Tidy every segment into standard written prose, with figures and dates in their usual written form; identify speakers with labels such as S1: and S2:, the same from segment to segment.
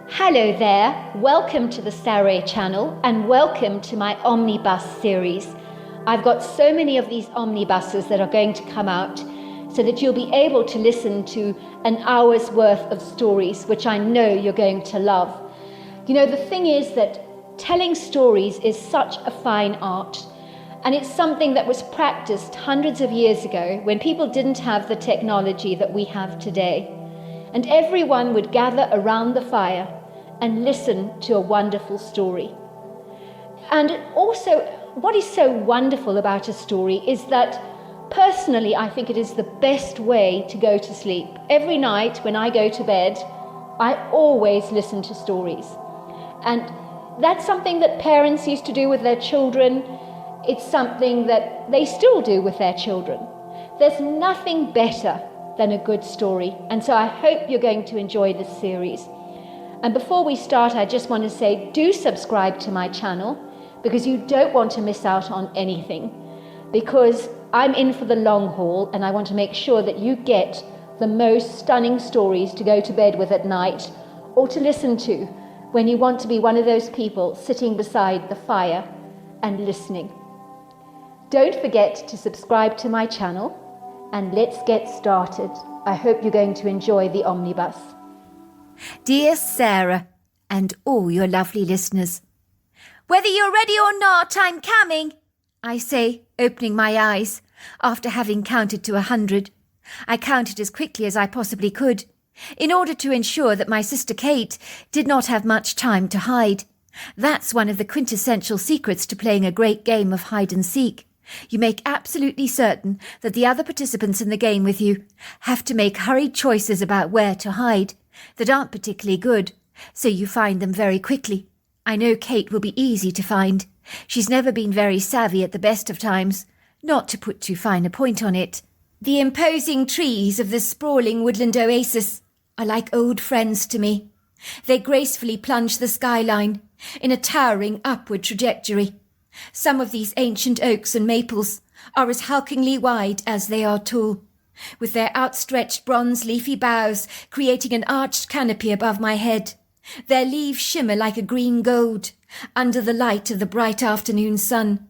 S1: Hello there, welcome to the Saroy channel and welcome to my Omnibus series. I've got so many of these omnibuses that are going to come out so that you'll be able to listen to an hour's worth of stories, which I know you're going to love. You know, the thing is that telling stories is such a fine art, and it's something that was practiced hundreds of years ago when people didn't have the technology that we have today. And everyone would gather around the fire and listen to a wonderful story. And also, what is so wonderful about a story is that personally, I think it is the best way to go to sleep. Every night when I go to bed, I always listen to stories. And that's something that parents used to do with their children. It's something that they still do with their children. There's nothing better than a good story. And so I hope you're going to enjoy this series. And before we start, I just want to say, do subscribe to my channel because you don't want to miss out on anything. Because I'm in for the long haul and I want to make sure that you get the most stunning stories to go to bed with at night or to listen to when you want to be one of those people sitting beside the fire and listening. Don't forget to subscribe to my channel. And let's get started. I hope you're going to enjoy the omnibus.
S2: Dear Sarah, and all your lovely listeners, whether you're ready or not, I'm coming, I say, opening my eyes after having counted to 100. I counted as quickly as I possibly could, in order to ensure that my sister Kate did not have much time to hide. That's one of the quintessential secrets to playing a great game of hide and seek. You make absolutely certain that the other participants in the game with you have to make hurried choices about where to hide that aren't particularly good, so you find them very quickly. I know Kate will be easy to find. She's never been very savvy at the best of times, not to put too fine a point on it. The imposing trees of the sprawling woodland oasis are like old friends to me. They gracefully plunge the skyline in a towering upward trajectory. Some of these ancient oaks and maples are as hulkingly wide as they are tall, with their outstretched bronze leafy boughs creating an arched canopy above my head. Their leaves shimmer like a green gold under the light of the bright afternoon sun.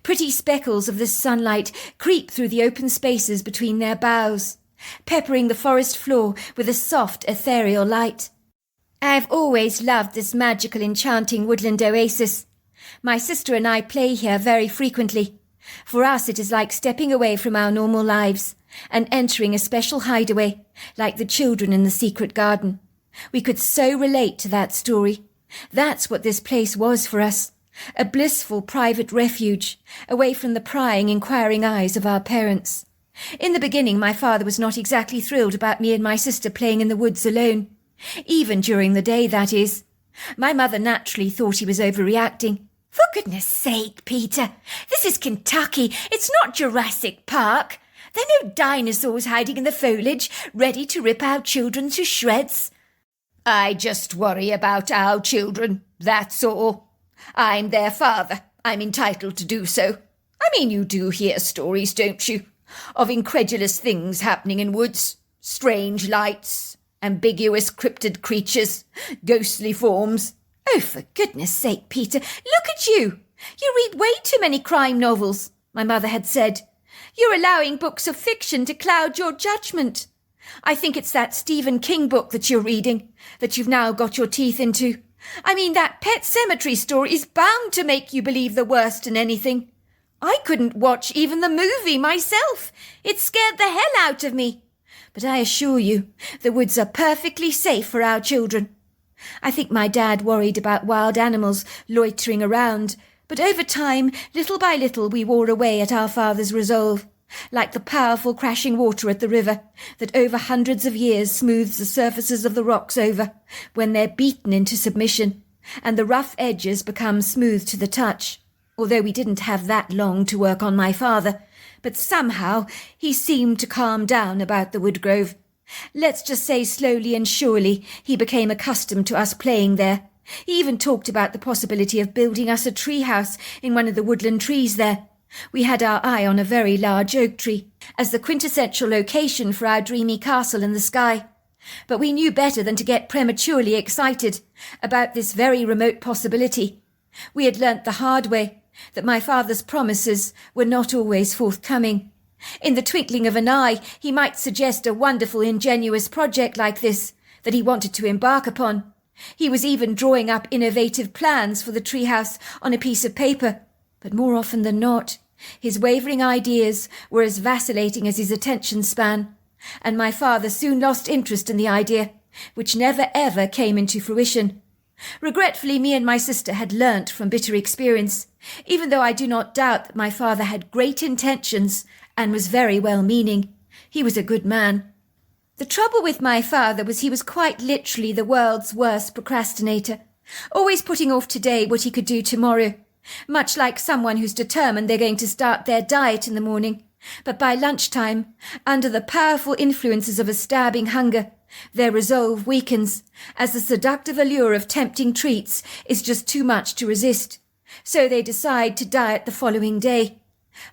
S2: Pretty speckles of this sunlight creep through the open spaces between their boughs, peppering the forest floor with a soft, ethereal light. I have always loved this magical, enchanting woodland oasis. My sister and I play here very frequently. For us, it is like stepping away from our normal lives and entering a special hideaway, like the children in the secret garden. We could so relate to that story. That's what this place was for us, a blissful private refuge, away from the prying, inquiring eyes of our parents. In the beginning, my father was not exactly thrilled about me and my sister playing in the woods alone, even during the day, that is. My mother naturally thought he was overreacting. For goodness sake, Peter, this is Kentucky. It's not Jurassic Park. There are no dinosaurs hiding in the foliage, ready to rip our children to shreds. I just worry about our children, that's all. I'm their father. I'm entitled to do so. I mean, you do hear stories, don't you, of incredulous things happening in woods, strange lights, ambiguous cryptid creatures, ghostly forms. Oh, for goodness sake, Peter, look at you. You read way too many crime novels, my mother had said. You're allowing books of fiction to cloud your judgment. I think it's that Stephen King book that you're reading, that you've now got your teeth into. I mean, that Pet Sematary story is bound to make you believe the worst in anything. I couldn't watch even the movie myself. It scared the hell out of me. But I assure you, the woods are perfectly safe for our children. I think my dad worried about wild animals loitering around, but over time, little by little, we wore away at our father's resolve, like the powerful crashing water at the river that over hundreds of years smooths the surfaces of the rocks over when they're beaten into submission, and the rough edges become smooth to the touch. Although we didn't have that long to work on my father, but somehow he seemed to calm down about the woodgrove. Let's just say slowly and surely he became accustomed to us playing there. He even talked about the possibility of building us a tree house in one of the woodland trees there. We had our eye on a very large oak tree as the quintessential location for our dreamy castle in the sky. But we knew better than to get prematurely excited about this very remote possibility. We had learnt the hard way that my father's promises were not always forthcoming. In the twinkling of an eye, he might suggest a wonderful, ingenuous project like this that he wanted to embark upon. He was even drawing up innovative plans for the treehouse on a piece of paper, but more often than not, his wavering ideas were as vacillating as his attention span, and my father soon lost interest in the idea, which never ever came into fruition. Regretfully, me and my sister had learnt from bitter experience, even though I do not doubt that my father had great intentions and was very well-meaning. He was a good man. The trouble with my father was he was quite literally the world's worst procrastinator, always putting off today what he could do tomorrow, much like someone who's determined they're going to start their diet in the morning, but by lunchtime, under the powerful influences of a stabbing hunger, their resolve weakens, as the seductive allure of tempting treats is just too much to resist. So they decide to diet the following day.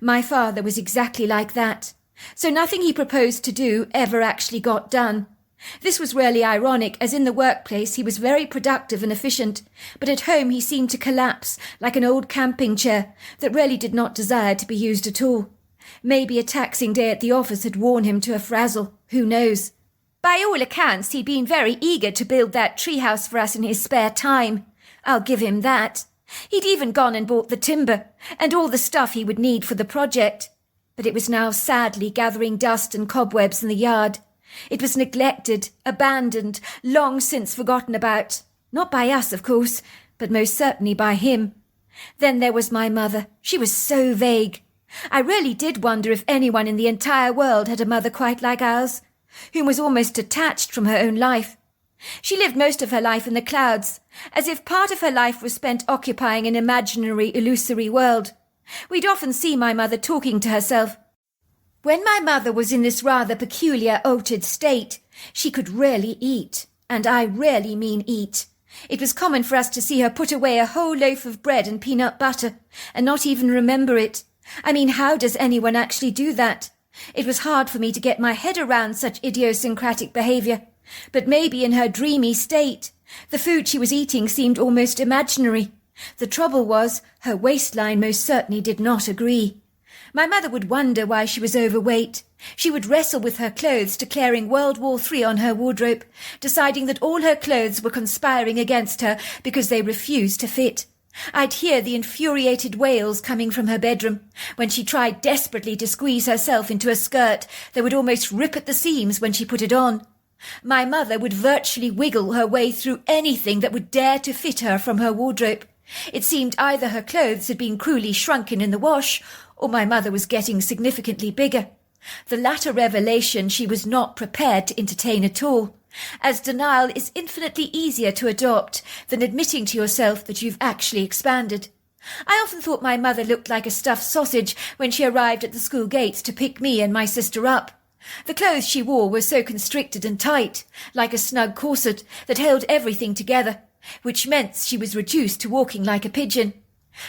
S2: My father was exactly like that. So nothing he proposed to do ever actually got done. This was really ironic, as in the workplace he was very productive and efficient, but at home he seemed to collapse like an old camping chair that really did not desire to be used at all. Maybe a taxing day at the office had worn him to a frazzle, who knows? By all accounts, he'd been very eager to build that treehouse for us in his spare time. I'll give him that. He'd even gone and bought the timber and all the stuff he would need for the project. But it was now sadly gathering dust and cobwebs in the yard. It was neglected, abandoned, long since forgotten about. Not by us, of course, but most certainly by him. Then there was my mother. She was so vague. I really did wonder if anyone in the entire world had a mother quite like ours, whom was almost detached from her own life. She lived most of her life in the clouds, as if part of her life was spent occupying an imaginary, illusory world. We'd often see my mother talking to herself. When my mother was in this rather peculiar altered state, she could really eat, and I really mean eat. It was common for us to see her put away a whole loaf of bread and peanut butter, and not even remember it. I mean, how does anyone actually do that? It was hard for me to get my head around such idiosyncratic behaviour, but maybe in her dreamy state, the food she was eating seemed almost imaginary. The trouble was, her waistline most certainly did not agree. My mother would wonder why she was overweight. She would wrestle with her clothes, declaring World War III on her wardrobe, deciding that all her clothes were conspiring against her because they refused to fit. I'd hear the infuriated wails coming from her bedroom when she tried desperately to squeeze herself into a skirt that would almost rip at the seams when she put it on. My mother would virtually wiggle her way through anything that would dare to fit her from her wardrobe. It seemed either her clothes had been cruelly shrunken in the wash, or my mother was getting significantly bigger. The latter revelation she was not prepared to entertain at all, as denial is infinitely easier to adopt than admitting to yourself that you've actually expanded. I often thought my mother looked like a stuffed sausage when she arrived at the school gates to pick me and my sister up. The clothes she wore were so constricted and tight, like a snug corset that held everything together, which meant she was reduced to walking like a pigeon.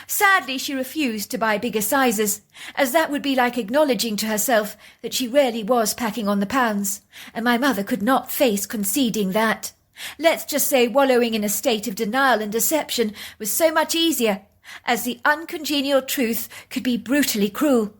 S2: Sadly, she refused to buy bigger sizes, as that would be like acknowledging to herself that she really was packing on the pounds, and my mother could not face conceding that. Let's just say wallowing in a state of denial and deception was so much easier, as the uncongenial truth could be brutally cruel.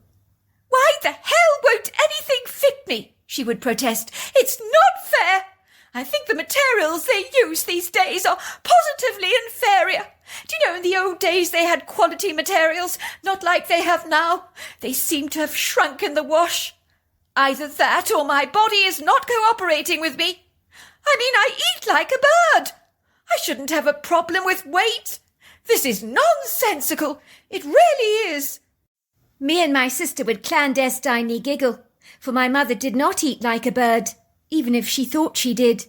S2: "Why the hell won't anything fit me?" she would protest. "It's not fair. I think the materials they use these days are positively inferior. Do you know, in the old days they had quality materials, not like they have now. They seem to have shrunk in the wash. Either that or my body is not cooperating with me. I mean, I eat like a bird. I shouldn't have a problem with weight. This is nonsensical. It really is." Me and my sister would clandestinely giggle, for my mother did not eat like a bird, even if she thought she did.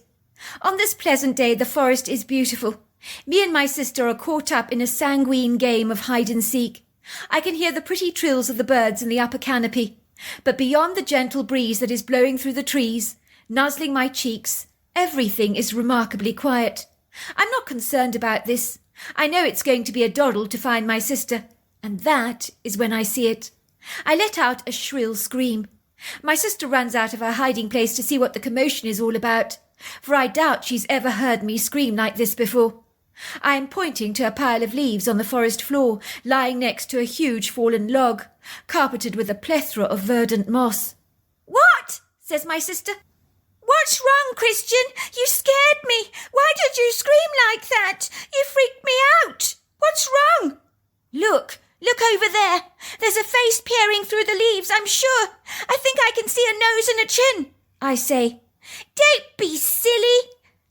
S2: On this pleasant day the forest is beautiful. Me and my sister are caught up in a sanguine game of hide-and-seek. I can hear the pretty trills of the birds in the upper canopy, but beyond the gentle breeze that is blowing through the trees, nuzzling my cheeks, everything is remarkably quiet. I'm not concerned about this. I know it's going to be a doddle to find my sister, and that is when I see it. I let out a shrill scream. My sister runs out of her hiding place to see what the commotion is all about, for I doubt she's ever heard me scream like this before. I am pointing to a pile of leaves on the forest floor, lying next to a huge fallen log, carpeted with a plethora of verdant moss. "What?" says my sister. "What's wrong, Christian? You scared me. Why did you scream like that? You freaked me out. What's wrong?" Look over there. There's a face peering through the leaves, I'm sure. I think I can see a nose and a chin," I say. "Don't be silly,"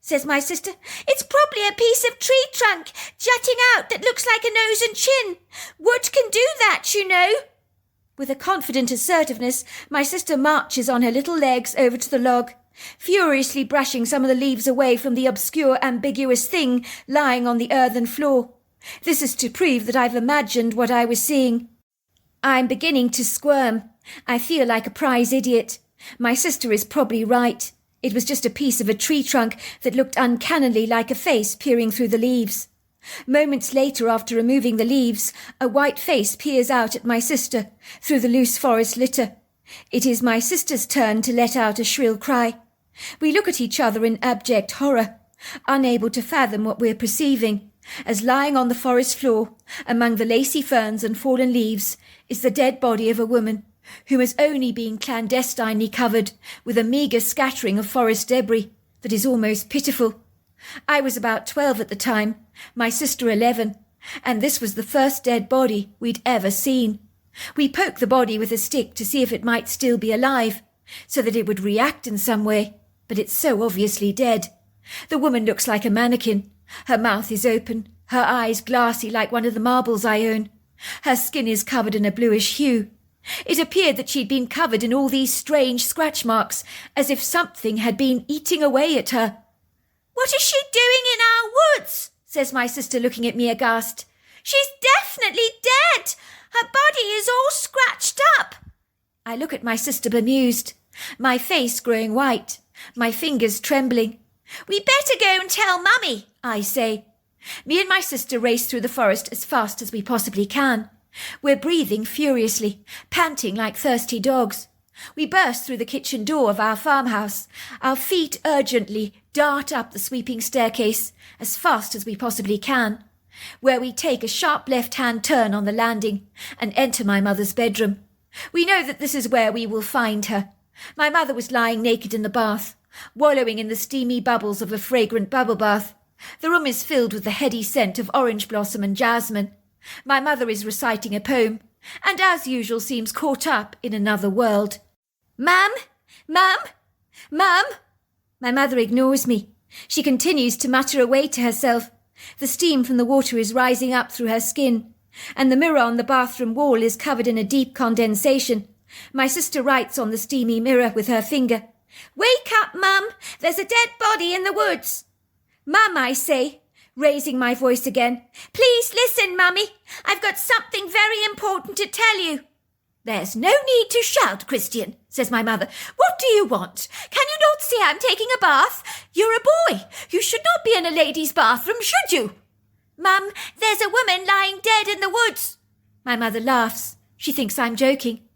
S2: says my sister. "It's probably a piece of tree trunk jutting out that looks like a nose and chin. Wood can do that, you know." With a confident assertiveness, my sister marches on her little legs over to the log, furiously brushing some of the leaves away from the obscure, ambiguous thing lying on the earthen floor. This is to prove that I've imagined what I was seeing. I'm beginning to squirm. I feel like a prize idiot. My sister is probably right. It was just a piece of a tree trunk that looked uncannily like a face peering through the leaves. Moments later, after removing the leaves, a white face peers out at my sister through the loose forest litter. It is my sister's turn to let out a shrill cry. We look at each other in abject horror, unable to fathom what we're perceiving, as lying on the forest floor, among the lacy ferns and fallen leaves, is the dead body of a woman who has only been clandestinely covered with a meagre scattering of forest debris that is almost pitiful. I was about 12 at the time, my sister 11, and this was the first dead body we'd ever seen. We poked the body with a stick to see if it might still be alive, so that it would react in some way, but it's so obviously dead. The woman looks like a mannequin. Her mouth is open, her eyes glassy like one of the marbles I own. Her skin is covered in a bluish hue. It appeared that she'd been covered in all these strange scratch marks, as if something had been eating away at her. "What is she doing in our woods?" says my sister, looking at me aghast. "She's definitely dead. Her body is all scratched up." I look at my sister bemused, my face growing white, my fingers trembling. "We better go and tell Mummy," I say. Me and my sister race through the forest as fast as we possibly can. We're breathing furiously, panting like thirsty dogs. We burst through the kitchen door of our farmhouse. Our feet urgently dart up the sweeping staircase as fast as we possibly can, where we take a sharp left-hand turn on the landing and enter my mother's bedroom. We know that this is where we will find her. My mother was lying naked in the bath, wallowing in the steamy bubbles of a fragrant bubble bath. The room is filled with the heady scent of orange blossom and jasmine. My mother is reciting a poem, and as usual seems caught up in another world. "Mum! Mum! Mum!" My mother ignores me. She continues to mutter away to herself. The steam from the water is rising up through her skin, and the mirror on the bathroom wall is covered in a deep condensation. My sister writes on the steamy mirror with her finger. "Wake up, Mum! There's a dead body in the woods." "Mum," I say, raising my voice again. "Please listen, Mummy. I've got something very important to tell you." "There's no need to shout, Christian," says my mother. "What do you want? Can you not see I'm taking a bath? You're a boy. You should not be in a lady's bathroom, should you?" "Mum, there's a woman lying dead in the woods." My mother laughs. She thinks I'm joking.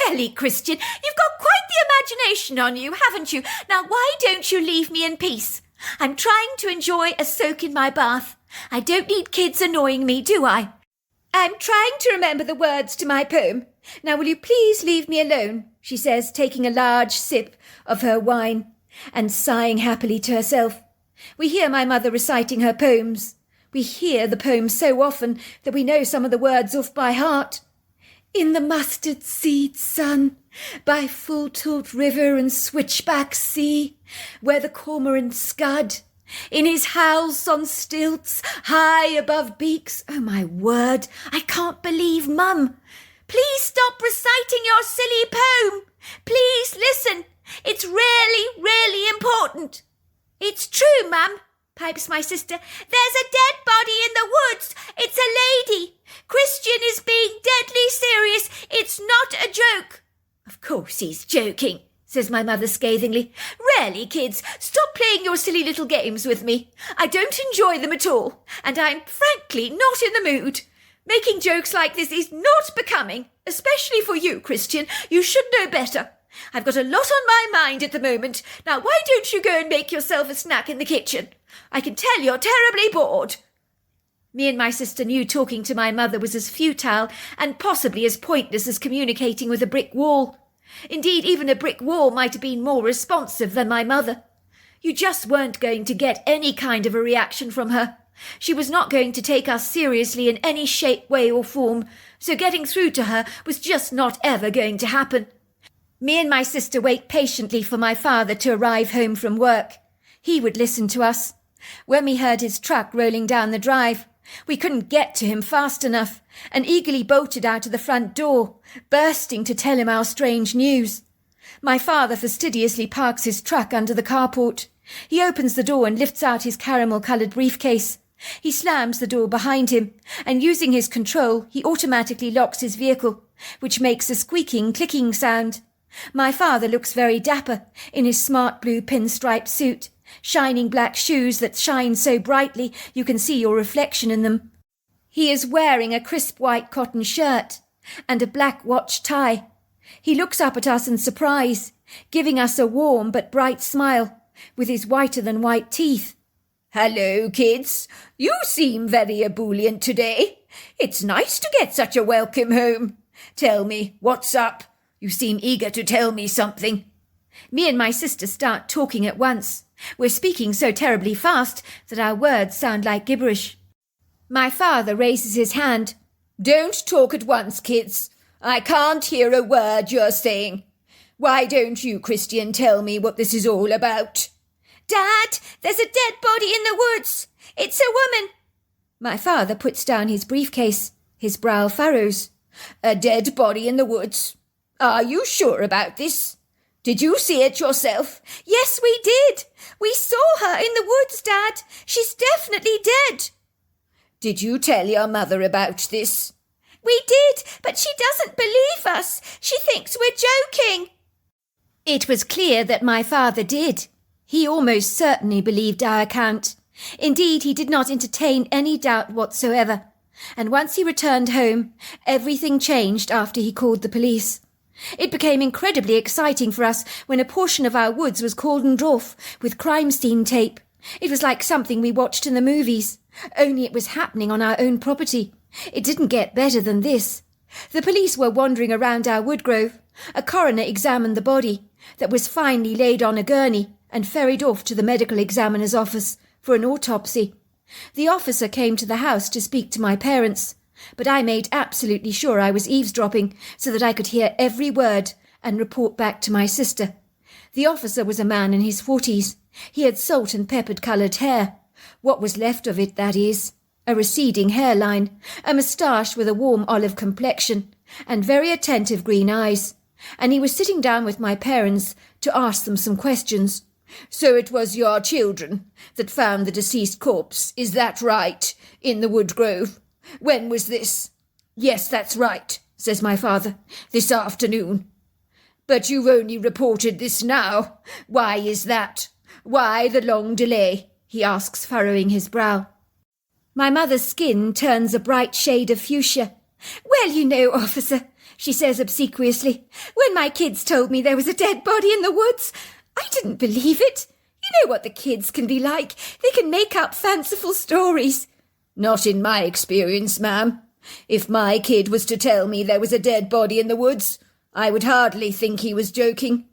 S2: "Really, Christian, you've got quite the imagination on you, haven't you? Now why don't you leave me in peace? I'm trying to enjoy a soak in my bath. I don't need kids annoying me, do I? I'm trying to remember the words to my poem. Now will you please leave me alone?" she says, taking a large sip of her wine and sighing happily to herself. We hear my mother reciting her poems. We hear the poems so often that we know some of the words off by heart. "In the mustard seed sun, by full tilt river and switchback sea, where the cormorant scud, in his house on stilts, high above beaks." Oh, my word, I can't believe Mum. "Please stop reciting your silly poem. Please listen. It's really, really important." "It's true, Mum," pipes my sister. "There's a dead body in the woods. It's a lady. Christian is being deadly serious. It's not a joke." "Of course he's joking," says my mother scathingly. "Really, kids, stop playing your silly little games with me. I don't enjoy them at all, and I'm frankly not in the mood. Making jokes like this is not becoming, especially for you, Christian. You should know better. I've got a lot on my mind at the moment. Now why don't you go and make yourself a snack in the kitchen? I can tell you're terribly bored." Me and my sister knew talking to my mother was as futile and possibly as pointless as communicating with a brick wall. Indeed, even a brick wall might have been more responsive than my mother. You just weren't going to get any kind of a reaction from her. She was not going to take us seriously in any shape, way or form, so getting through to her was just not ever going to happen. Me and my sister wait patiently for my father to arrive home from work. He would listen to us. When we heard his truck rolling down the drive, we couldn't get to him fast enough and eagerly bolted out of the front door, bursting to tell him our strange news. My father fastidiously parks his truck under the carport. He opens the door and lifts out his caramel-coloured briefcase. He slams the door behind him, and using his control, he automatically locks his vehicle, which makes a squeaking, clicking sound. My father looks very dapper in his smart blue pinstripe suit, shining black shoes that shine so brightly you can see your reflection in them. He is wearing a crisp white cotton shirt and a black watch tie. He looks up at us in surprise, giving us a warm but bright smile, with his whiter-than-white teeth. "Hello, kids. You seem very ebullient today. It's nice to get such a welcome home. Tell me, what's up? You seem eager to tell me something." Me and my sister start talking at once. We're speaking so terribly fast that our words sound like gibberish. My father raises his hand. "Don't talk at once, kids. I can't hear a word you're saying. Why don't you, Christian, tell me what this is all about?" "Dad, there's a dead body in the woods. It's a woman." My father puts down his briefcase. His brow furrows. "A dead body in the woods? Are you sure about this? Did you see it yourself?" "Yes, we did. We saw her in the woods, Dad. She's definitely dead."
S3: "Did you tell your mother about this?"
S2: "We did, but she doesn't believe us. She thinks we're joking." It was clear that my father did. He almost certainly believed our account. Indeed, he did not entertain any doubt whatsoever. And once he returned home, everything changed after he called the police. It became incredibly exciting for us when a portion of our woods was cordoned off with crime scene tape. It was like something we watched in the movies, only it was happening on our own property. It didn't get better than this. The police were wandering around our wood grove. A coroner examined the body, that was finally laid on a gurney and ferried off to the medical examiner's office for an autopsy. The officer came to the house to speak to my parents, but I made absolutely sure I was eavesdropping so that I could hear every word and report back to my sister. The officer was a man in his 40s. He had salt and peppered-coloured hair. What was left of it, that is. A receding hairline, a moustache with a warm olive complexion, and very attentive green eyes. And he was sitting down with my parents to ask them some questions.
S3: "So it was your children that found the deceased corpse, is that right, in the wood grove? When was this?" "Yes, that's right," says my father. "This afternoon." "But you've only reported this now. Why is that? Why the long delay?" he asks, furrowing his brow. My mother's skin turns a bright shade of fuchsia. "Well, you know, officer," she says obsequiously, "when my kids told me there was a dead body in the woods, I didn't believe it. You know what the kids can be like. They can make up fanciful stories." "Not in my experience, ma'am. If my kid was to tell me there was a dead body in the woods, I would hardly think he was joking.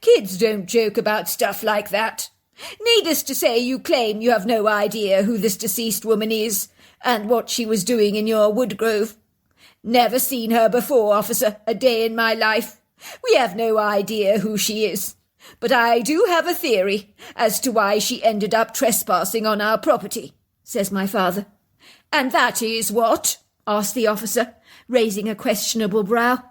S3: Kids don't joke about stuff like that. Needless to say, you claim you have no idea who this deceased woman is and what she was doing in your wood grove. Never seen her before, officer, a day in my life. We have no idea who she is. But I do have a theory as to why she ended up trespassing on our property," says my father. "And that is what?" asked the officer, raising a questionable brow.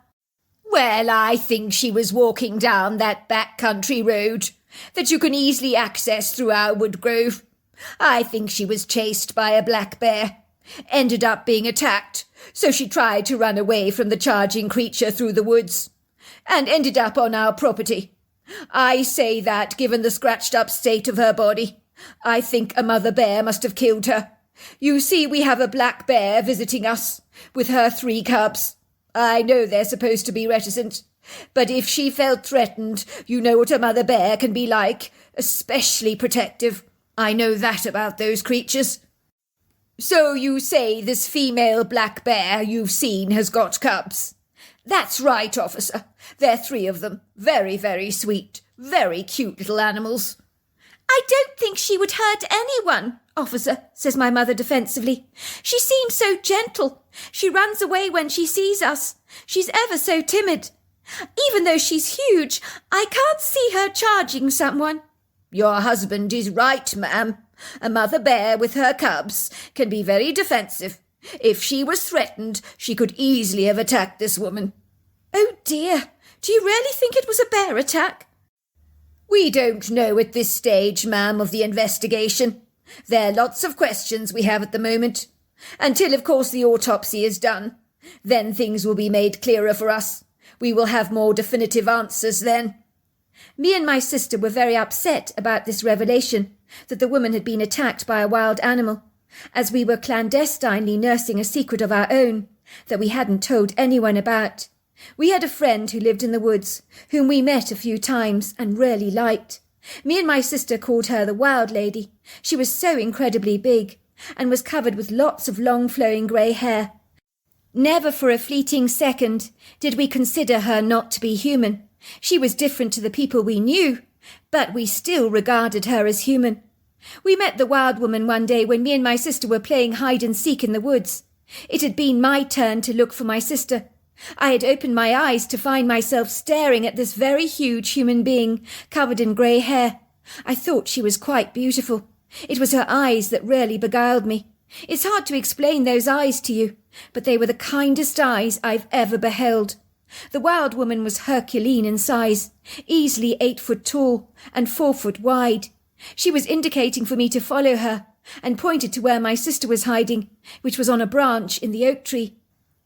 S3: "Well, I think she was walking down that back country road that you can easily access through our wood grove. I think she was chased by a black bear, ended up being attacked, so she tried to run away from the charging creature through the woods, and ended up on our property. I say that, given the scratched-up state of her body, I think a mother bear must have killed her. You see, we have a black bear visiting us, with her 3 cubs. I know they're supposed to be reticent, But if she felt threatened, you know what a mother bear can be like, especially protective. I know that about those creatures. So you say this female black bear you've seen has got cubs? That's right, officer. There are 3 of them. Very, very sweet. Very cute little animals.
S2: I don't think she would hurt anyone, officer, says my mother defensively. She seems so gentle. She runs away when she sees us. She's ever so timid. Even though she's huge, I can't see her charging someone.
S3: Your husband is right, ma'am. A mother bear with her cubs can be very defensive. If she was threatened, she could easily have attacked this woman.
S2: Oh dear, do you really think it was a bear attack?
S3: We don't know at this stage, ma'am, of the investigation. There are lots of questions we have at the moment. Until, of course, the autopsy is done. Then things will be made clearer for us. We will have more definitive answers then.
S2: Me and my sister were very upset about this revelation, that the woman had been attacked by a wild animal, as we were clandestinely nursing a secret of our own that we hadn't told anyone about. We had a friend who lived in the woods, whom we met a few times and really liked. Me and my sister called her the Wild Lady. She was so incredibly big, and was covered with lots of long flowing grey hair. Never for a fleeting second did we consider her not to be human. She was different to the people we knew, but we still regarded her as human. We met the wild woman one day when me and my sister were playing hide-and-seek in the woods. It had been my turn to look for my sister. I had opened my eyes to find myself staring at this very huge human being covered in grey hair. I thought she was quite beautiful. It was her eyes that really beguiled me. It's hard to explain those eyes to you, but they were the kindest eyes I've ever beheld. The wild woman was Herculean in size, easily 8 foot tall and 4 foot wide. She was indicating for me to follow her, and pointed to where my sister was hiding, which was on a branch in the oak tree.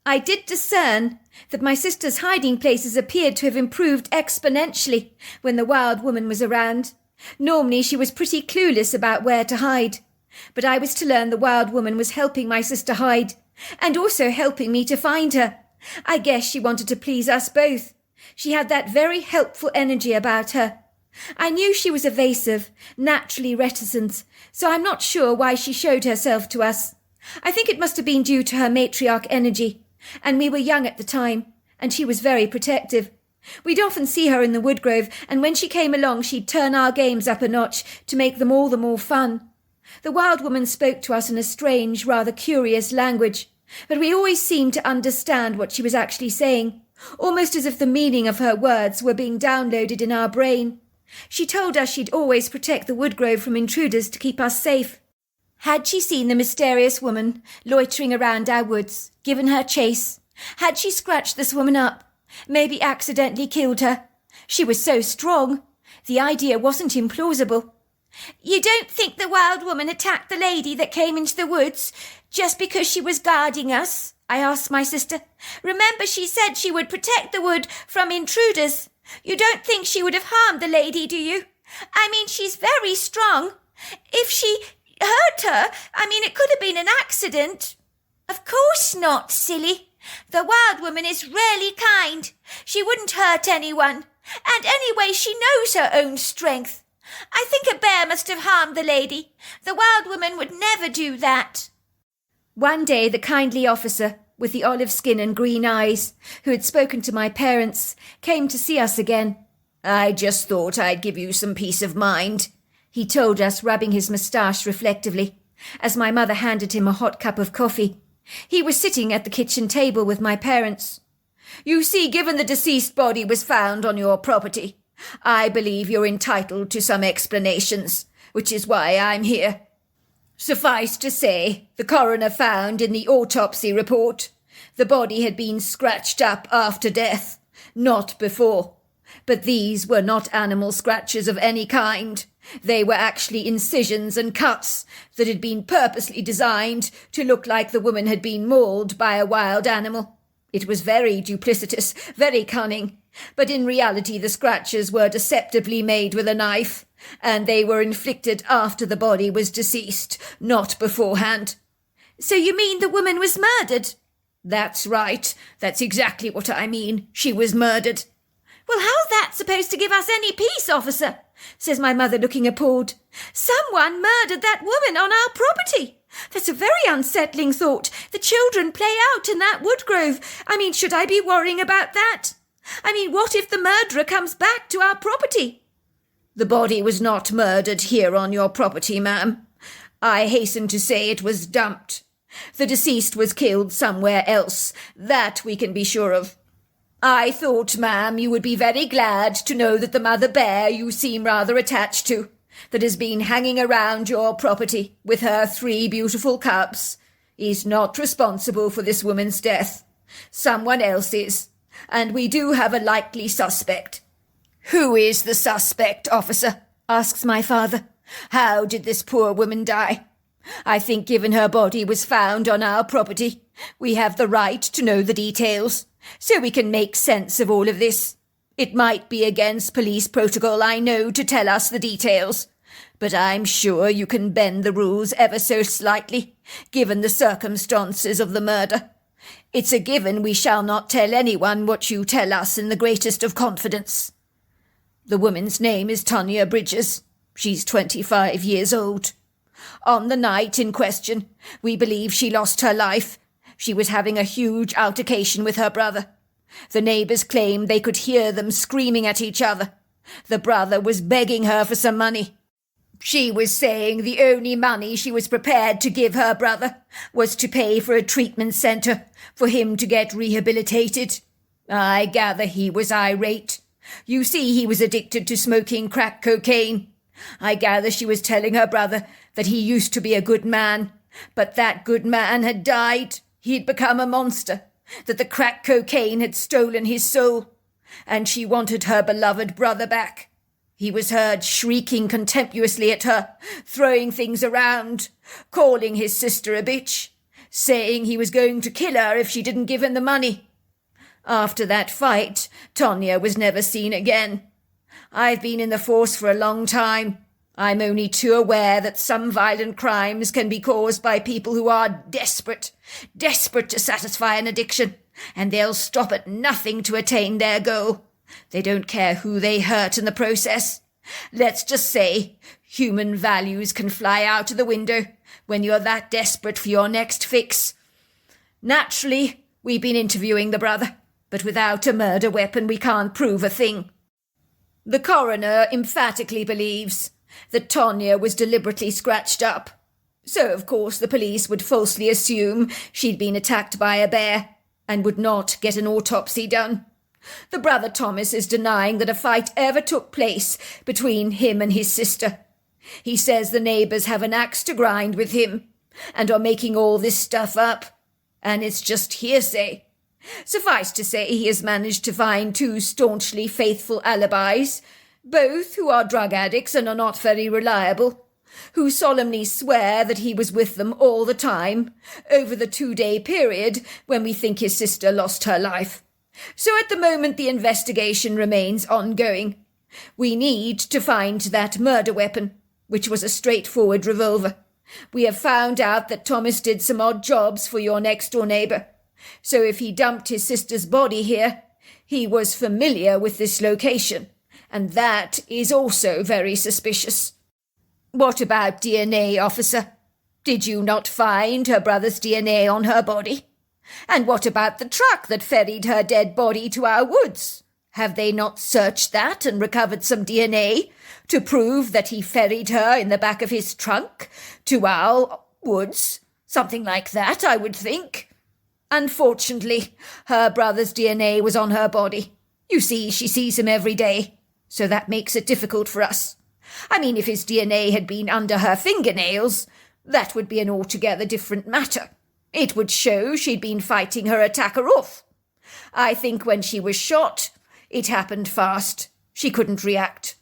S2: I did discern that my sister's hiding places appeared to have improved exponentially when the wild woman was around. Normally she was pretty clueless about where to hide, but I was to learn the wild woman was helping my sister hide, and also helping me to find her. I guess she wanted to please us both. She had that very helpful energy about her. I knew she was evasive, naturally reticent, so I'm not sure why she showed herself to us. I think it must have been due to her matriarch energy, and we were young at the time, and she was very protective. We'd often see her in the woodgrove, and when she came along she'd turn our games up a notch to make them all the more fun. The wild woman spoke to us in a strange, rather curious language, but we always seemed to understand what she was actually saying, almost as if the meaning of her words were being downloaded in our brain. She told us she'd always protect the woodgrove from intruders to keep us safe. Had she seen the mysterious woman loitering around our woods, given her chase? Had she scratched this woman up? Maybe accidentally killed her? She was so strong. The idea wasn't implausible. You don't think the wild woman attacked the lady that came into the woods just because she was guarding us? I asked my sister. Remember, she said she would protect the wood from intruders. You don't think she would have harmed the lady, do you? I mean, she's very strong. If she hurt her, it could have been an accident. Of course not, silly. The wild woman is really kind. She wouldn't hurt anyone. And anyway, she knows her own strength. I think a bear must have harmed the lady. The wild woman would never do that. One day the kindly officer, with the olive skin and green eyes, who had spoken to my parents, came to see us again.
S3: I just thought I'd give you some peace of mind,
S2: he told us, rubbing his moustache reflectively, as my mother handed him a hot cup of coffee. He was sitting at the kitchen table with my parents.
S3: You see, given the deceased body was found on your property, I believe you're entitled to some explanations, which is why I'm here. Suffice to say, the coroner found in the autopsy report the body had been scratched up after death, not before. But these were not animal scratches of any kind. They were actually incisions and cuts that had been purposely designed to look like the woman had been mauled by a wild animal. It was very duplicitous, very cunning, but in reality the scratches were deceptively made with a knife, and they were inflicted after the body was deceased, not beforehand.
S2: So you mean the woman was murdered?
S3: That's right. That's exactly what I mean. She was murdered. Well, how's that supposed to give us any peace, officer? Says my mother, looking appalled. Someone murdered that woman on our property. That's a very unsettling thought. The children play out in that wood grove. Should I be worrying about that? What if the murderer comes back to our property? The body was not murdered here on your property, ma'am. I hasten to say it was dumped. The deceased was killed somewhere else. That we can be sure of. I thought, ma'am, you would be very glad to know that the mother bear you seem rather attached to, that has been hanging around your property with her 3 beautiful cubs, is not responsible for this woman's death. Someone else is, and we do have a likely suspect. Who is the suspect, officer? Asks my father. How did this poor woman die? I think given her body was found on our property, we have the right to know the details, so we can make sense of all of this. It might be against police protocol, I know, to tell us the details, but I'm sure you can bend the rules ever so slightly, given the circumstances of the murder. It's a given we shall not tell anyone what you tell us in the greatest of confidence. The woman's name is Tanya Bridges. She's 25 years old. On the night in question, we believe she lost her life. She was having a huge altercation with her brother. The neighbours claim they could hear them screaming at each other. The brother was begging her for some money. She was saying the only money she was prepared to give her brother was to pay for a treatment centre for him to get rehabilitated. I gather he was irate. You see, he was addicted to smoking crack cocaine. I gather she was telling her brother that he used to be a good man, but that good man had died. He'd become a monster, that the crack cocaine had stolen his soul, and she wanted her beloved brother back. He was heard shrieking contemptuously at her, throwing things around, calling his sister a bitch, saying he was going to kill her if she didn't give him the money. After that fight, Tonya was never seen again. I've been in the force for a long time. I'm only too aware that some violent crimes can be caused by people who are desperate to satisfy an addiction, and they'll stop at nothing to attain their goal. They don't care who they hurt in the process. Let's just say human values can fly out of the window when you're that desperate for your next fix. Naturally, we've been interviewing the brother, but without a murder weapon we can't prove a thing. The coroner emphatically believes that Tonya was deliberately scratched up. So, of course, the police would falsely assume she'd been attacked by a bear and would not get an autopsy done. The brother Thomas is denying that a fight ever took place between him and his sister. He says the neighbours have an axe to grind with him and are making all this stuff up, and it's just hearsay. Suffice to say, he has managed to find 2 staunchly faithful alibis, both who are drug addicts and are not very reliable, who solemnly swear that he was with them all the time, over the 2-day period when we think his sister lost her life. So at the moment the investigation remains ongoing. We need to find that murder weapon, which was a straightforward revolver. We have found out that Thomas did some odd jobs for your next-door neighbour. So if he dumped his sister's body here, he was familiar with this location, and that is also very suspicious. What about DNA, officer? Did you not find her brother's DNA on her body? And what about the truck that ferried her dead body to our woods? Have they not searched that and recovered some DNA to prove that he ferried her in the back of his trunk to our woods? Something like that, I would think. Unfortunately, her brother's DNA was on her body. You see, she sees him every day, so that makes it difficult for us. If his DNA had been under her fingernails, that would be an altogether different matter. It would show she'd been fighting her attacker off. I think when she was shot, it happened fast. She couldn't react.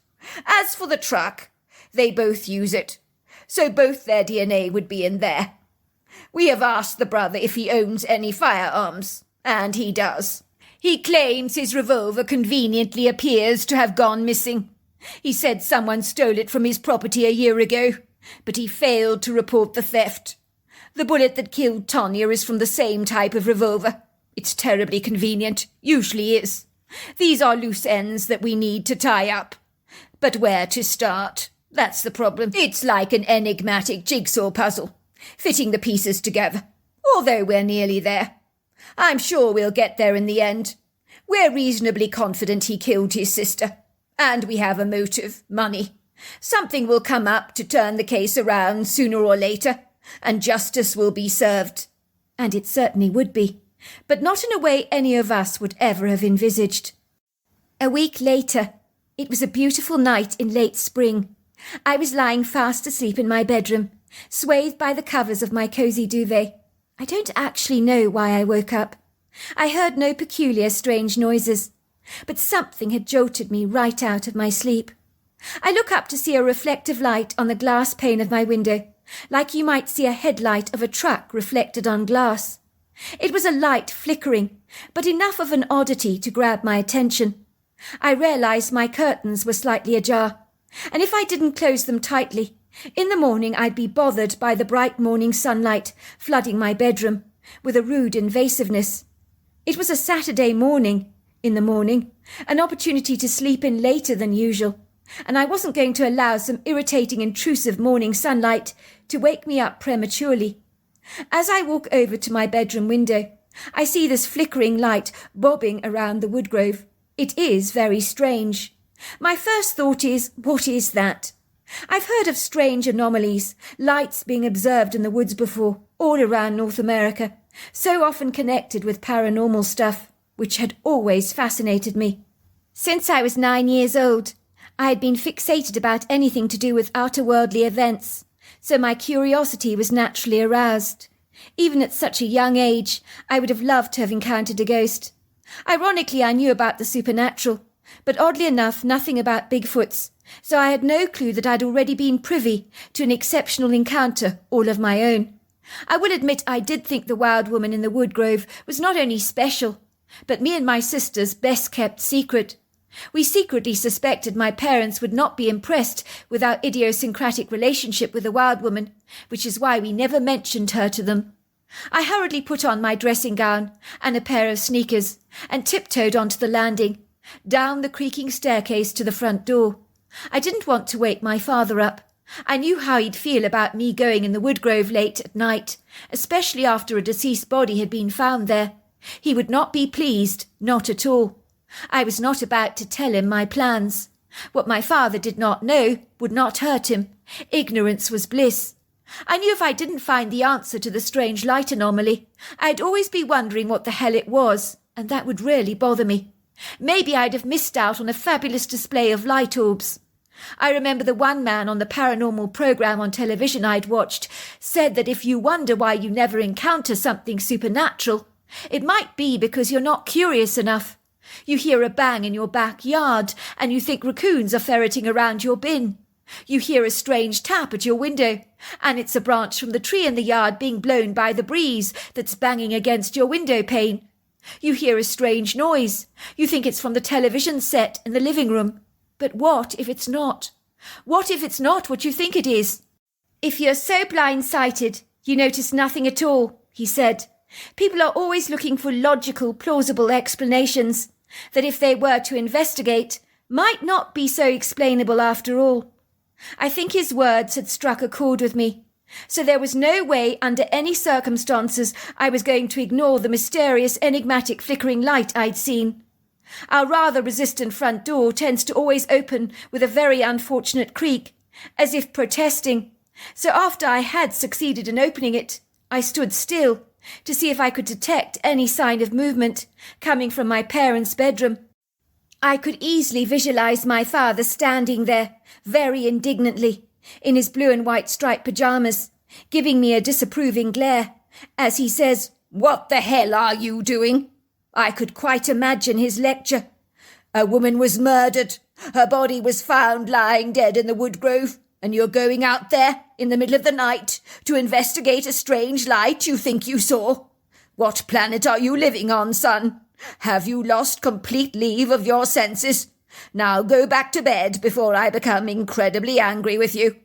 S3: As for the truck, they both use it, so both their DNA would be in there. We have asked the brother if he owns any firearms, and he does. He claims his revolver conveniently appears to have gone missing. He said someone stole it from his property a year ago, but he failed to report the theft. The bullet that killed Tonya is from the same type of revolver. It's terribly convenient, usually is. These are loose ends that we need to tie up. But where to start? That's the problem. It's like an enigmatic jigsaw puzzle, fitting the pieces together, although we're nearly there. I'm sure we'll get there in the end. We're reasonably confident he killed his sister, and we have a motive, money. Something will come up to turn the case around sooner or later, and justice will be served.
S2: And it certainly would be, but not in a way any of us would ever have envisaged. A week later, it was a beautiful night in late spring. I was lying fast asleep in my bedroom, swathed by the covers of my cosy duvet. I don't actually know why I woke up. I heard no peculiar strange noises, but something had jolted me right out of my sleep. I look up to see a reflective light on the glass pane of my window, like you might see a headlight of a truck reflected on glass. It was a light flickering, but enough of an oddity to grab my attention. I realized my curtains were slightly ajar, and if I didn't close them tightly, in the morning I'd be bothered by the bright morning sunlight flooding my bedroom with a rude invasiveness. It was a Saturday morning, an opportunity to sleep in later than usual, and I wasn't going to allow some irritating intrusive morning sunlight to wake me up prematurely. As I walk over to my bedroom window, I see this flickering light bobbing around the woodgrove. It is very strange. My first thought is, what is that? I've heard of strange anomalies, lights being observed in the woods before, all around North America, so often connected with paranormal stuff, which had always fascinated me. Since I was 9 years old, I had been fixated about anything to do with outer-worldly events, so my curiosity was naturally aroused. Even at such a young age, I would have loved to have encountered a ghost. Ironically, I knew about the supernatural, but oddly enough, nothing about Bigfoots, so I had no clue that I'd already been privy to an exceptional encounter all of my own. I will admit I did think the wild woman in the woodgrove was not only special, but me and my sister's best-kept secret. We secretly suspected my parents would not be impressed with our idiosyncratic relationship with the wild woman, which is why we never mentioned her to them. I hurriedly put on my dressing gown and a pair of sneakers and tiptoed onto the landing, down the creaking staircase to the front door. I didn't want to wake my father up. I knew how he'd feel about me going in the woodgrove late at night, especially after a deceased body had been found there. He would not be pleased, not at all. I was not about to tell him my plans. What my father did not know would not hurt him. Ignorance was bliss. I knew if I didn't find the answer to the strange light anomaly, I'd always be wondering what the hell it was, and that would really bother me. Maybe I'd have missed out on a fabulous display of light orbs. I remember the one man on the paranormal program on television I'd watched said that if you wonder why you never encounter something supernatural, it might be because you're not curious enough. You hear a bang in your backyard and you think raccoons are ferreting around your bin. You hear a strange tap at your window, and it's a branch from the tree in the yard being blown by the breeze that's banging against your window pane. You hear a strange noise. You think it's from the television set in the living room. But what if it's not? What if it's not what you think it is? If you're so blind-sighted, you notice nothing at all, he said. People are always looking for logical, plausible explanations that, if they were to investigate, might not be so explainable after all. I think his words had struck a chord with me, so there was no way under any circumstances I was going to ignore the mysterious, enigmatic flickering light I'd seen. Our rather resistant front door tends to always open with a very unfortunate creak, as if protesting, so after I had succeeded in opening it, I stood still to see if I could detect any sign of movement coming from my parents' bedroom. I could easily visualize my father standing there, very indignantly, in his blue and white striped pajamas, giving me a disapproving glare, as he says, "What the hell are you doing?" I could quite imagine his lecture. "A woman was murdered. Her body was found lying dead in the woodgrove, and you're going out there in the middle of the night to investigate a strange light you think you saw. What planet are you living on, son? Have you lost complete leave of your senses? Now go back to bed before I become incredibly angry with you."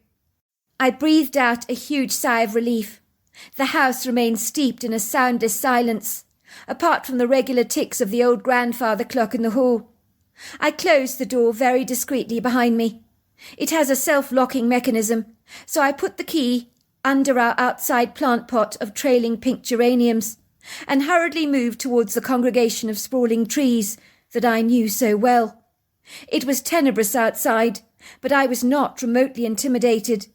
S2: I breathed out a huge sigh of relief. The house remained steeped in a soundless silence, apart from the regular ticks of the old grandfather clock in the hall.
S3: I closed the door very discreetly behind me. It has a self-locking mechanism, so I put the key under our outside plant pot of trailing pink geraniums and hurriedly moved towards the congregation of sprawling trees that I knew so well. It was tenebrous outside, but I was not remotely intimidated.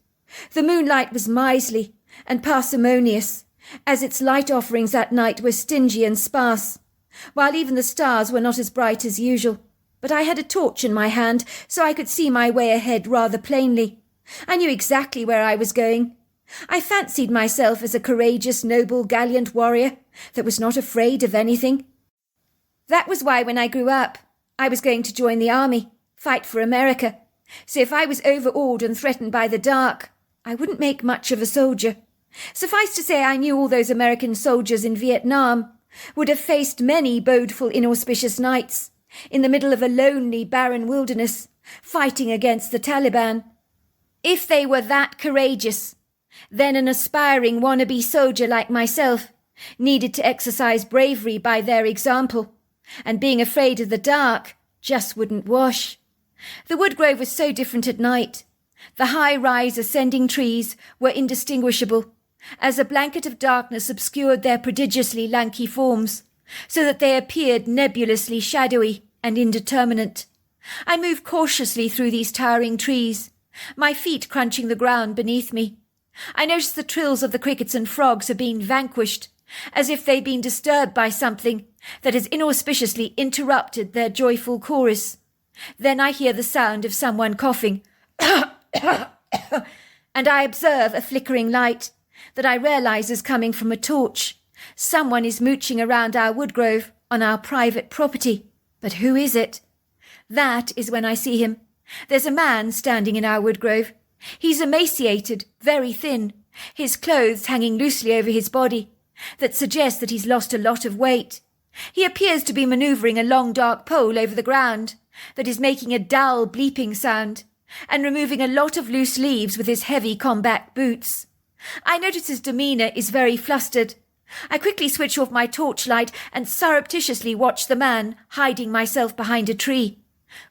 S3: The moonlight was miserly and parsimonious, as its light offerings that night were stingy and sparse, while even the stars were not as bright as usual. But I had a torch in my hand, so I could see my way ahead rather plainly. I knew exactly where I was going. I fancied myself as a courageous, noble, gallant warrior that was not afraid of anything. That was why when I grew up, I was going to join the army, fight for America. So if I was overawed and threatened by the dark, I wouldn't make much of a soldier. Suffice to say, I knew all those American soldiers in Vietnam would have faced many bodeful, inauspicious nights in the middle of a lonely, barren wilderness, fighting against the Taliban. If they were that courageous, then an aspiring wannabe soldier like myself needed to exercise bravery by their example, and being afraid of the dark just wouldn't wash. The woodgrove was so different at night. The high-rise ascending trees were indistinguishable, as a blanket of darkness obscured their prodigiously lanky forms, so that they appeared nebulously shadowy and indeterminate. I moved cautiously through these towering trees, my feet crunching the ground beneath me. I noticed the trills of the crickets and frogs had been vanquished, as if they'd been disturbed by something that has inauspiciously interrupted their joyful chorus. Then I hear the sound of someone coughing, and I observe a flickering light that I realize is coming from a torch. Someone is mooching around our woodgrove on our private property. But who is it? That is when I see him. There's a man standing in our woodgrove. He's emaciated, very thin, his clothes hanging loosely over his body, that suggests that he's lost a lot of weight. He appears to be manoeuvring a long dark pole over the ground that is making a dull bleeping sound, and removing a lot of loose leaves with his heavy combat boots. I notice his demeanour is very flustered. I quickly switch off my torchlight and surreptitiously watch the man, hiding myself behind a tree.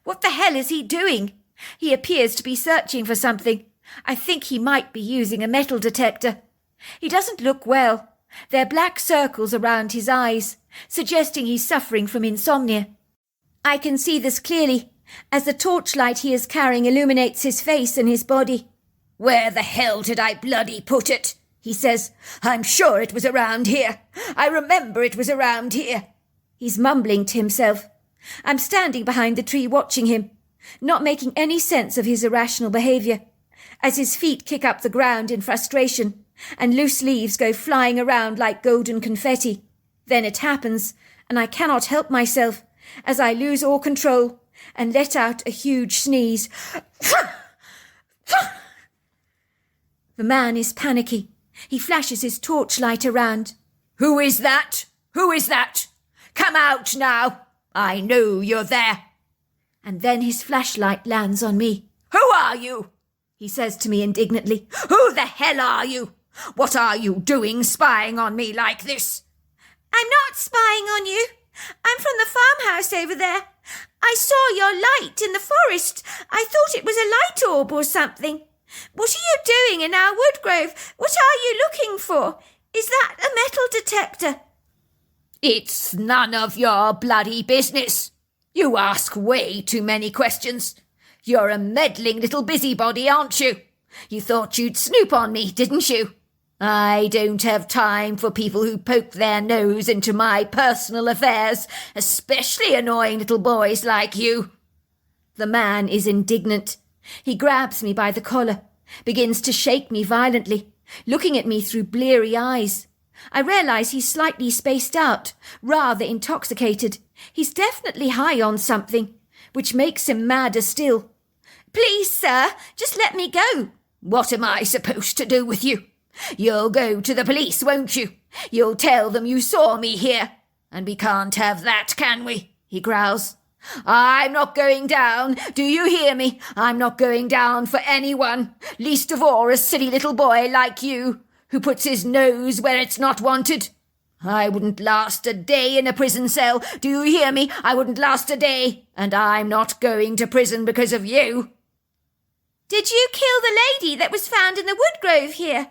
S3: What the hell is he doing? He appears to be searching for something. I think he might be using a metal detector. He doesn't look well. There are black circles around his eyes, suggesting he's suffering from insomnia. I can see this clearly, as the torchlight he is carrying illuminates his face and his body. "Where the hell did I bloody put it?" he says. "I'm sure it was around here. I remember it was around here." He's mumbling to himself. I'm standing behind the tree watching him, not making any sense of his irrational behaviour, as his feet kick up the ground in frustration, and loose leaves go flying around like golden confetti. Then it happens, and I cannot help myself, as I lose all control and let out a huge sneeze. The man is panicky. He flashes his torchlight around. "Who is that? Who is that? Come out now! I know you're there!" And then his flashlight lands on me. "Who are you?" he says to me indignantly. "Who the hell are you? What are you doing spying on me like this?" "I'm not spying on you. I'm from the farmhouse over there. I saw your light in the forest. I thought it was a light orb or something. What are you doing in our woodgrove? What are you looking for? Is that a metal detector?" "It's none of your bloody business. You ask way too many questions. You're a meddling little busybody, aren't you? You thought you'd snoop on me, didn't you? I don't have time for people who poke their nose into my personal affairs, especially annoying little boys like you." The man is indignant. He grabs me by the collar, begins to shake me violently, looking at me through bleary eyes. I realise he's slightly spaced out, rather intoxicated. He's definitely high on something, which makes him madder still. "Please, sir, just let me go." "What am I supposed to do with you? You'll go to the police, won't you? You'll tell them you saw me here. And we can't have that, can we?" he growls. "I'm not going down. Do you hear me? I'm not going down for anyone, least of all a silly little boy like you, who puts his nose where it's not wanted. I wouldn't last a day in a prison cell. Do you hear me? I wouldn't last a day. And I'm not going to prison because of you.
S2: Did you kill the lady that was found in the wood grove here?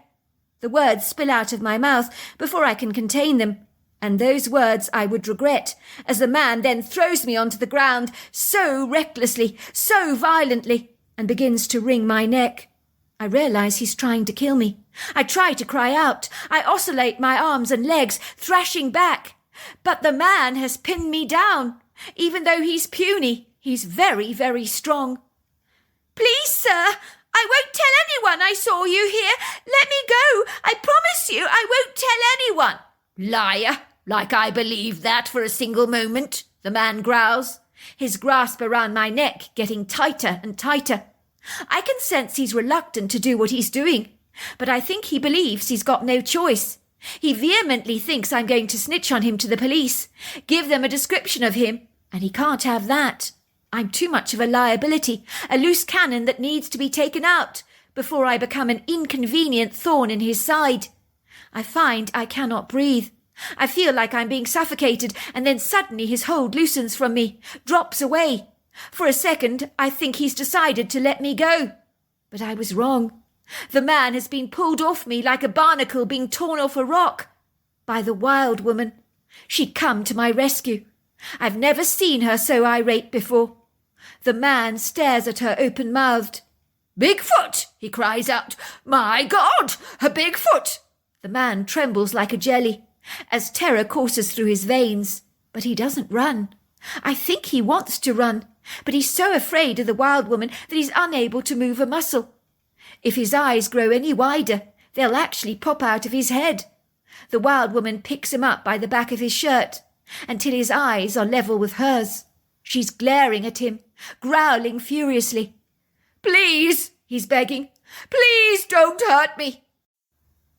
S2: The words spill out of my mouth before I can contain them, and those words I would regret, as the man then throws me onto the ground so recklessly, so violently, and begins to wring my neck. I realise he's trying to kill me. I try to cry out. I oscillate my arms and legs, thrashing back. But the man has pinned me down. Even though he's puny, he's very, very strong. Please, sir, I won't tell anyone I saw you here. Let me go. I promise you I won't tell anyone.
S3: Liar, like I believe that for a single moment, the man growls, his grasp around my neck getting tighter and tighter. I can sense he's reluctant to do what he's doing, but I think he believes he's got no choice. He vehemently thinks I'm going to snitch on him to the police, give them a description of him, and he can't have that. I'm too much of a liability, a loose cannon that needs to be taken out before I become an inconvenient thorn in his side. I find I cannot breathe. I feel like I'm being suffocated, and then suddenly his hold loosens from me, drops away. For a second, I think he's decided to let me go. But I was wrong. The man has been pulled off me like a barnacle being torn off a rock by the wild woman. She'd come to my rescue. I've never seen her so irate before. The man stares at her open-mouthed. "Bigfoot!" he cries out. "My God! A Bigfoot!" The man trembles like a jelly as terror courses through his veins, but he doesn't run. I think he wants to run, but he's so afraid of the wild woman that he's unable to move a muscle. If his eyes grow any wider, they'll actually pop out of his head. The wild woman picks him up by the back of his shirt until his eyes are level with hers. She's glaring at him, growling furiously. "Please," he's begging, "please don't hurt me."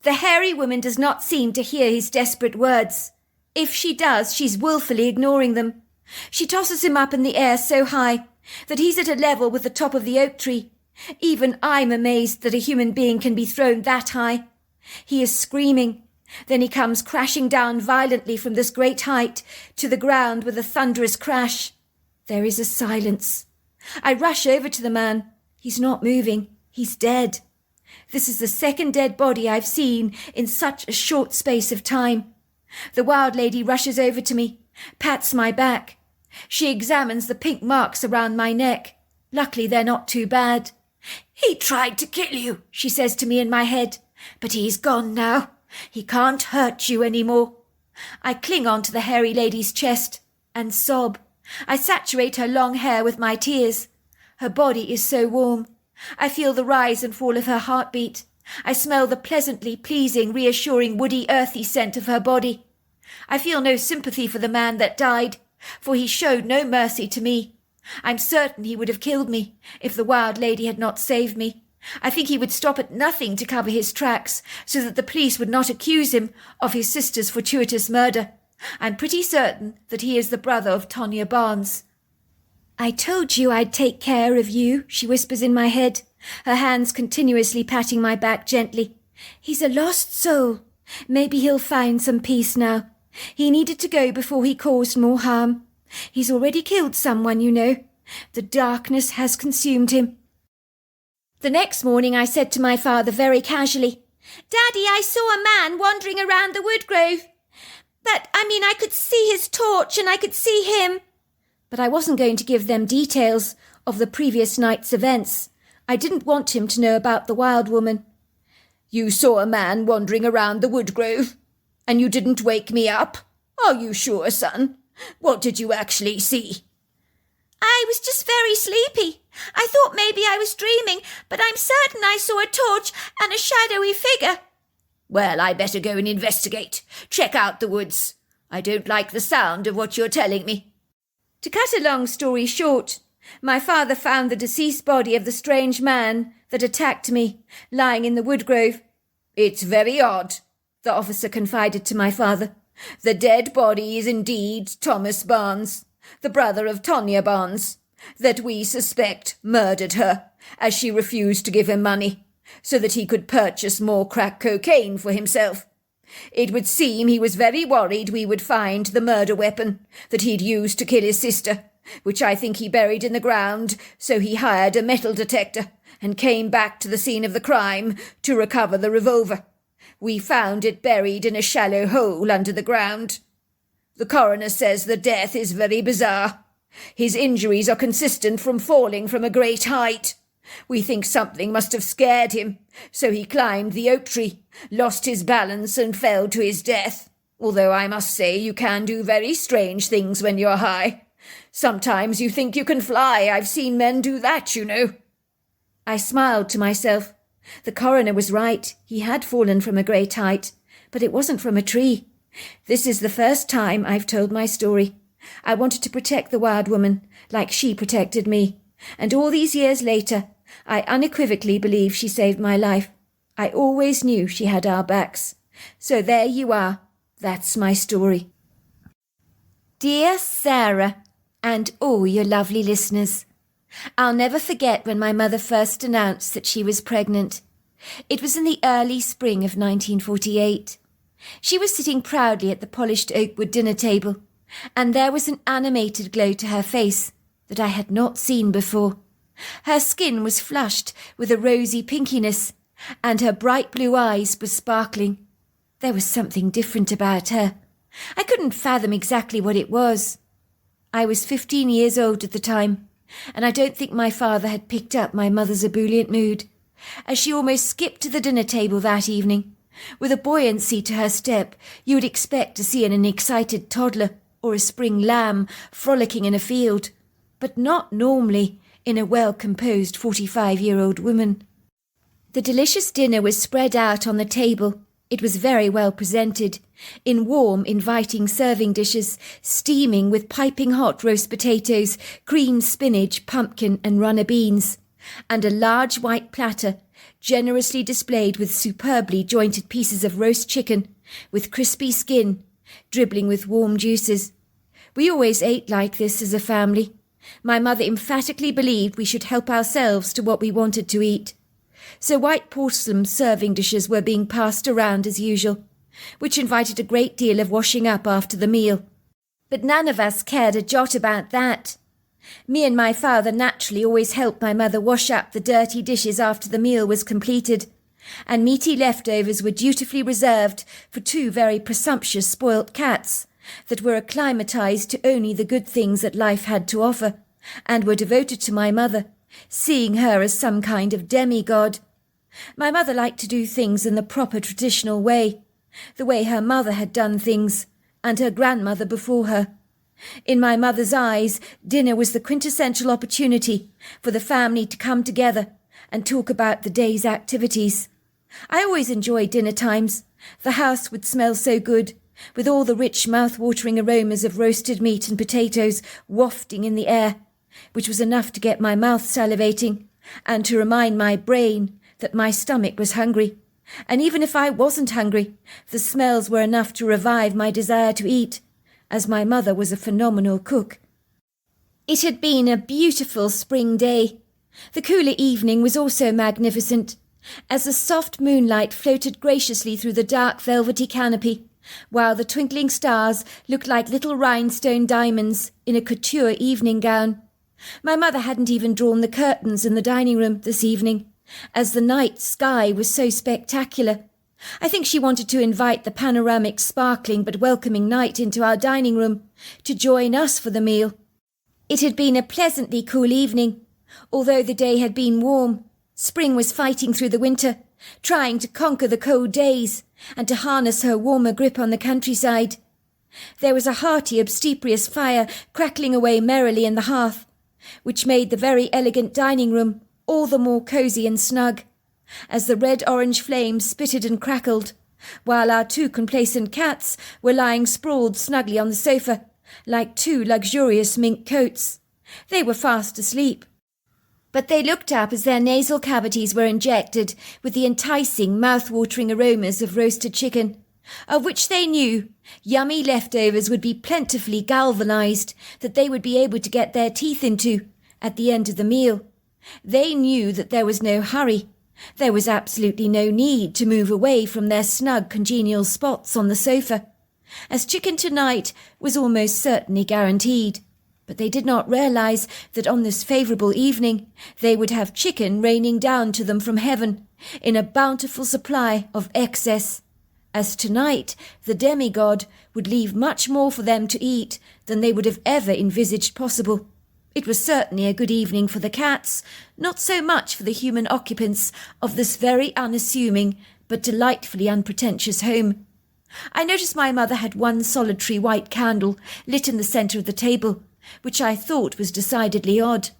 S3: The hairy woman does not seem to hear his desperate words. If she does, she's willfully ignoring them. She tosses him up in the air so high that he's at a level with the top of the oak tree. Even I'm amazed that a human being can be thrown that high. He is screaming. Then he comes crashing down violently from this great height to the ground with a thunderous crash. There is a silence. I rush over to the man. He's not moving. He's dead. This is the second dead body I've seen in such a short space of time. The wild lady rushes over to me, pats my back. She examines the pink marks around my neck. Luckily, they're not too bad. "He tried to kill you," she says to me in my head, "but he's gone now. He can't hurt you any more." I cling on to the hairy lady's chest and sob. I saturate her long hair with my tears. Her body is so warm. I feel the rise and fall of her heartbeat. I smell the pleasantly pleasing, reassuring, woody, earthy scent of her body. I feel no sympathy for the man that died, for he showed no mercy to me. I'm certain he would have killed me if the wild lady had not saved me. I think he would stop at nothing to cover his tracks so that the police would not accuse him of his sister's fortuitous murder. I'm pretty certain that he is the brother of Tonya Barnes. "I told you I'd take care of you," she whispers in my head, her hands continuously patting my back gently. "He's a lost soul. Maybe he'll find some peace now. He needed to go before he caused more harm. He's already killed someone, you know. The darkness has consumed him." The next morning I said to my father very casually, "Daddy, I saw a man wandering around the wood grove. I could see his torch and I could see him." But I wasn't going to give them details of the previous night's events. I didn't want him to know about the wild woman. "You saw a man wandering around the wood grove, and you didn't wake me up? Are you sure, son? What did you actually see?"
S2: "I was just very sleepy. I thought maybe I was dreaming, but I'm certain I saw a torch and a shadowy figure."
S3: "Well, I better go and investigate. Check out the woods. I don't like the sound of what you're telling me." To cut a long story short, my father found the deceased body of the strange man that attacked me, lying in the wood grove. "It's very odd," the officer confided to my father. "The dead body is indeed Thomas Barnes, the brother of Tonya Barnes, that we suspect murdered her, as she refused to give him money, so that he could purchase more crack cocaine for himself. It would seem he was very worried we would find the murder weapon that he'd used to kill his sister, which I think he buried in the ground, so he hired a metal detector and came back to the scene of the crime to recover the revolver. We found it buried in a shallow hole under the ground. The coroner says the death is very bizarre. His injuries are consistent from falling from a great height. We think something must have scared him, so he climbed the oak tree, lost his balance and fell to his death, although I must say you can do very strange things when you're high. Sometimes you think you can fly. I've seen men do that, you know.
S2: I smiled to myself. The coroner was right. He had fallen from a great height, but it wasn't from a tree. This is the first time I've told my story. I wanted to protect the wild woman, like she protected me. And all these years later, I unequivocally believe she saved my life. I always knew she had our backs. So there you are. That's my story. Dear Sarah, and all your lovely listeners, I'll never forget when my mother first announced that she was pregnant. It was in the early spring of 1948. She was sitting proudly at the polished oak wood dinner table, and there was an animated glow to her face that I had not seen before. Her skin was flushed with a rosy pinkiness, and her bright blue eyes were sparkling. There was something different about her. I couldn't fathom exactly what it was. I was 15 years old at the time, and I don't think my father had picked up my mother's ebullient mood, as she almost skipped to the dinner table that evening. With a buoyancy to her step you would expect to see an excited toddler or a spring lamb frolicking in a field, but not normally in a well-composed 45-year-old woman. The delicious dinner was spread out on the table. It was very well presented, in warm, inviting serving dishes, steaming with piping hot roast potatoes, creamed spinach, pumpkin and runner beans, and a large white platter generously displayed with superbly jointed pieces of roast chicken, with crispy skin, dribbling with warm juices. We always ate like this as a family. My mother emphatically believed we should help ourselves to what we wanted to eat. So white porcelain serving dishes were being passed around as usual, which invited a great deal of washing up after the meal. But none of us cared a jot about that. Me and my father naturally always helped my mother wash up the dirty dishes after the meal was completed, and meaty leftovers were dutifully reserved for two very presumptuous spoilt cats that were acclimatized to only the good things that life had to offer, and were devoted to my mother, seeing her as some kind of demigod. My mother liked to do things in the proper traditional way, the way her mother had done things, and her grandmother before her. In my mother's eyes, dinner was the quintessential opportunity for the family to come together and talk about the day's activities. I always enjoyed dinner times. The house would smell so good, with all the rich mouth-watering aromas of roasted meat and potatoes wafting in the air, which was enough to get my mouth salivating, and to remind my brain that my stomach was hungry. And even if I wasn't hungry, the smells were enough to revive my desire to eat, as my mother was a phenomenal cook. It had been a beautiful spring day. The cooler evening was also magnificent, as the soft moonlight floated graciously through the dark velvety canopy, while the twinkling stars looked like little rhinestone diamonds in a couture evening gown. My mother hadn't even drawn the curtains in the dining room this evening, as the night sky was so spectacular. I think she wanted to invite the panoramic, sparkling but welcoming night into our dining room to join us for the meal. It had been a pleasantly cool evening, although the day had been warm. Spring was fighting through the winter, trying to conquer the cold days and to harness her warmer grip on the countryside. There was a hearty, obstreperous fire crackling away merrily in the hearth, which made the very elegant dining room all the more cosy and snug, as the red-orange flames spitted and crackled, while our two complacent cats were lying sprawled snugly on the sofa, like two luxurious mink coats. They were fast asleep, but they looked up as their nasal cavities were injected with the enticing, mouth-watering aromas of roasted chicken, of which they knew yummy leftovers would be plentifully galvanized, that they would be able to get their teeth into at the end of the meal. They knew that there was no hurry,
S3: There was absolutely no need to move away from their snug congenial spots on the sofa, as chicken tonight was almost certainly guaranteed. But they did not realize that on this favourable evening they would have chicken raining down to them from heaven in a bountiful supply of excess, as tonight the demigod would leave much more for them to eat than they would have ever envisaged possible. It was certainly a good evening for the cats, not so much for the human occupants of this very unassuming but delightfully unpretentious home. I noticed my mother had one solitary white candle lit in the centre of the table, which I thought was decidedly odd.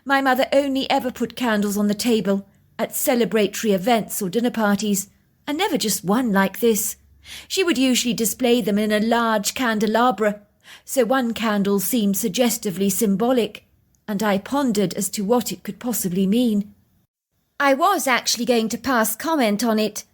S3: My mother only ever put candles on the table at celebratory events or dinner parties, and never just one like this. She would usually display them in a large candelabra, so one candle seemed suggestively symbolic, and I pondered as to what it could possibly mean. I was actually going to pass comment on it,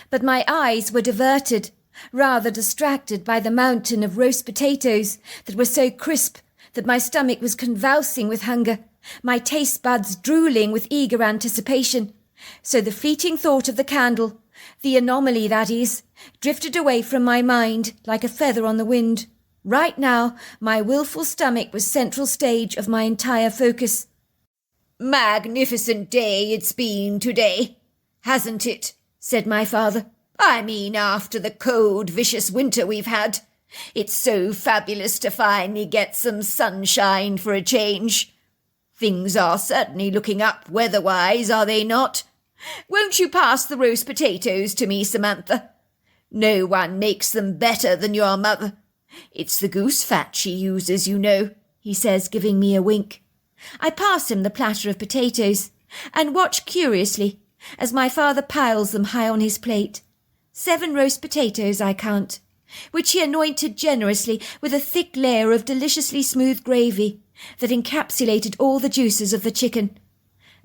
S3: but my eyes were diverted, rather distracted by the mountain of roast potatoes that were so crisp that my stomach was convulsing with hunger, my taste buds drooling with eager anticipation. So the fleeting thought of the candle, the anomaly that is, drifted away from my mind like a feather on the wind. Right now, my willful stomach was central stage of my entire focus.
S4: "Magnificent day it's been today, hasn't it?" said my father. "I mean, after the cold, vicious winter we've had. It's so fabulous to finally get some sunshine for a change. Things are certainly looking up weather-wise, are they not? Won't you pass the roast potatoes to me, Samantha? No one makes them better than your mother. It's the goose fat she uses, you know," he says, giving me a wink. I pass him the platter of potatoes and watch curiously as my father piles them high on his plate. 7 roast potatoes, I count, which he anointed generously with a thick layer of deliciously smooth gravy that encapsulated all the juices of the chicken.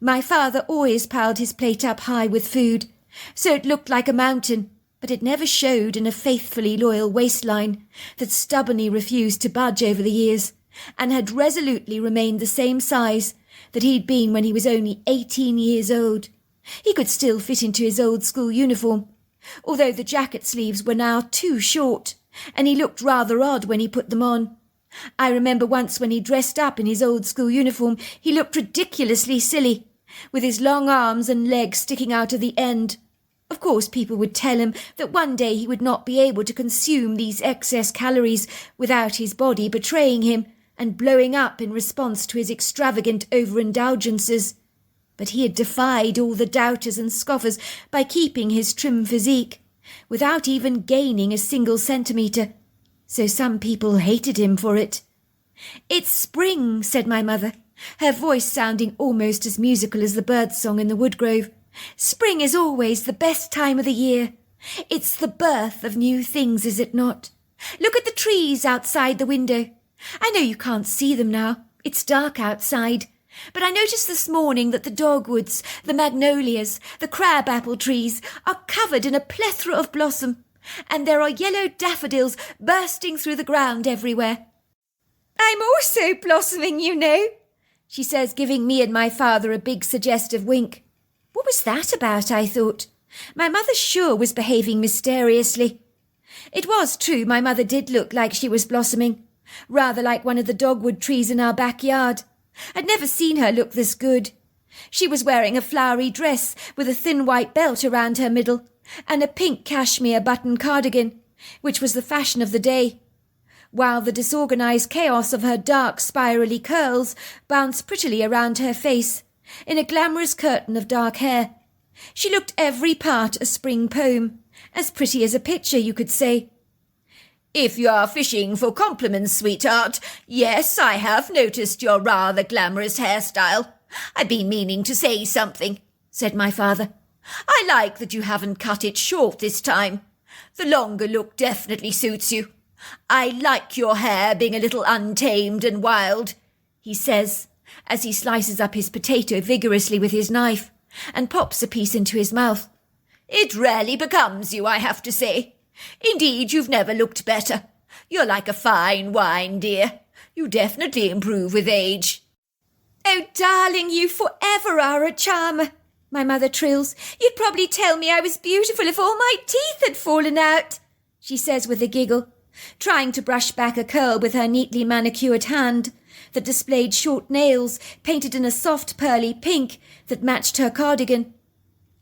S4: My father always piled his plate up high with food, so it looked like a mountain, but it never showed in a faithfully loyal waistline that stubbornly refused to budge over the years, and had resolutely remained the same size that he'd been when he was only 18 years old. He could still fit into his old school uniform, although the jacket sleeves were now too short, and he looked rather odd when he put them on. I remember once when he dressed up in his old school uniform, he looked ridiculously silly, with his long arms and legs sticking out of the end. Of course, people would tell him that one day he would not be able to consume these excess calories without his body betraying him and blowing up in response to his extravagant overindulgences. But he had defied all the doubters and scoffers by keeping his trim physique, without even gaining a single centimetre, so some people hated him for it. "It's spring," said my mother, her voice sounding almost as musical as the birdsong in the woodgrove. "Spring is always the best time of the year. It's the birth of new things, is it not? Look at the trees outside the window. I know you can't see them now. It's dark outside. But I noticed this morning that the dogwoods, the magnolias, the crab-apple trees are covered in a plethora of blossom, and there are yellow daffodils bursting through the ground everywhere. I'm also blossoming, you know," she says, giving me and my father a big suggestive wink. What was that about, I thought. My mother sure was behaving mysteriously. It was true, my mother did look like she was blossoming, rather like one of the dogwood trees in our backyard. I'd never seen her look this good. She was wearing a flowery dress with a thin white belt around her middle and a pink cashmere button cardigan, which was the fashion of the day, while the disorganized chaos of her dark spirally curls bounced prettily around her face in a glamorous curtain of dark hair. She looked every part a spring poem, as pretty as a picture, you could say. "If you are fishing for compliments, sweetheart, yes, I have noticed your rather glamorous hairstyle. I've been meaning to say something," said my father. "I like that you haven't cut it short this time. The longer look definitely suits you. I like your hair being a little untamed and wild," he says, as he slices up his potato vigorously with his knife and pops a piece into his mouth. "It rarely becomes you, I have to say. Indeed, you've never looked better. You're like a fine wine, dear. You definitely improve with age." "Oh, darling, you forever are a charmer,"
S2: my mother trills. "You'd probably tell me I was beautiful if all my teeth had fallen out," she says with a giggle, trying to brush back a curl with her neatly manicured hand that displayed short nails painted in a soft pearly pink that matched her cardigan.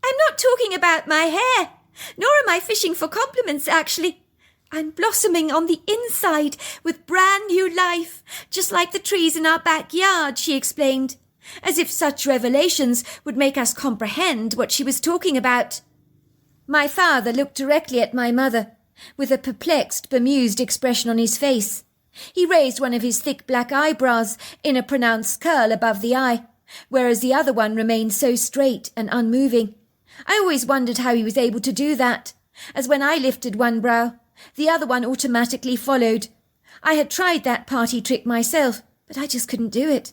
S2: "I'm not talking about my hair, nor am I fishing for compliments, actually. I'm blossoming on the inside with brand new life, just like the trees in our backyard," she explained, as if such revelations would make us comprehend what she was talking about. My father looked directly at my mother, with a perplexed, bemused expression on his face. He raised one of his thick black eyebrows in a pronounced curl above the eye, whereas the other one remained so straight and unmoving. I always wondered how he was able to do that, as when I lifted one brow, the other one automatically followed. I had tried that party trick myself, but I just couldn't do it.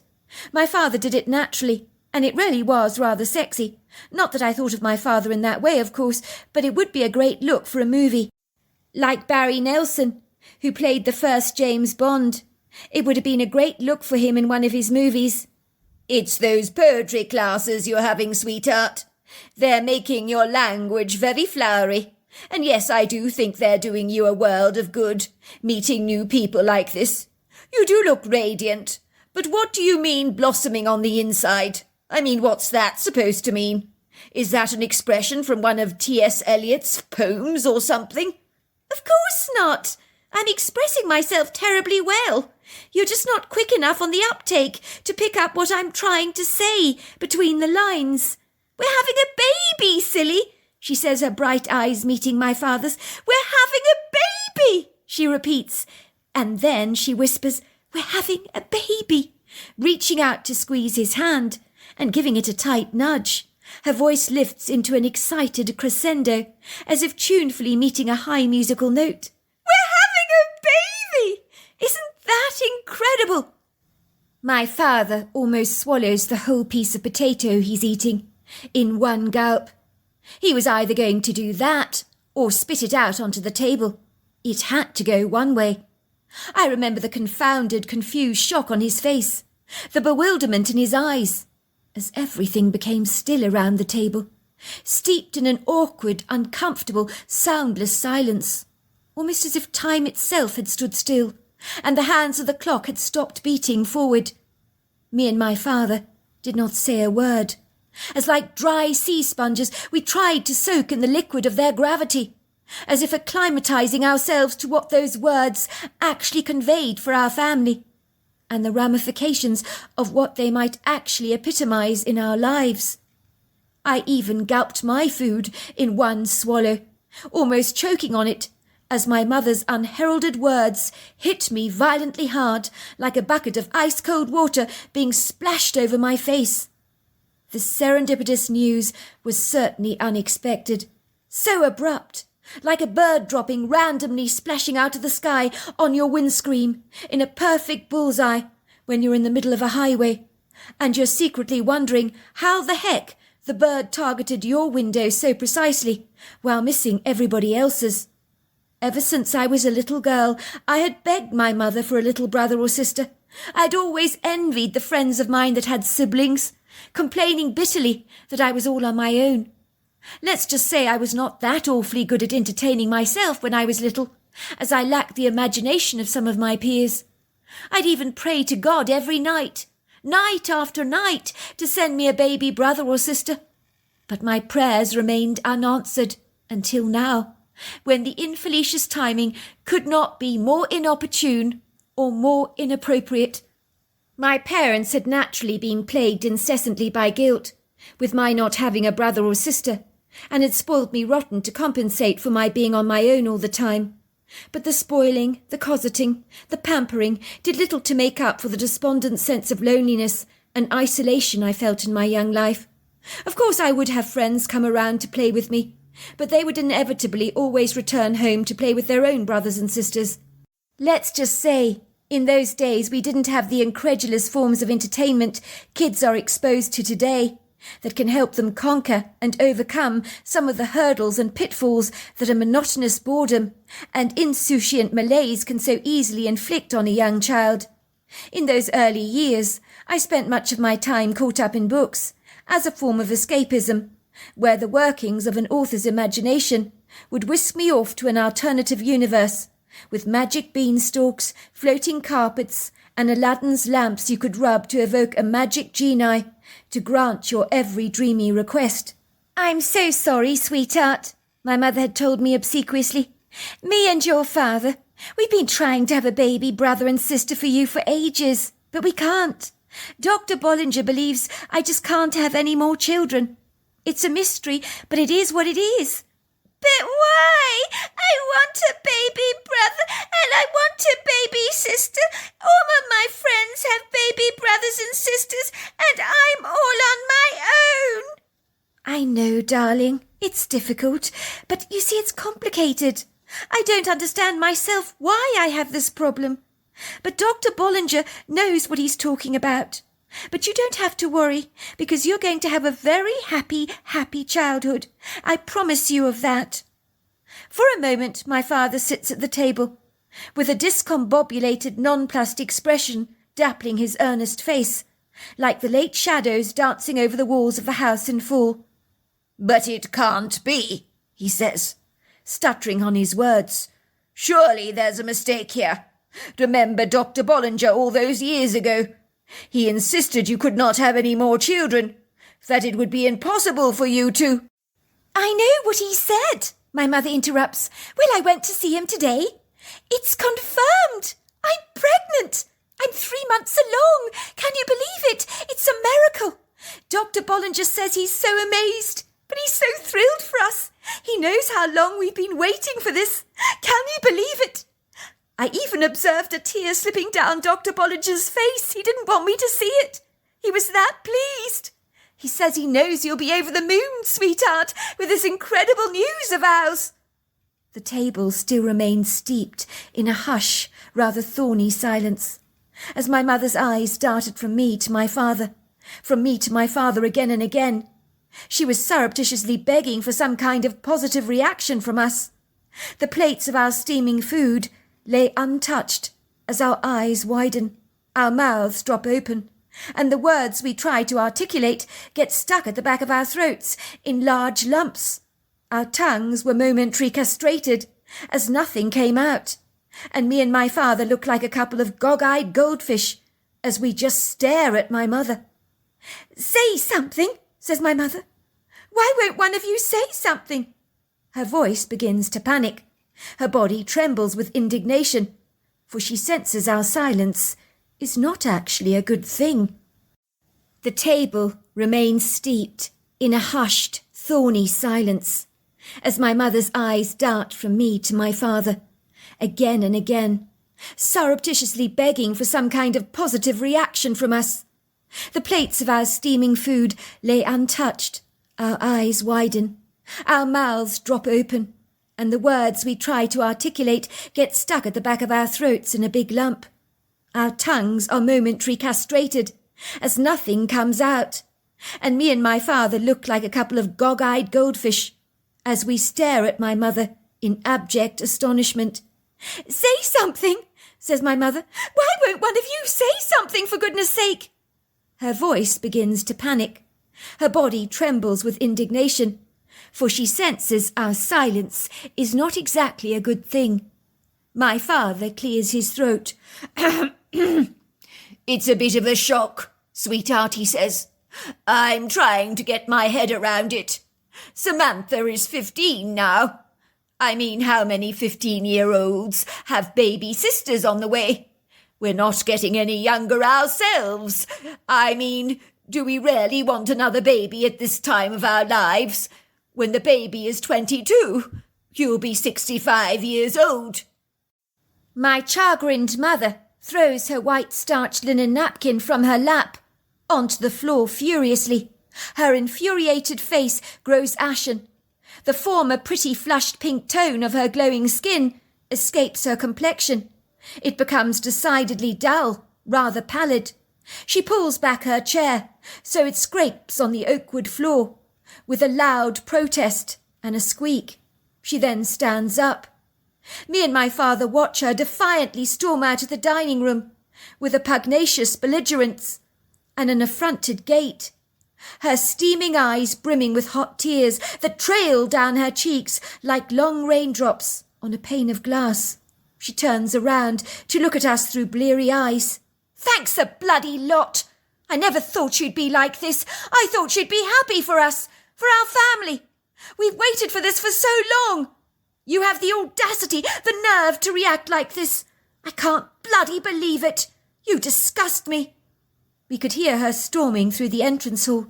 S2: My father did it naturally, and it really was rather sexy. Not that I thought of my father in that way, of course, but it would be a great look for a movie. Like Barry Nelson, who played the first James Bond. It would have been a great look for him in one of his movies.
S4: "It's those poetry classes you're having, sweetheart. They're making your language very flowery. And yes, I do think they're doing you a world of good, meeting new people like this. You do look radiant. But what do you mean blossoming on the inside? I mean, what's that supposed to mean? Is that an expression from one of T.S. Eliot's poems or something?"
S2: "Of course not. I'm expressing myself terribly well. You're just not quick enough on the uptake to pick up what I'm trying to say between the lines. We're having a baby, silly," she says, her bright eyes meeting my father's. "We're having a baby," she repeats, and then she whispers, "We're having a baby," reaching out to squeeze his hand and giving it a tight nudge. Her voice lifts into an excited crescendo, as if tunefully meeting a high musical note. "We're having a baby! Isn't that incredible?" My father almost swallows the whole piece of potato he's eating in one gulp. He was either going to do that or spit it out onto the table. It had to go one way. I remember the confounded, confused shock on his face, the bewilderment in his eyes, as everything became still around the table, steeped in an awkward, uncomfortable, soundless silence, almost as if time itself had stood still, and the hands of the clock had stopped beating forward. Me and my father did not say a word, as like dry sea sponges we tried to soak in the liquid of their gravity, as if acclimatizing ourselves to what those words actually conveyed for our family, and the ramifications of what they might actually epitomize in our lives. I even gulped my food in one swallow, almost choking on it, as my mother's unheralded words hit me violently hard, like a bucket of ice-cold water being splashed over my face. The serendipitous news was certainly unexpected, so abrupt, like a bird dropping randomly splashing out of the sky on your windscreen in a perfect bullseye when you're in the middle of a highway, and you're secretly wondering how the heck the bird targeted your window so precisely while missing everybody else's. Ever since I was a little girl, I had begged my mother for a little brother or sister. I'd always envied the friends of mine that had siblings, complaining bitterly that I was all on my own. Let's just say I was not that awfully good at entertaining myself when I was little, as I lacked the imagination of some of my peers. I'd even pray to God every night, night after night, to send me a baby brother or sister. But my prayers remained unanswered until now, when the infelicious timing could not be more inopportune or more inappropriate. My parents had naturally been plagued incessantly by guilt, with my not having a brother or sister, and had spoiled me rotten to compensate for my being on my own all the time. But the spoiling, the cosseting, the pampering did little to make up for the despondent sense of loneliness and isolation I felt in my young life. Of course I would have friends come around to play with me, but they would inevitably always return home to play with their own brothers and sisters. Let's just say, in those days we didn't have the incredulous forms of entertainment kids are exposed to today that can help them conquer and overcome some of the hurdles and pitfalls that a monotonous boredom and insouciant malaise can so easily inflict on a young child. In those early years, I spent much of my time caught up in books,
S3: as a form of escapism, where the workings of an author's imagination would whisk me off to an alternative universe, with magic beanstalks, floating carpets, and Aladdin's lamps you could rub to evoke a magic genie to grant your every dreamy request.
S2: I'm so sorry, sweetheart, my mother had told me obsequiously. Me and your father, we've been trying to have a baby brother and sister for you for ages, but we can't. Dr. Bollinger believes I just can't have any more children. It's a mystery, but it is what it is. But why? I want a baby brother and I want a baby sister. All of my friends have baby brothers and sisters and I'm all on my own. I know, darling. It's difficult, but you see it's complicated. I don't understand myself why I have this problem. But Dr. Bollinger knows what he's talking about. But you don't have to worry, because you're going to have a very happy, happy childhood. I promise you of that. For a moment, my father sits at the table, with a discombobulated, nonplussed expression dappling his earnest face, like the late shadows dancing over the walls of the house in fall.
S4: But it can't be, he says, stuttering on his words. Surely there's a mistake here. Remember Dr. Bollinger all those years ago? He insisted you could not have any more children, that it would be impossible for you to—
S2: I know what he said, my mother interrupts. Well, I went to see him today. It's confirmed. I'm pregnant. I'm 3 months along. Can you believe it? It's a miracle. Dr. Bollinger says he's so amazed, but he's so thrilled for us. He knows how long we've been waiting for this. Can you believe it? I even observed a tear slipping down Dr. Bollinger's face. He didn't want me to see it. He was that pleased. He says he knows you'll be over the moon, sweetheart, with this incredible news of ours. The table still remained steeped in a hush, rather thorny silence, as my mother's eyes darted from me to my father again and again. She was surreptitiously begging for some kind of positive reaction from us. The plates of our steaming food lay untouched as our eyes widen, our mouths drop open, and the words we try to articulate get stuck at the back of our throats in large lumps. Our tongues were momentarily castrated as nothing came out, and me and my father look like a couple of gog-eyed goldfish as we just stare at my mother. Say something, says my mother. Why won't one of you say something? Her voice begins to panic. Her body trembles with indignation, for she senses our silence is not actually a good thing. The table remains steeped in a hushed, thorny silence, as my mother's eyes dart from me to my father, again and again, surreptitiously begging for some kind of positive reaction from us. The plates of our steaming food lay untouched, our eyes widen, our mouths drop open, and the words we try to articulate get stuck at the back of our throats in a big lump. Our tongues are momentarily castrated, as nothing comes out, and me and my father look like a couple of gog-eyed goldfish, as we stare at my mother in abject astonishment. Say something, says my mother. Why won't one of you say something, for goodness sake? Her voice begins to panic. Her body trembles with indignation, for she senses our silence is not exactly a good thing. My father clears his throat.
S4: It's a bit of a shock, sweetheart, he says. I'm trying to get my head around it. Samantha is 15 now. I mean, how many 15-year-olds have baby sisters on the way? We're not getting any younger ourselves. I mean, do we really want another baby at this time of our lives? When the baby is 22, you'll be 65 years old.
S2: My chagrined mother throws her white starched linen napkin from her lap onto the floor furiously. Her infuriated face grows ashen. The former pretty flushed pink tone of her glowing skin escapes her complexion. It becomes decidedly dull, rather pallid. She pulls back her chair, so it scrapes on the oakwood floor, with a loud protest and a squeak. She then stands up. Me and my father watch her defiantly storm out of the dining room, with a pugnacious belligerence and an affronted gait.
S3: her steaming eyes brimming with hot tears that trailed down her cheeks like long raindrops on a pane of glass. She turns around to look at us through bleary eyes. "Thanks a bloody lot! I never thought she'd be like this. I thought she'd be happy for us, for our family. We've waited for this for so long. You have the audacity, the nerve to react like this. I can't bloody believe it. You disgust me." We could hear her storming through the entrance hall,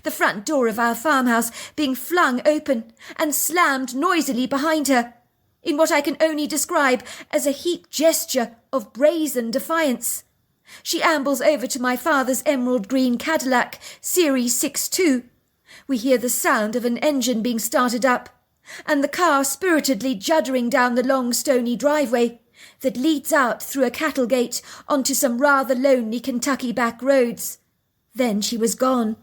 S3: the front door of our farmhouse being flung open and slammed noisily behind her, in what I can only describe as a heaped gesture of brazen defiance. She ambles over to my father's emerald green Cadillac, Series 62. We hear the sound of an engine being started up, and the car spiritedly juddering down the long stony driveway that leads out through a cattle gate onto some rather lonely Kentucky back roads. Then she was gone,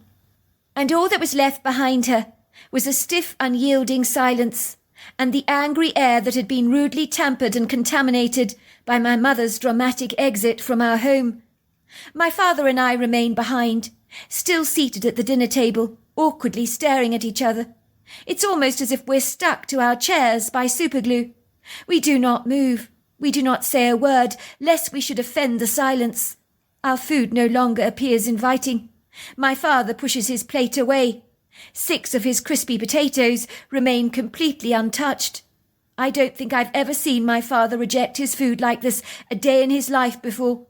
S3: and all that was left behind her was a stiff, unyielding silence, and the angry air that had been rudely tampered and contaminated by my mother's dramatic exit from our home. My father and I remain behind, still seated at the dinner table, awkwardly staring at each other. It's almost as if we're stuck to our chairs by superglue. We do not move. We do not say a word, lest we should offend the silence. Our food no longer appears inviting. My father pushes his plate away. 6 of his crispy potatoes remain completely untouched. I don't think I've ever seen my father reject his food like this a day in his life before.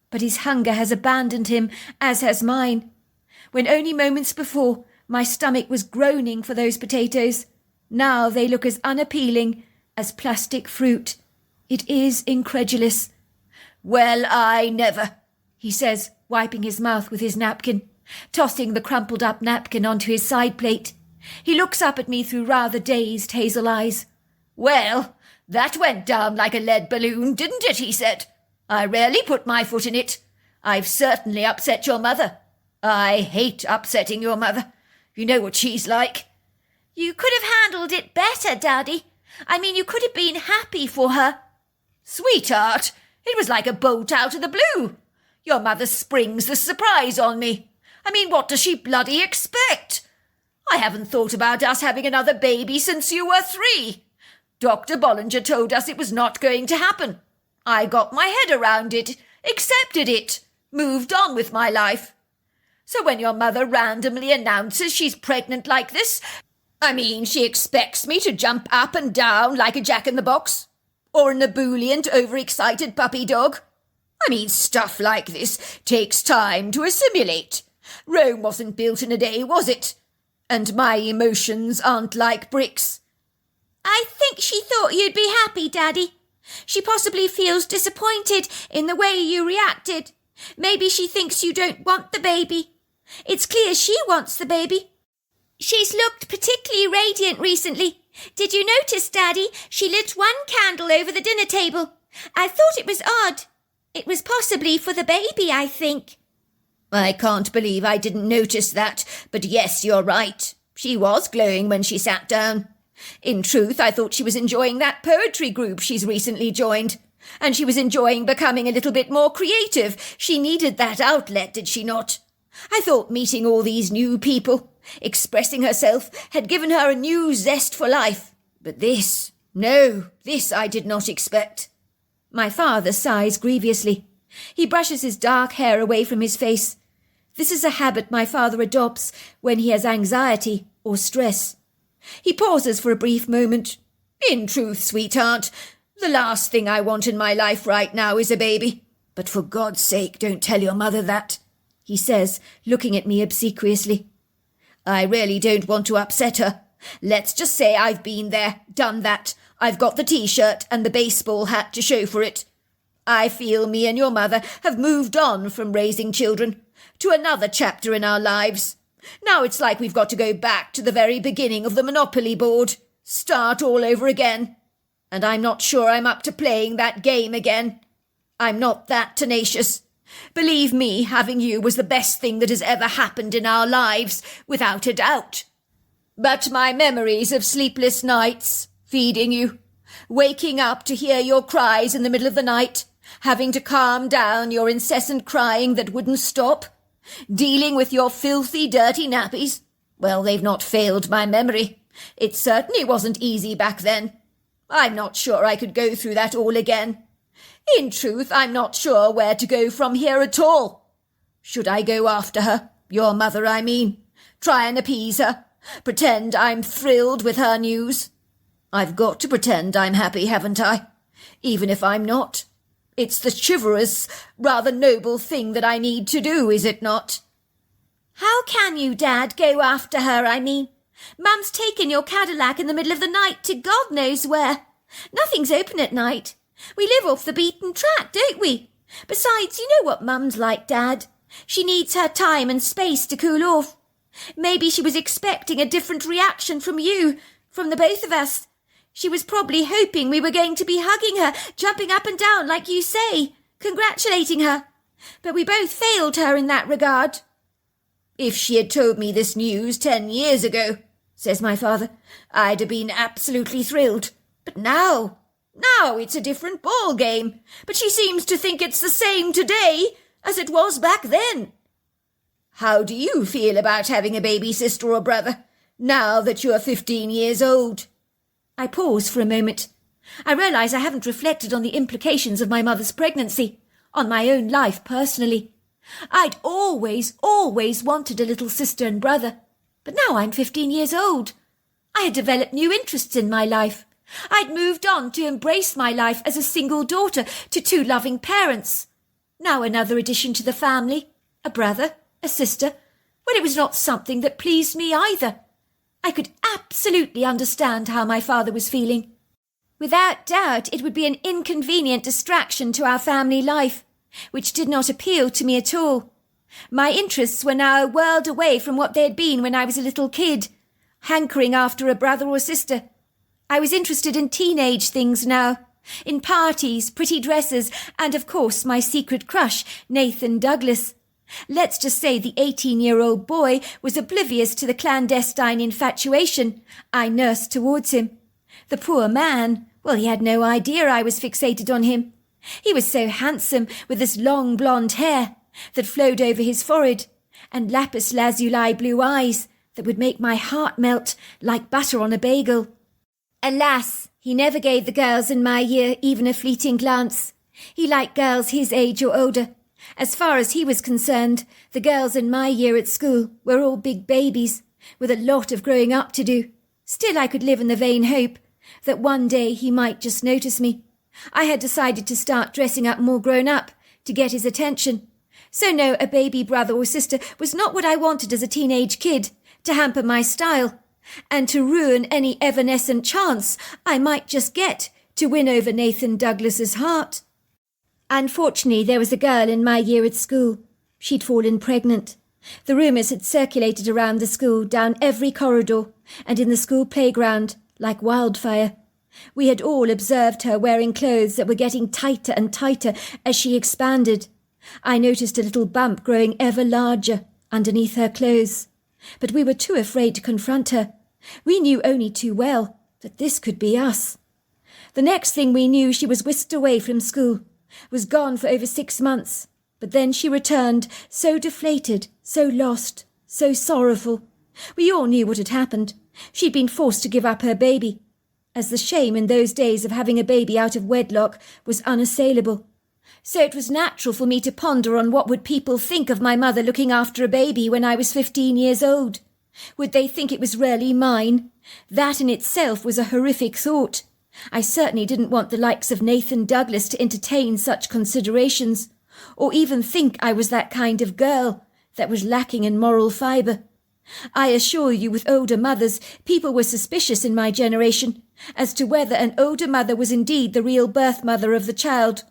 S3: But his hunger has abandoned him, as has mine. When only moments before my stomach was groaning for those potatoes, now they look as unappealing as plastic fruit. It is incredulous. "Well, I never," he says, wiping his mouth with his napkin, tossing the crumpled-up napkin onto his side plate. He looks up at me through rather dazed hazel eyes. "Well, that went down like a lead balloon, didn't it?" he said. "I rarely put my foot in it. I've certainly upset your mother. I hate upsetting your mother. You know what she's like."
S2: "You could have handled it better, Daddy. I mean, you could have been happy for her."
S4: "Sweetheart, it was like a bolt out of the blue. Your mother springs the surprise on me. I mean, what does she bloody expect? I haven't thought about us having another baby since you were 3. Dr. Bollinger told us it was not going to happen. I got my head around it, accepted it, moved on with my life. So when your mother randomly announces she's pregnant like this, I mean, she expects me to jump up and down like a jack-in-the-box, or an ebullient, overexcited puppy dog. I mean, stuff like this takes time to assimilate. Rome wasn't built in a day, was it? And my emotions aren't like bricks."
S2: "I think she thought you'd be happy, Daddy. She possibly feels disappointed in the way you reacted. Maybe she thinks you don't want the baby. It's clear she wants the baby. She's looked particularly radiant recently. Did you notice, Daddy? She lit one candle over the dinner table. I thought it was odd. It was possibly for the baby, I think."
S4: "I can't believe I didn't notice that, but yes, you're right. She was glowing when she sat down. In truth, I thought she was enjoying that poetry group she's recently joined, and she was enjoying becoming a little bit more creative. She needed that outlet, did she not? I thought meeting all these new people, expressing herself, had given her a new zest for life. But this, no, this I did not expect." My father sighs grievously. He brushes his dark hair away from his face. This is a habit my father adopts when he has anxiety or stress. He pauses for a brief moment. "In truth, sweetheart, the last thing I want in my life right now is a baby. But for God's sake, don't tell your mother that," he says, looking at me obsequiously. "I really don't want to upset her. Let's just say I've been there, done that. I've got the T-shirt and the baseball hat to show for it. I feel me and your mother have moved on from raising children to another chapter in our lives. Now it's like we've got to go back to the very beginning of the Monopoly board, start all over again. And I'm not sure I'm up to playing that game again. I'm not that tenacious. Believe me, having you was the best thing that has ever happened in our lives, without a doubt. But my memories of sleepless nights, feeding you, waking up to hear your cries in the middle of the night, having to calm down your incessant crying that wouldn't stop, Dealing with your filthy, dirty nappies? Well, they've not failed my memory. It certainly wasn't easy back then. I'm not sure I could go through that all again. In truth, I'm not sure where to go from here at all. Should I go after her? Your mother, I mean. Try and appease her. Pretend I'm thrilled with her news. I've got to pretend I'm happy, haven't I? Even if I'm not. It's the chivalrous, rather noble thing that I need to do, is it not?
S2: How can you, Dad, go after her, I mean? Mum's taken your Cadillac in the middle of the night to God knows where. Nothing's open at night. We live off the beaten track, don't we? Besides, you know what Mum's like, Dad. She needs her time and space to cool off. Maybe she was expecting a different reaction from you, from the both of us. She was probably hoping we were going to be hugging her, jumping up and down like you say, congratulating her. But we both failed her in that regard.
S4: If she had told me this news 10 years ago, says my father, I'd have been absolutely thrilled. But now it's a different ball game. But she seems to think it's the same today as it was back then. How do you feel about having a baby sister or brother, now that you're 15 years old?
S2: I pause for a moment. I realise I haven't reflected on the implications of my mother's pregnancy, on my own life personally. I'd always wanted a little sister and brother, but now I'm 15 years old. I had developed new interests in my life. I'd moved on to embrace my life as a single daughter to 2 loving parents. Now another addition to the family, a brother, a sister. Well, it was not something that pleased me either. I could absolutely understand how my father was feeling. Without doubt, it would be an inconvenient distraction to our family life, which did not appeal to me at all. My interests were now a world away from what they had been when I was a little kid, hankering after a brother or sister. I was interested in teenage things now, in parties, pretty dresses, and of course my secret crush, Nathan Douglas. Let's just say the 18-year-old boy was oblivious to the clandestine infatuation I nursed towards him. The poor man, well, he had no idea I was fixated on him. He was so handsome, with this long blonde hair that flowed over his forehead, and lapis lazuli blue eyes that would make my heart melt like butter on a bagel. Alas, he never gave the girls in my year even a fleeting glance. He liked girls his age or older. As far as he was concerned, the girls in my year at school were all big babies, with a lot of growing up to do. Still, I could live in the vain hope that one day he might just notice me. I had decided to start dressing up more grown up to get his attention. So no, a baby brother or sister was not what I wanted as a teenage kid, to hamper my style, and to ruin any evanescent chance I might just get to win over Nathan Douglas's heart. Unfortunately, there was a girl in my year at school. She'd fallen pregnant. The rumours had circulated around the school, down every corridor, and in the school playground, like wildfire. We had all observed her wearing clothes that were getting tighter and tighter as she expanded. I noticed a little bump growing ever larger underneath her clothes. But we were too afraid to confront her. We knew only too well that this could be us. The next thing we knew, she was whisked away from school, was gone for over 6 months. But then she returned, so deflated, so lost, so sorrowful. We all knew what had happened. She'd been forced to give up her baby, as the shame in those days of having a baby out of wedlock was unassailable. So it was natural for me to ponder on what would people think of my mother looking after a baby when I was 15 years old. Would they think it was really mine? That in itself was a horrific thought. I certainly didn't want the likes of Nathan Douglas to entertain such considerations, or even think I was that kind of girl that was lacking in moral fibre. I assure you, with older mothers, people were suspicious in my generation as to whether an older mother was indeed the real birth mother of the child,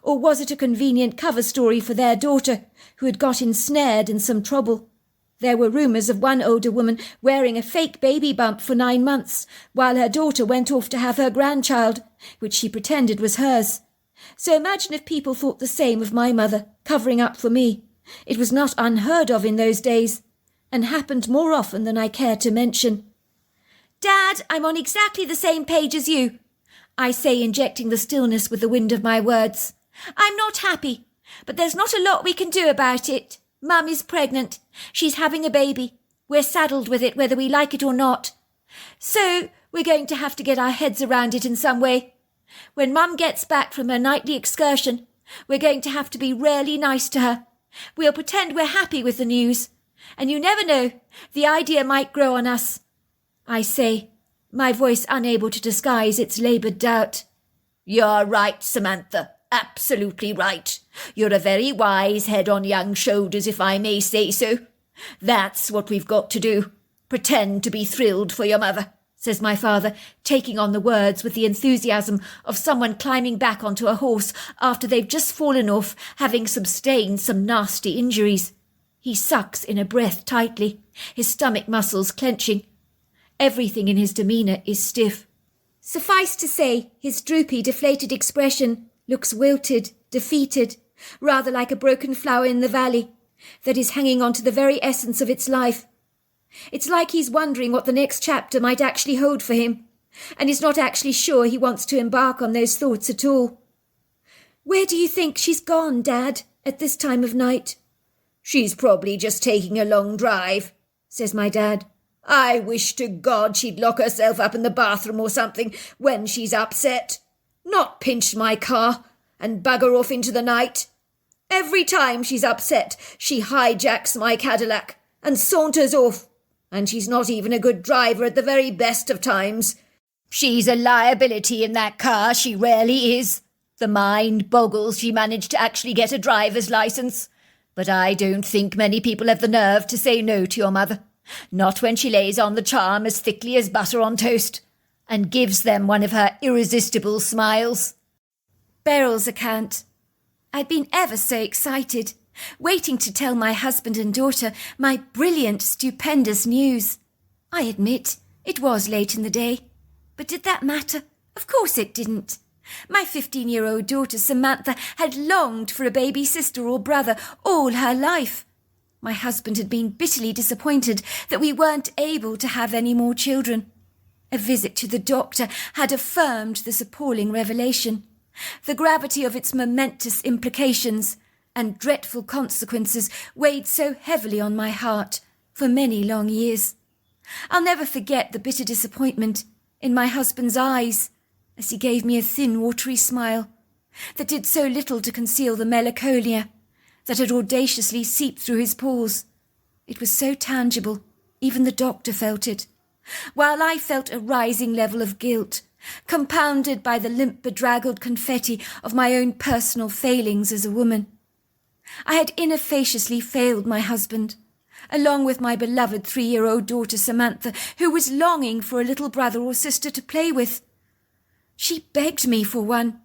S2: or was it a convenient cover story for their daughter who had got ensnared in some trouble. There were rumours of one older woman wearing a fake baby bump for 9 months, while her daughter went off to have her grandchild, which she pretended was hers. So imagine if people thought the same of my mother, covering up for me. It was not unheard of in those days, and happened more often than I care to mention. Dad, I'm on exactly the same page as you, I say, injecting the stillness with the wind of my words. I'm not happy, but there's not a lot we can do about it. Mum is pregnant. She's having a baby. We're saddled with it whether we like it or not. So we're going to have to get our heads around it in some way. When Mum gets back from her nightly excursion, we're going to have to be really nice to her. We'll pretend we're happy with the news. And you never know, the idea might grow on us. I say, my voice unable to disguise its laboured doubt.
S4: You're right, Samantha. Absolutely right. You're a very wise head on young shoulders, if I may say so. That's what we've got to do. Pretend to be thrilled for your mother,
S2: says my father, taking on the words with the enthusiasm of someone climbing back onto a horse after they've just fallen off, having sustained some nasty injuries. He sucks in a breath tightly, his stomach muscles clenching. Everything in his demeanour is stiff. Suffice to say, his droopy, deflated expression looks wilted, defeated, rather like a broken flower in the valley that is hanging on to the very essence of its life. It's like he's wondering what the next chapter might actually hold for him, and is not actually sure he wants to embark on those thoughts at all. Where do you think she's gone, Dad, at this time of night?
S4: She's probably just taking a long drive, says my dad. I wish to God she'd lock herself up in the bathroom or something when she's upset. Not pinch my car and bugger off into the night. Every time she's upset, she hijacks my Cadillac and saunters off. And she's not even a good driver at the very best of times. She's a liability in that car, she really is. The mind boggles she managed to actually get a driver's license. But I don't think many people have the nerve to say no to your mother. Not when she lays on the charm as thickly as butter on toast, and gives them one of her irresistible smiles.
S2: Beryl's account. I'd been ever so excited, waiting to tell my husband and daughter my brilliant, stupendous news. I admit, it was late in the day. But did that matter? Of course it didn't. My 15-year-old daughter Samantha had longed for a baby sister or brother all her life. My husband had been bitterly disappointed that we weren't able to have any more children. A visit to the doctor had affirmed this appalling revelation. The gravity of its momentous implications and dreadful consequences weighed so heavily on my heart for many long years. I'll never forget the bitter disappointment in my husband's eyes as he gave me a thin, watery smile that did so little to conceal the melancholia that had audaciously seeped through his pores. It was so tangible, even the doctor felt it, while I felt a rising level of guilt, compounded by the limp, bedraggled confetti of my own personal failings as a woman. I had inefficaciously failed my husband, along with my beloved 3-year-old daughter Samantha, who was longing for a little brother or sister to play with. She begged me for one.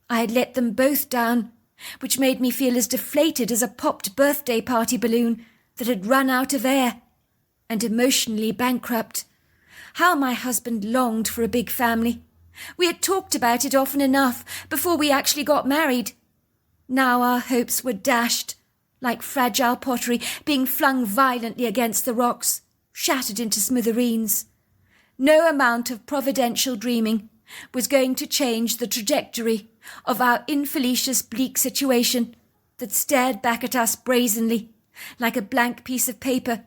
S2: I had let them both down, which made me feel as deflated as a popped birthday party balloon that had run out of air, and emotionally bankrupt. How my husband longed for a big family. We had talked about it often enough before we actually got married. Now our hopes were dashed, like fragile pottery being flung violently against the rocks, shattered into smithereens. No amount of providential dreaming was going to change the trajectory of our infelicious bleak situation that stared back at us brazenly, like a blank piece of paper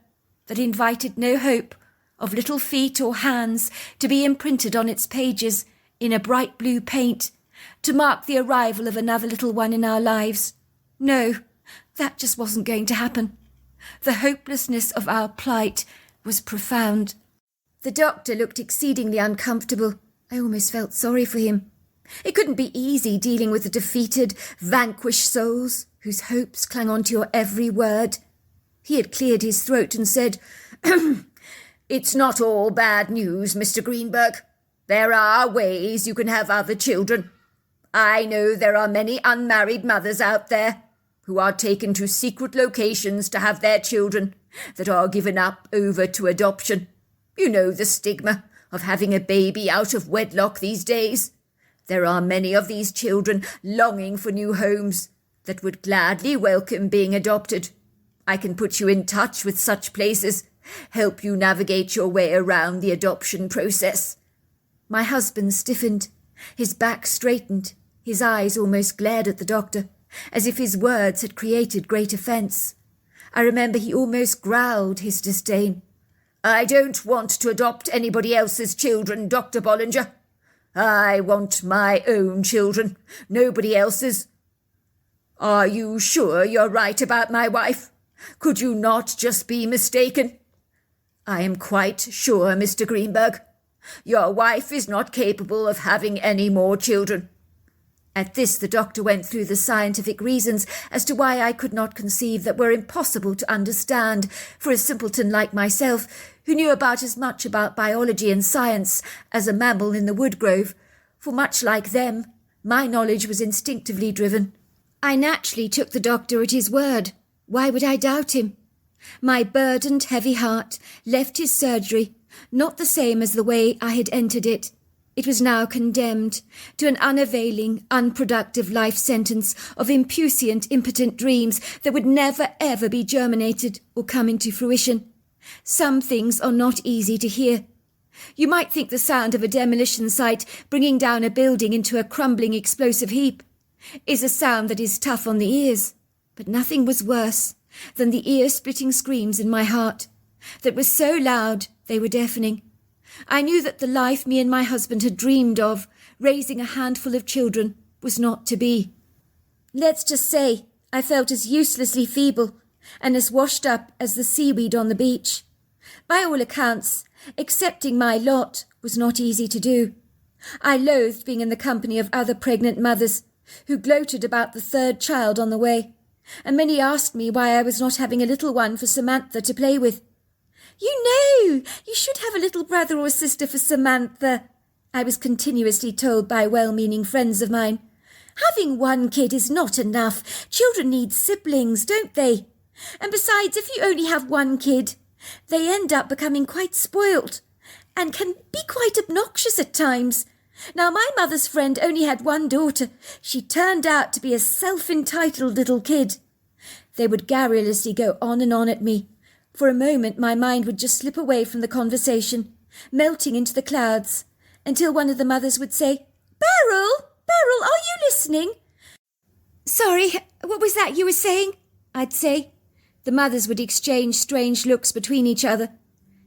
S2: that invited no hope of little feet or hands to be imprinted on its pages in a bright blue paint to mark the arrival of another little one in our lives. No, that just wasn't going to happen. The hopelessness of our plight was profound. The doctor looked exceedingly uncomfortable. I almost felt sorry for him. It couldn't be easy dealing with the defeated, vanquished souls whose hopes clung on to your every word. He had cleared his throat and said, "It's not all bad news, Mr. Greenberg. There are ways you can have other children. I know there are many unmarried mothers out there who are taken to secret locations to have their children that are given up over to adoption. You know the stigma of having a baby out of wedlock these days. There are many of these children longing for new homes that would gladly welcome being adopted. I can put you in touch with such places, help you navigate your way around the adoption process." My husband stiffened, his back straightened, his eyes almost glared at the doctor, as if his words had created great offence.
S4: I remember he almost growled his disdain. "I don't want to adopt anybody else's children, Dr. Bollinger. I want my own children, nobody else's." "Are you sure you're right about my wife? Could you not just be mistaken?" "I am quite sure, Mr. Greenberg. Your wife is not capable of having any more children." At this the doctor went through the scientific reasons as to why I could not conceive that were impossible to understand for a simpleton like myself, who knew about as much about biology and science as a mammal in the woodgrove, for much like them, my knowledge was instinctively driven. I naturally took the doctor at his word. Why would I doubt him? My burdened, heavy heart left his surgery not the same as the way I had entered it. It was now condemned to an unavailing, unproductive life sentence of impuissant, impotent dreams that would never ever be germinated or come into fruition. Some things are not easy to hear. You might think the sound of a demolition site bringing down a building into a crumbling explosive heap is a sound that is tough on the ears, but nothing was worse than the ear-splitting screams in my heart that were so loud they were deafening. I knew that the life me and my husband had dreamed of, raising a handful of children, was not to be. Let's just say I felt as uselessly feeble and as washed up as the seaweed on the beach. By all accounts, accepting my lot was not easy to do. I loathed being in the company of other pregnant mothers who gloated about the third child on the way, and many asked me why I was not having a little one for Samantha to play with. You should have a little brother or sister for Samantha," I was continuously told by well-meaning friends of mine. "Having one kid is not enough. Children need siblings, don't they? And besides, if you only have one kid, they end up becoming quite spoilt and can be quite obnoxious at times. Now, my mother's friend only had one daughter. She turned out to be a self-entitled little kid." They would garrulously go on and on at me. For a moment my mind would just slip away from the conversation, melting into the clouds, until one of the mothers would say, Beryl, are you listening?" "Sorry, what was that you were saying?" I'd say. The mothers would exchange strange looks between each other.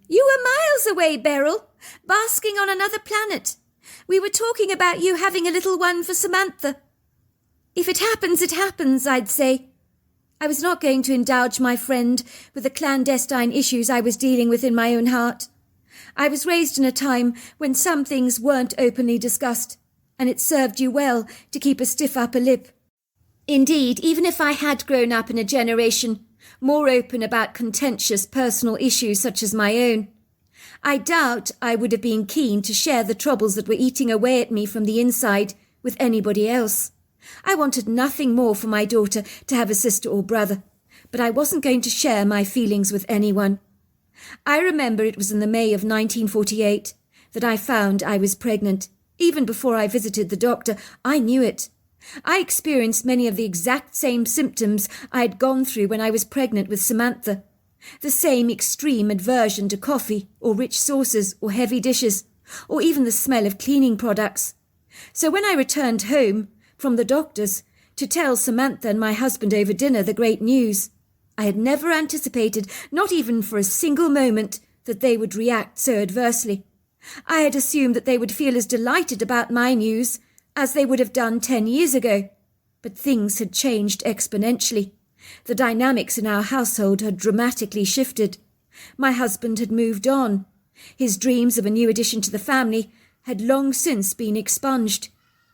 S4: "You were miles away, Beryl, basking on another planet. We were talking about you having a little one for Samantha." "If it happens, it happens," I'd say. I was not going to indulge my friend with the clandestine issues I was dealing with in my own heart. I was raised in a time when some things weren't openly discussed, and it served you well to keep a stiff upper lip. Indeed, even if I had grown up in a generation more open about contentious personal issues such as my own, I doubt I would have been keen to share the troubles that were eating away at me from the inside with anybody else. I wanted nothing more for my daughter to have a sister or brother, but I wasn't going to share my feelings with anyone. I remember it was in the May of 1948 that I found I was pregnant. Even before I visited the doctor, I knew it. I experienced many of the exact same symptoms I had gone through when I was pregnant with Samantha. The same extreme aversion to coffee or rich sauces or heavy dishes, or even the smell of cleaning products. So when I returned home from the doctor's to tell Samantha and my husband over dinner the great news, I had never anticipated, not even for a single moment, that they would react so adversely. I had assumed that they would feel as delighted about my news as they would have done 10 years ago. But things had changed exponentially. The dynamics in our household had dramatically shifted. My husband had moved on. His dreams of a new addition to the family had long since been expunged.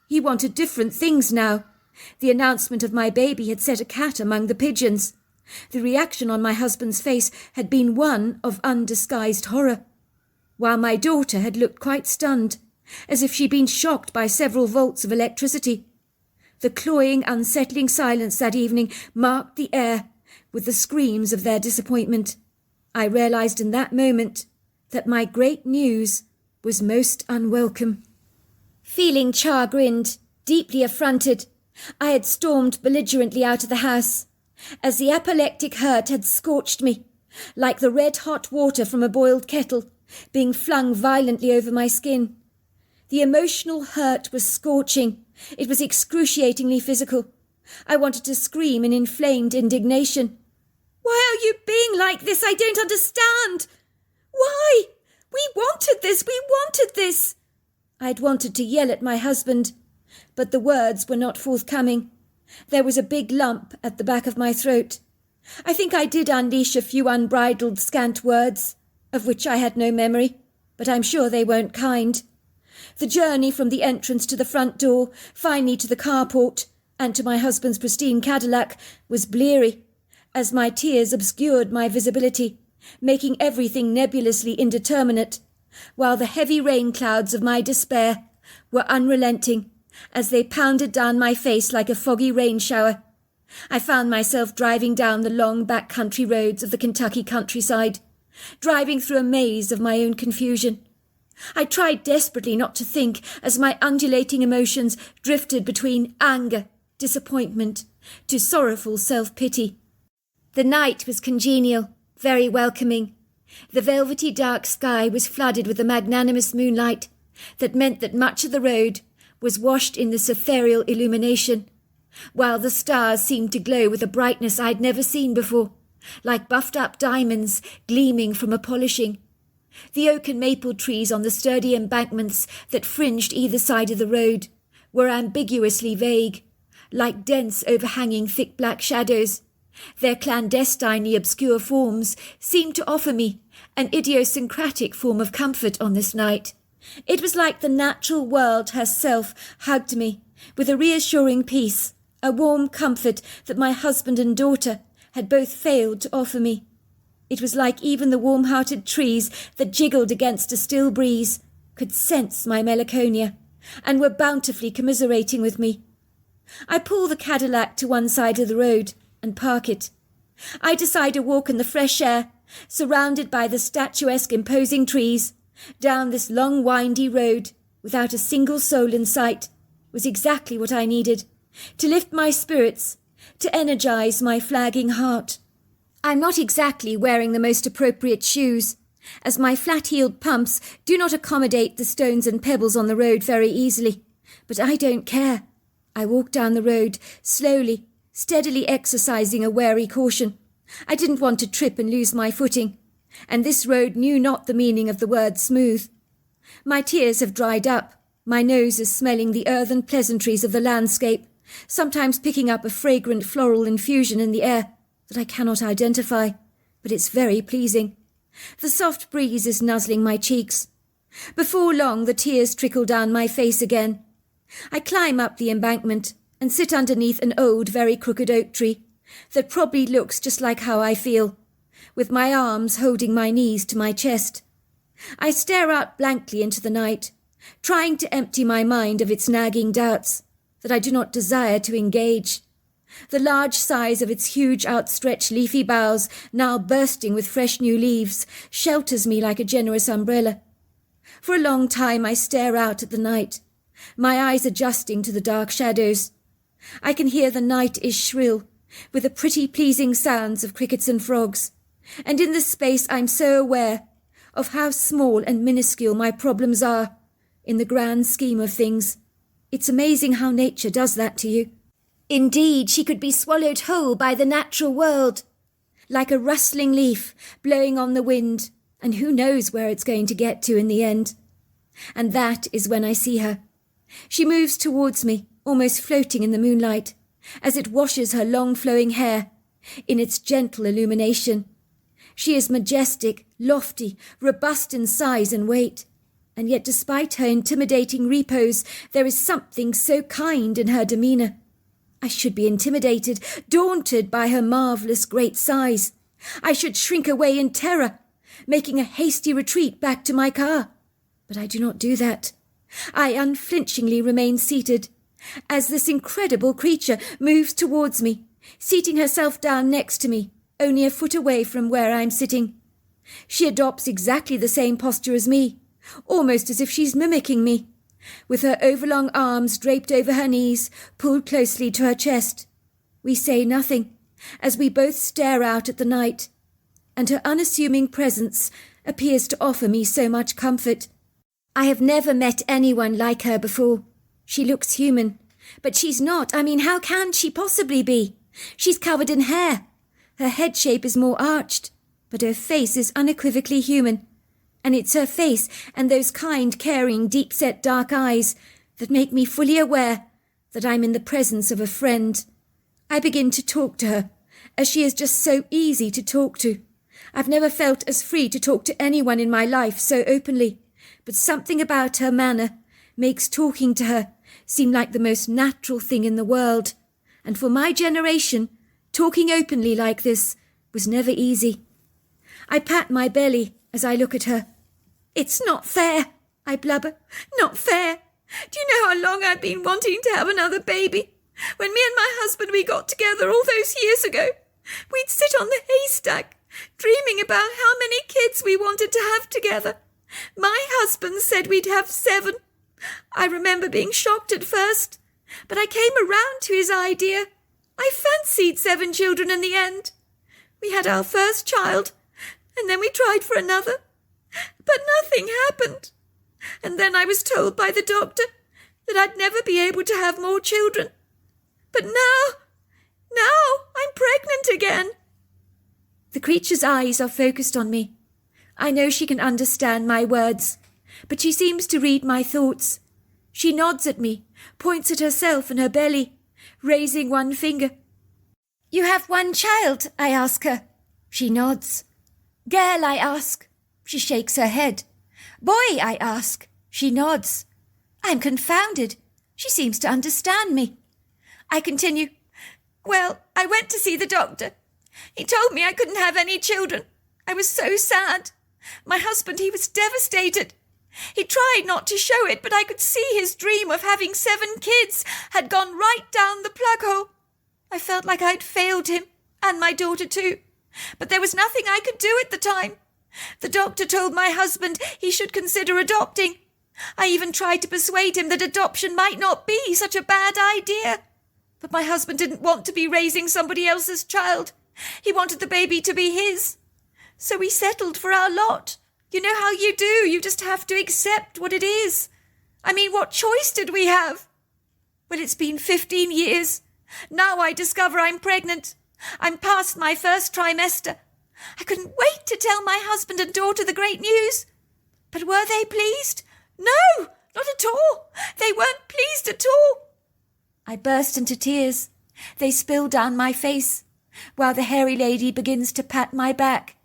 S4: He wanted different things now. The announcement of my baby had set a cat among the pigeons. The reaction on my husband's face had been one of undisguised horror, while my daughter had looked quite stunned, as if she'd been shocked by several volts of electricity. The cloying, unsettling silence that evening marked the air with the screams of their disappointment. I realized in that moment that my great news was most unwelcome. Feeling chagrined, deeply affronted, I had stormed belligerently out of the house, as the apoplectic hurt had scorched me, like the red-hot water from a boiled kettle being flung violently over my skin. The emotional hurt was scorching. It was excruciatingly physical. I wanted to scream in inflamed indignation.
S3: Why are you being like this? I don't understand. Why? We wanted this. I'd wanted to yell at my husband, but the words were not forthcoming. There was a big lump at the back of my throat. I think I did unleash a few unbridled scant words, of which I had no memory, but I'm sure they weren't kind. The journey from the entrance to the front door, finally to the carport, and to my husband's pristine Cadillac, was bleary, as my tears obscured my visibility, making everything nebulously indeterminate, while the heavy rain clouds of my despair were unrelenting as they pounded down my face like a foggy rain shower. I found myself driving down the long back country roads of the Kentucky countryside, driving through a maze of my own confusion. I tried desperately not to think as my undulating emotions drifted between anger, disappointment, to sorrowful self-pity. The night was congenial, very welcoming. The velvety dark sky was flooded with a magnanimous moonlight that meant that much of the road was washed in this ethereal illumination, while the stars seemed to glow with a brightness I'd never seen before, like buffed-up diamonds gleaming from a polishing. The oak and maple trees on the sturdy embankments that fringed either side of the road were ambiguously vague, like dense overhanging thick black shadows. Their clandestinely obscure forms seemed to offer me an idiosyncratic form of comfort on this night. It was like the natural world herself hugged me with a reassuring peace, a warm comfort that my husband and daughter had both failed to offer me. It was like even the warm-hearted trees that jiggled against a still breeze could sense my melancholia and were bountifully commiserating with me. I pull the Cadillac to one side of the road and park it. I decide a walk in the fresh air, surrounded by the statuesque imposing trees, down this long windy road, without a single soul in sight, was exactly what I needed, to lift my spirits, to energize my flagging heart. I'm not exactly wearing the most appropriate shoes, as my flat-heeled pumps do not accommodate the stones and pebbles on the road very easily, but I don't care. I walk down the road, slowly, steadily exercising a wary caution. I didn't want to trip and lose my footing, and this road knew not the meaning of the word smooth. My tears have dried up, my nose is smelling the earthen pleasantries of the landscape, sometimes picking up a fragrant floral infusion in the air that I cannot identify, but it's very pleasing. The soft breeze is nuzzling my cheeks. Before long the tears trickle down my face again. I climb up the embankment and sit underneath an old, very crooked oak tree that probably looks just like how I feel, with my arms holding my knees to my chest. I stare out blankly into the night, trying to empty my mind of its nagging doubts that I do not desire to engage. The large size of its huge outstretched leafy boughs, now bursting with fresh new leaves, shelters me like a generous umbrella. For a long time I stare out at the night, my eyes adjusting to the dark shadows. I can hear the night is shrill, with the pretty pleasing sounds of crickets and frogs, and in this space I'm so aware of how small and minuscule my problems are in the grand scheme of things. It's amazing how nature does that to you. Indeed, she could be swallowed whole by the natural world, like a rustling leaf blowing on the wind, and who knows where it's going to get to in the end. And that is when I see her. She moves towards me, almost floating in the moonlight, as it washes her long flowing hair in its gentle illumination. She is majestic, lofty, robust in size and weight, and yet despite her intimidating repose, there is something so kind in her demeanour. I should be intimidated, daunted by her marvellous great size. I should shrink away in terror, making a hasty retreat back to my car. But I do not do that. I unflinchingly remain seated, as this incredible creature moves towards me, seating herself down next to me, only a foot away from where I'm sitting. She adopts exactly the same posture as me, almost as if she's mimicking me, with her overlong arms draped over her knees, pulled closely to her chest. We say nothing, as we both stare out at the night, and her unassuming presence appears to offer me so much comfort. I have never met anyone like her before. She looks human, but she's not. I mean, how can she possibly be? She's covered in hair. Her head shape is more arched, but her face is unequivocally human. And it's her face and those kind, caring, deep-set dark eyes that make me fully aware that I'm in the presence of a friend. I begin to talk to her, as she is just so easy to talk to. I've never felt as free to talk to anyone in my life so openly, but something about her manner makes talking to her seem like the most natural thing in the world. And for my generation, talking openly like this was never easy. I pat my belly as I look at her. "It's not fair," I blubber. "Not fair. Do you know how long I've been wanting to have another baby? When me and my husband, we got together all those years ago, we'd sit on the haystack, dreaming about how many kids we wanted to have together. My husband said we'd have 7. I remember being shocked at first, but I came around to his idea. I fancied 7 children in the end. We had our first child, and then we tried for another, but nothing happened. And then I was told by the doctor that I'd never be able to have more children. But now I'm pregnant again." The creature's eyes are focused on me. I know she can understand my words, but she seems to read my thoughts. She nods at me, points at herself and her belly, raising one finger. "You have 1 child?" I ask her. She nods. "Girl?" I ask. She shakes her head. "Boy?" I ask. She nods. I'm confounded. She seems to understand me. I continue. "Well, I went to see the doctor. He told me I couldn't have any children. I was so sad. My husband, he was devastated. He tried not to show it, but I could see his dream of having 7 kids had gone right down the plug hole. I felt like I'd failed him, and my daughter too. But there was nothing I could do at the time. The doctor told my husband he should consider adopting. I even tried to persuade him that adoption might not be such a bad idea. But my husband didn't want to be raising somebody else's child. He wanted the baby to be his. So we settled for our lot. You know how you do. You just have to accept what it is. I mean, what choice did we have? Well, it's been 15 years. Now I discover I'm pregnant. I'm past my first trimester. I couldn't wait to tell my husband and daughter the great news. But were they pleased? No, not at all. They weren't pleased at all. I burst into tears. They spill down my face, while the hairy lady begins to pat my back.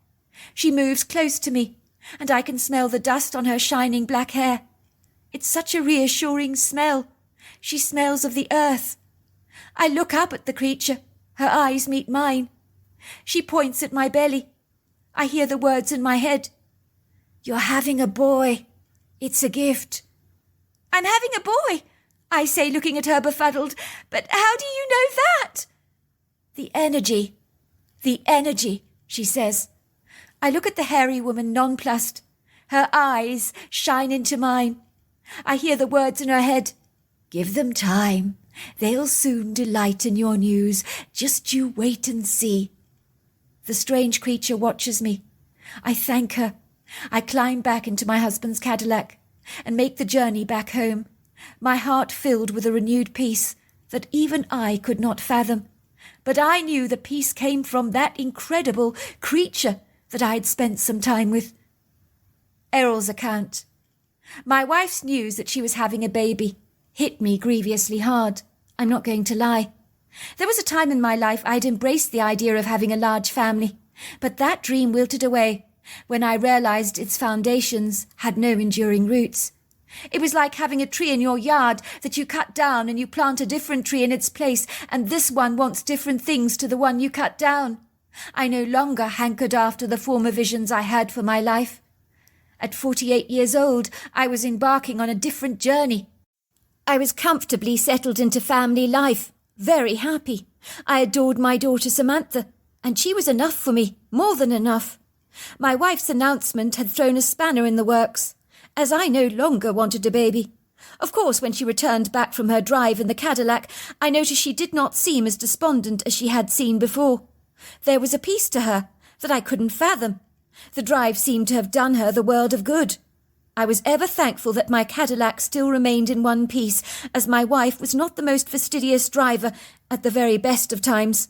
S3: She moves close to me, and I can smell the dust on her shining black hair. It's such a reassuring smell. She smells of the earth. I look up at the creature. Her eyes meet mine. She points at my belly. I hear the words in my head. "You're having a boy. It's a gift." "I'm having a boy," I say, looking at her befuddled. "But how do you know that?" The energy, she says. I look at the hairy woman nonplussed. Her eyes shine into mine. I hear the words in her head. "Give them time. They'll soon delight in your news. Just you wait and see." The strange creature watches me. I thank her. I climb back into my husband's Cadillac and make the journey back home, my heart filled with a renewed peace that even I could not fathom. But I knew the peace came from that incredible creature that I had spent some time with. Errol's account. My wife's news that she was having a baby hit me grievously hard. I'm not going to lie. There was a time in my life I'd embraced the idea of having a large family, but that dream wilted away when I realized its foundations had no enduring roots. It was like having a tree in your yard that you cut down and you plant a different tree in its place, and this one wants different things to the one you cut down. I no longer hankered after the former visions I had for my life. At 48 years old, I was embarking on a different journey. I was comfortably settled into family life, very happy. I adored my daughter Samantha, and she was enough for me, more than enough. My wife's announcement had thrown a spanner in the works, as I no longer wanted a baby. Of course, when she returned back from her drive in the Cadillac, I noticed she did not seem as despondent as she had seemed before. There was a peace to her that I couldn't fathom. The drive seemed to have done her the world of good. I was ever thankful that my Cadillac still remained in one piece, as my wife was not the most fastidious driver at the very best of times.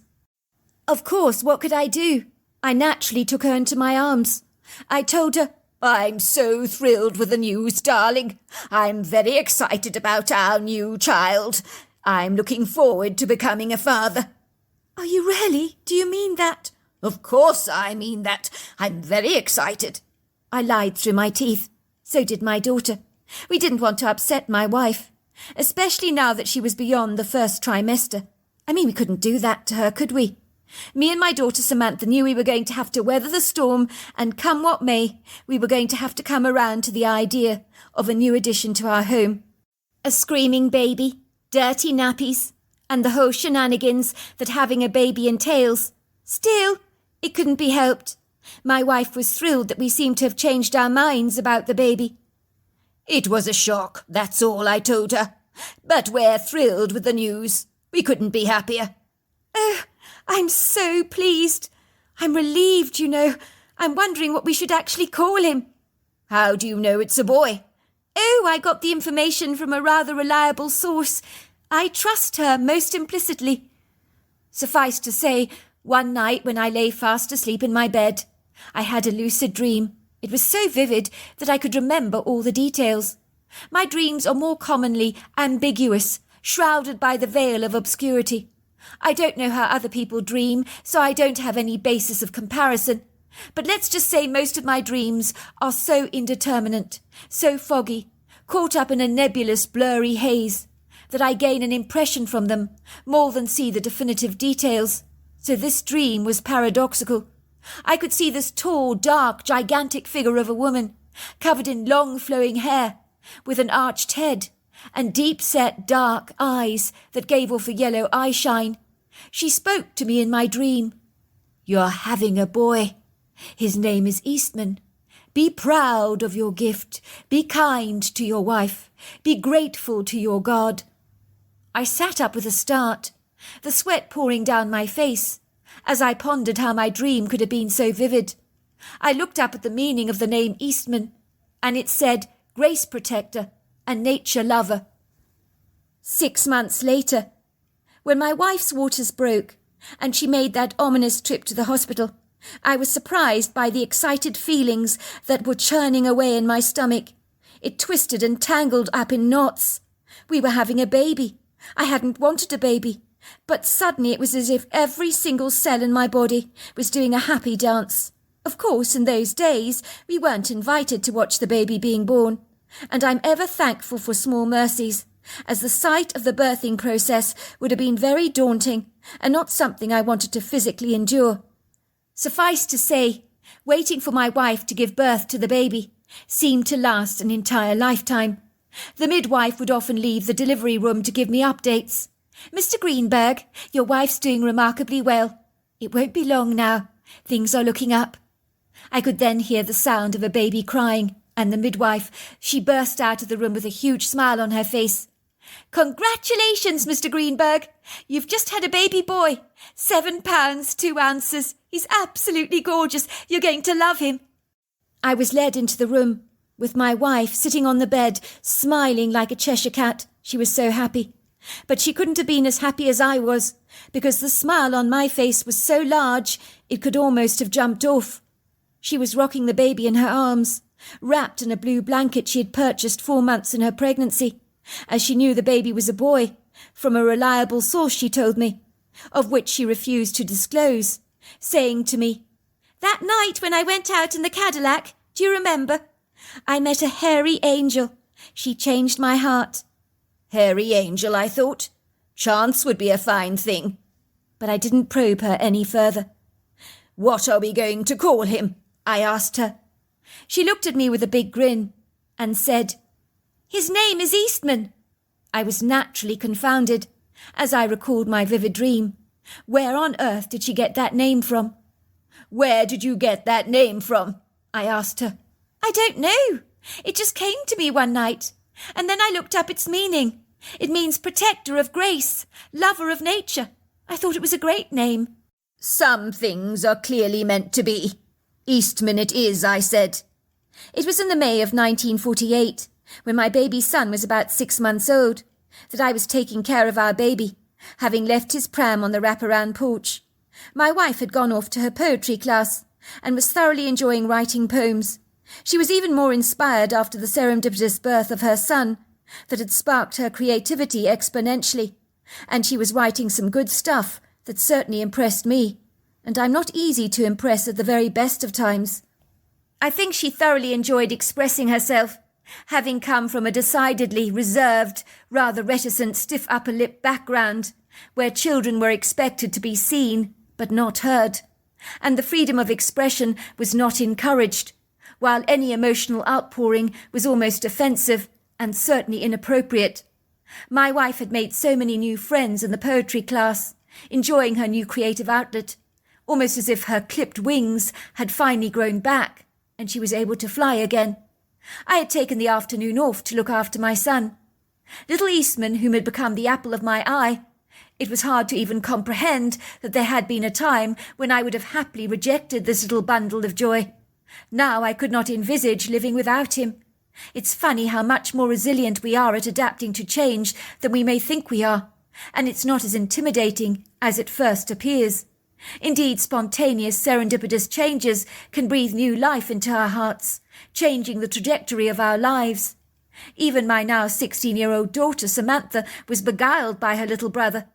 S2: Of course, what could I do? I naturally took her into my arms. I told her,
S4: I'm so thrilled with the news, darling. I'm very excited about our new child. I'm looking forward to becoming a father.
S2: Are you really? Do you mean that?
S4: Of course I mean that. I'm very excited.
S2: I lied through my teeth. So did my daughter. We didn't want to upset my wife, especially now that she was beyond the first trimester. I mean, we couldn't do that to her, could we? Me and my daughter Samantha knew we were going to have to weather the storm, and come what may, we were going to have to come around to the idea of a new addition to our home. A screaming baby, dirty nappies, and the whole shenanigans that having a baby entails. Still, it couldn't be helped. My wife was thrilled that we seemed to have changed our minds about the baby.
S4: It was a shock, that's all I told her. But we're thrilled with the news. We couldn't be happier.
S2: Oh, I'm so pleased. I'm relieved, you know. I'm wondering what we should actually call him.
S4: How do you know it's a boy?
S2: Oh, I got the information from a rather reliable source. I trust her most implicitly. Suffice to say, one night when I lay fast asleep in my bed, I had a lucid dream. It was so vivid that I could remember all the details. My dreams are more commonly ambiguous, shrouded by the veil of obscurity. I don't know how other people dream, so I don't have any basis of comparison. But let's just say most of my dreams are so indeterminate, so foggy, caught up in a nebulous, blurry haze, that I gain an impression from them more than see the definitive details. So this dream was paradoxical. I could see this tall, dark, gigantic figure of a woman, covered in long flowing hair, with an arched head, and deep-set dark eyes that gave off a yellow eye-shine. She spoke to me in my dream. "You're having a boy. His name is Eastman. Be proud of your gift. Be kind to your wife. Be grateful to your God." I sat up with a start, the sweat pouring down my face, as I pondered how my dream could have been so vivid. I looked up at the meaning of the name Eastman, and it said grace protector and nature lover. 6 months later, when my wife's waters broke and she made that ominous trip to the hospital, I was surprised by the excited feelings that were churning away in my stomach. It twisted and tangled up in knots. We were having a baby. I hadn't wanted a baby, but suddenly it was as if every single cell in my body was doing a happy dance. Of course, in those days, we weren't invited to watch the baby being born, and I'm ever thankful for small mercies, as the sight of the birthing process would have been very daunting and not something I wanted to physically endure. Suffice to say, waiting for my wife to give birth to the baby seemed to last an entire lifetime. The midwife would often leave the delivery room to give me updates. "Mr. Greenberg, your wife's doing remarkably well. It won't be long now. Things are looking up." I could then hear the sound of a baby crying, and the midwife, she burst out of the room with a huge smile on her face. "Congratulations, Mr. Greenberg. You've just had a baby boy. 7 pounds, 2 ounces. He's absolutely gorgeous. You're going to love him." I was led into the room, with my wife sitting on the bed, smiling like a Cheshire cat. She was so happy. But she couldn't have been as happy as I was, because the smile on my face was so large it could almost have jumped off. She was rocking the baby in her arms, wrapped in a blue blanket she had purchased 4 months in her pregnancy, as she knew the baby was a boy, from a reliable source, she told me, of which she refused to disclose, saying to me, "That night when I went out in the Cadillac, do you remember? I met a hairy angel. She changed my heart."
S4: Hairy angel, I thought. Chance would be a fine thing.
S2: But I didn't probe her any further.
S4: "What are we going to call him?" I asked her.
S2: She looked at me with a big grin and said, "His name is Eastman." I was naturally confounded, as I recalled my vivid dream. Where on earth did she get that name from?
S4: "Where did you get that name from?" I asked her.
S2: "I don't know. It just came to me one night, and then I looked up its meaning. It means protector of grace, lover of nature. I thought it was a great name."
S4: "Some things are clearly meant to be. Eastman it is," I said.
S2: It was in the May of 1948, when my baby son was about 6 months old, that I was taking care of our baby, having left his pram on the wraparound porch. My wife had gone off to her poetry class and was thoroughly enjoying writing poems. She was even more inspired after the serendipitous birth of her son, that had sparked her creativity exponentially, and she was writing some good stuff that certainly impressed me, and I'm not easy to impress at the very best of times. I think she thoroughly enjoyed expressing herself, having come from a decidedly reserved, rather reticent, stiff upper lip background, where children were expected to be seen but not heard, and the freedom of expression was not encouraged, while any emotional outpouring was almost offensive and certainly inappropriate. My wife had made so many new friends in the poetry class, enjoying her new creative outlet, almost as if her clipped wings had finally grown back and she was able to fly again. I had taken the afternoon off to look after my son. Little Eastman, whom had become the apple of my eye, it was hard to even comprehend that there had been a time when I would have happily rejected this little bundle of joy. Now I could not envisage living without him. It's funny how much more resilient we are at adapting to change than we may think we are, and it's not as intimidating as it first appears. Indeed, spontaneous serendipitous changes can breathe new life into our hearts, changing the trajectory of our lives. Even my now 16-year-old daughter Samantha was beguiled by her little brother.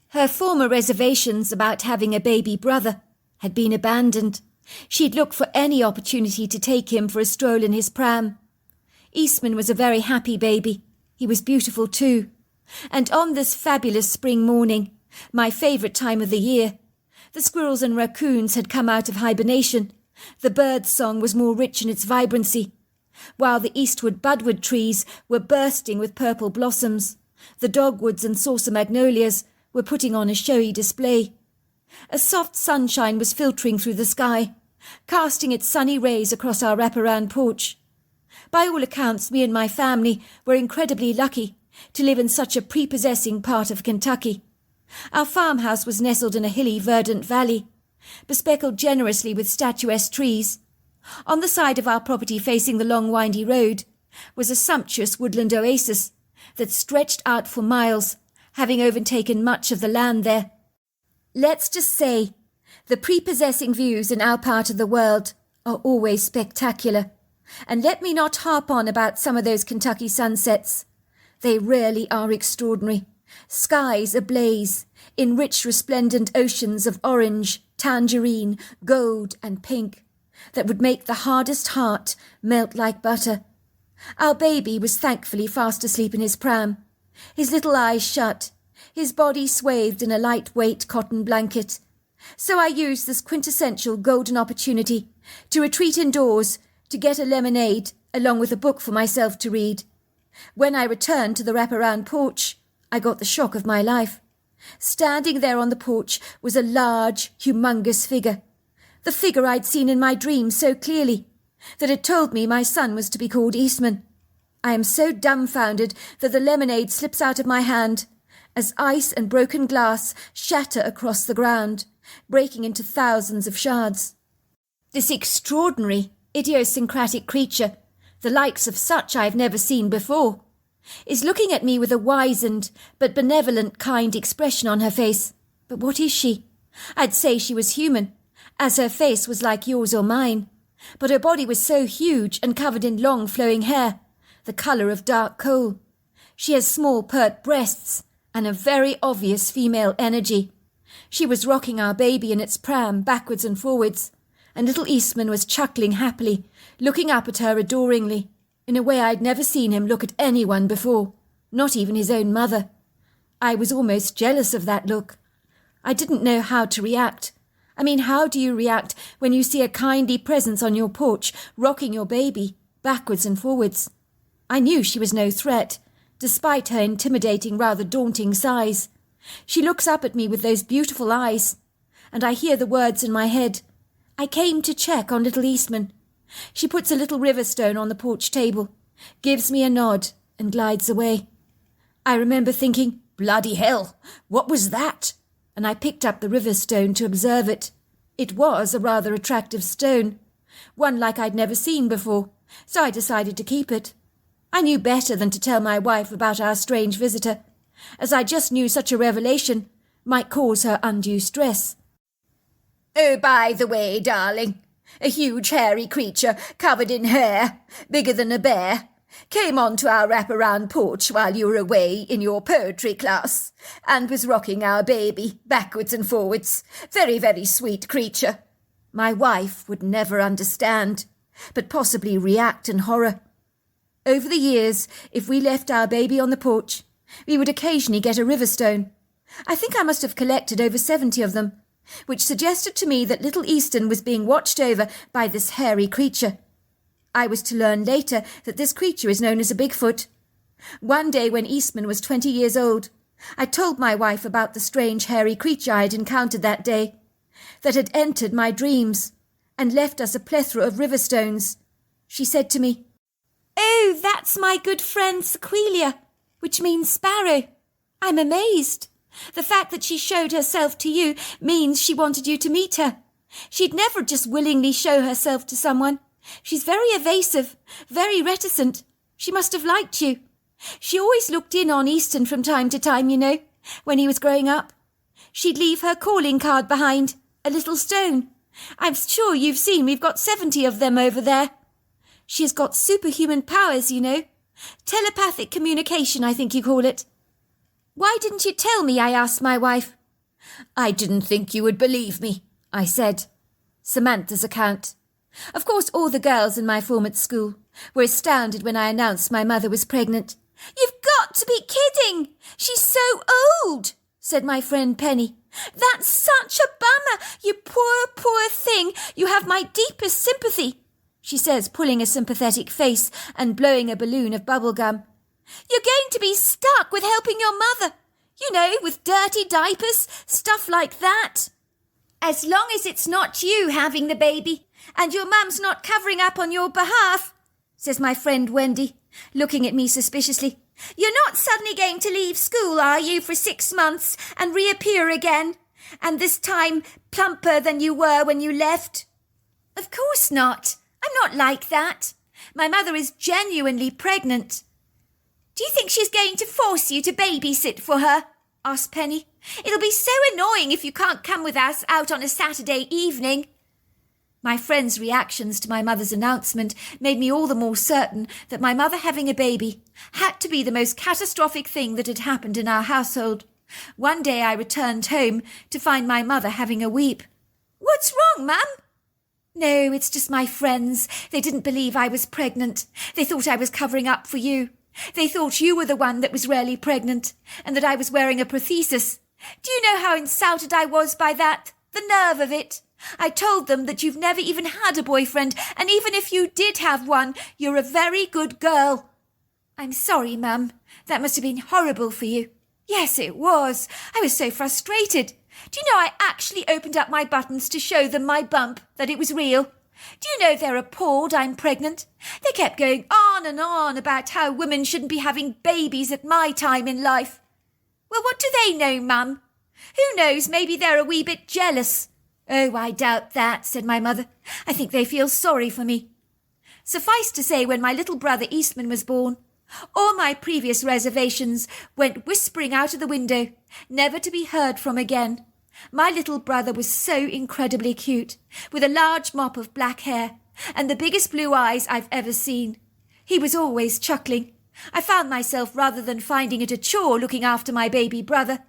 S2: Her former reservations about having a baby brother had been abandoned. She'd looked for any opportunity to take him for a stroll in his pram. Eastman was a very happy baby. He was beautiful too. And on this fabulous spring morning, my favourite time of the year, the squirrels and raccoons had come out of hibernation. The bird song was more rich in its vibrancy, while the eastward budwood trees were bursting with purple blossoms. The dogwoods and saucer magnolias were putting on a showy display. A soft sunshine was filtering through the sky, casting its sunny rays across our wraparound porch. By all accounts, me and my family were incredibly lucky to live in such a prepossessing part of Kentucky. Our farmhouse was nestled in a hilly, verdant valley, bespeckled generously with statuesque trees. On the side of our property facing the long, windy road was a sumptuous woodland oasis that stretched out for miles, having overtaken much of the land there. Let's just say, the prepossessing views in our part of the world are always spectacular. And let me not harp on about some of those Kentucky sunsets. They really are extraordinary. Skies ablaze in rich resplendent oceans of orange, tangerine, gold and pink that would make the hardest heart melt like butter. Our baby was thankfully fast asleep in his pram, his little eyes shut, his body swathed in a lightweight cotton blanket. So I used this quintessential golden opportunity to retreat indoors to get a lemonade along with a book for myself to read. When I returned to the wraparound porch, I got the shock of my life. Standing there on the porch was a large, humongous figure. The figure I'd seen in my dreams so clearly that it told me my son was to be called Eastman. I am so dumbfounded that the lemonade slips out of my hand as ice and broken glass shatter across the ground, breaking into thousands of shards. This extraordinary, idiosyncratic creature, the likes of such I've never seen before, is looking at me with a wizened but benevolent kind expression on her face. But what is she? I'd say she was human, as her face was like yours or mine, but her body was so huge and covered in long flowing hair, the colour of dark coal. She has small pert breasts and a very obvious female energy. She was rocking our baby in its pram backwards and forwards, and little Eastman was chuckling happily, looking up at her adoringly, in a way I'd never seen him look at anyone before, not even his own mother. I was almost jealous of that look. I didn't know how to react. I mean, how do you react when you see a kindly presence on your porch rocking your baby backwards and forwards? I knew she was no threat, despite her intimidating, rather daunting size. She looks up at me with those beautiful eyes, and I hear the words in my head. I came to check on little Eastman. She puts a little river stone on the porch table, gives me a nod, and glides away. I remember thinking, bloody hell, what was that? And I picked up the river stone to observe it. It was a rather attractive stone, one like I'd never seen before, so I decided to keep it. I knew better than to tell my wife about our strange visitor, as I just knew such a revelation might cause her undue stress.
S4: Oh, by the way, darling, a huge hairy creature covered in hair, bigger than a bear, came onto our wraparound porch while you were away in your poetry class and was rocking our baby backwards and forwards. Very, very sweet creature. My wife would never understand, but possibly react in horror. Over the years, if we left our baby on the porch, we would occasionally get a river stone. I think I must have collected over 70 of them, which suggested to me that little Easton was being watched over by this hairy creature. I was to learn later that this creature is known as a Bigfoot. One day when Eastman was 20 years old, I told my wife about the strange hairy creature I had encountered that day, that had entered my dreams and left us a plethora of river stones. She said to me,
S2: "Oh, that's my good friend Sequelia, which means sparrow. I'm amazed. The fact that she showed herself to you means she wanted you to meet her. She'd never just willingly show herself to someone. She's very evasive, very reticent. She must have liked you. She always looked in on Easton from time to time, you know, when he was growing up. She'd leave her calling card behind, a little stone. I'm sure you've seen we've got 70 of them over there. She has got superhuman powers, you know. Telepathic communication, I think you call it." "Why didn't you tell me?" I asked my wife.
S4: "I didn't think you would believe me," I said.
S2: Samantha's account. Of course, all the girls in my form at school were astounded when I announced my mother was pregnant. "You've got to be kidding! She's so old," said my friend Penny. "That's such a bummer! You poor, poor thing! You have my deepest sympathy," she says, pulling a sympathetic face and blowing a balloon of bubble gum. "You're going to be stuck with helping your mother. You know, with dirty diapers, stuff like that." "As long as it's not you having the baby, and your mum's not covering up on your behalf," says my friend Wendy, looking at me suspiciously. "You're not suddenly going to leave school, are you, for 6 months and reappear again, and this time plumper than you were when you left?" "Of course not. I'm not like that. My mother is genuinely pregnant." "Do you think she's going to force you to babysit for her?" asked Penny. "It'll be so annoying if you can't come with us out on a Saturday evening." My friend's reactions to my mother's announcement made me all the more certain that my mother having a baby had to be the most catastrophic thing that had happened in our household. One day I returned home to find my mother having a weep. "What's wrong, Mum?" "No, it's just my friends. They didn't believe I was pregnant. They thought I was covering up for you. They thought you were the one that was really pregnant, and that I was wearing a prothesis. Do you know how insulted I was by that? The nerve of it. I told them that you've never even had a boyfriend, and even if you did have one, you're a very good girl." "I'm sorry, Mum. That must have been horrible for you." "Yes, it was. I was so frustrated. Do you know I actually opened up my buttons to show them my bump, that it was real? Do you know they're appalled I'm pregnant? They kept going on and on about how women shouldn't be having babies at my time in life." "Well, what do they know, Mum? Who knows, maybe they're a wee bit jealous." "Oh, I doubt that," said my mother. "I think they feel sorry for me." Suffice to say, when my little brother Eastman was born, all my previous reservations went whispering out of the window, never to be heard from again. My little brother was so incredibly cute, with a large mop of black hair and the biggest blue eyes I've ever seen. He was always chuckling. I found myself, rather than finding it a chore looking after my baby brother,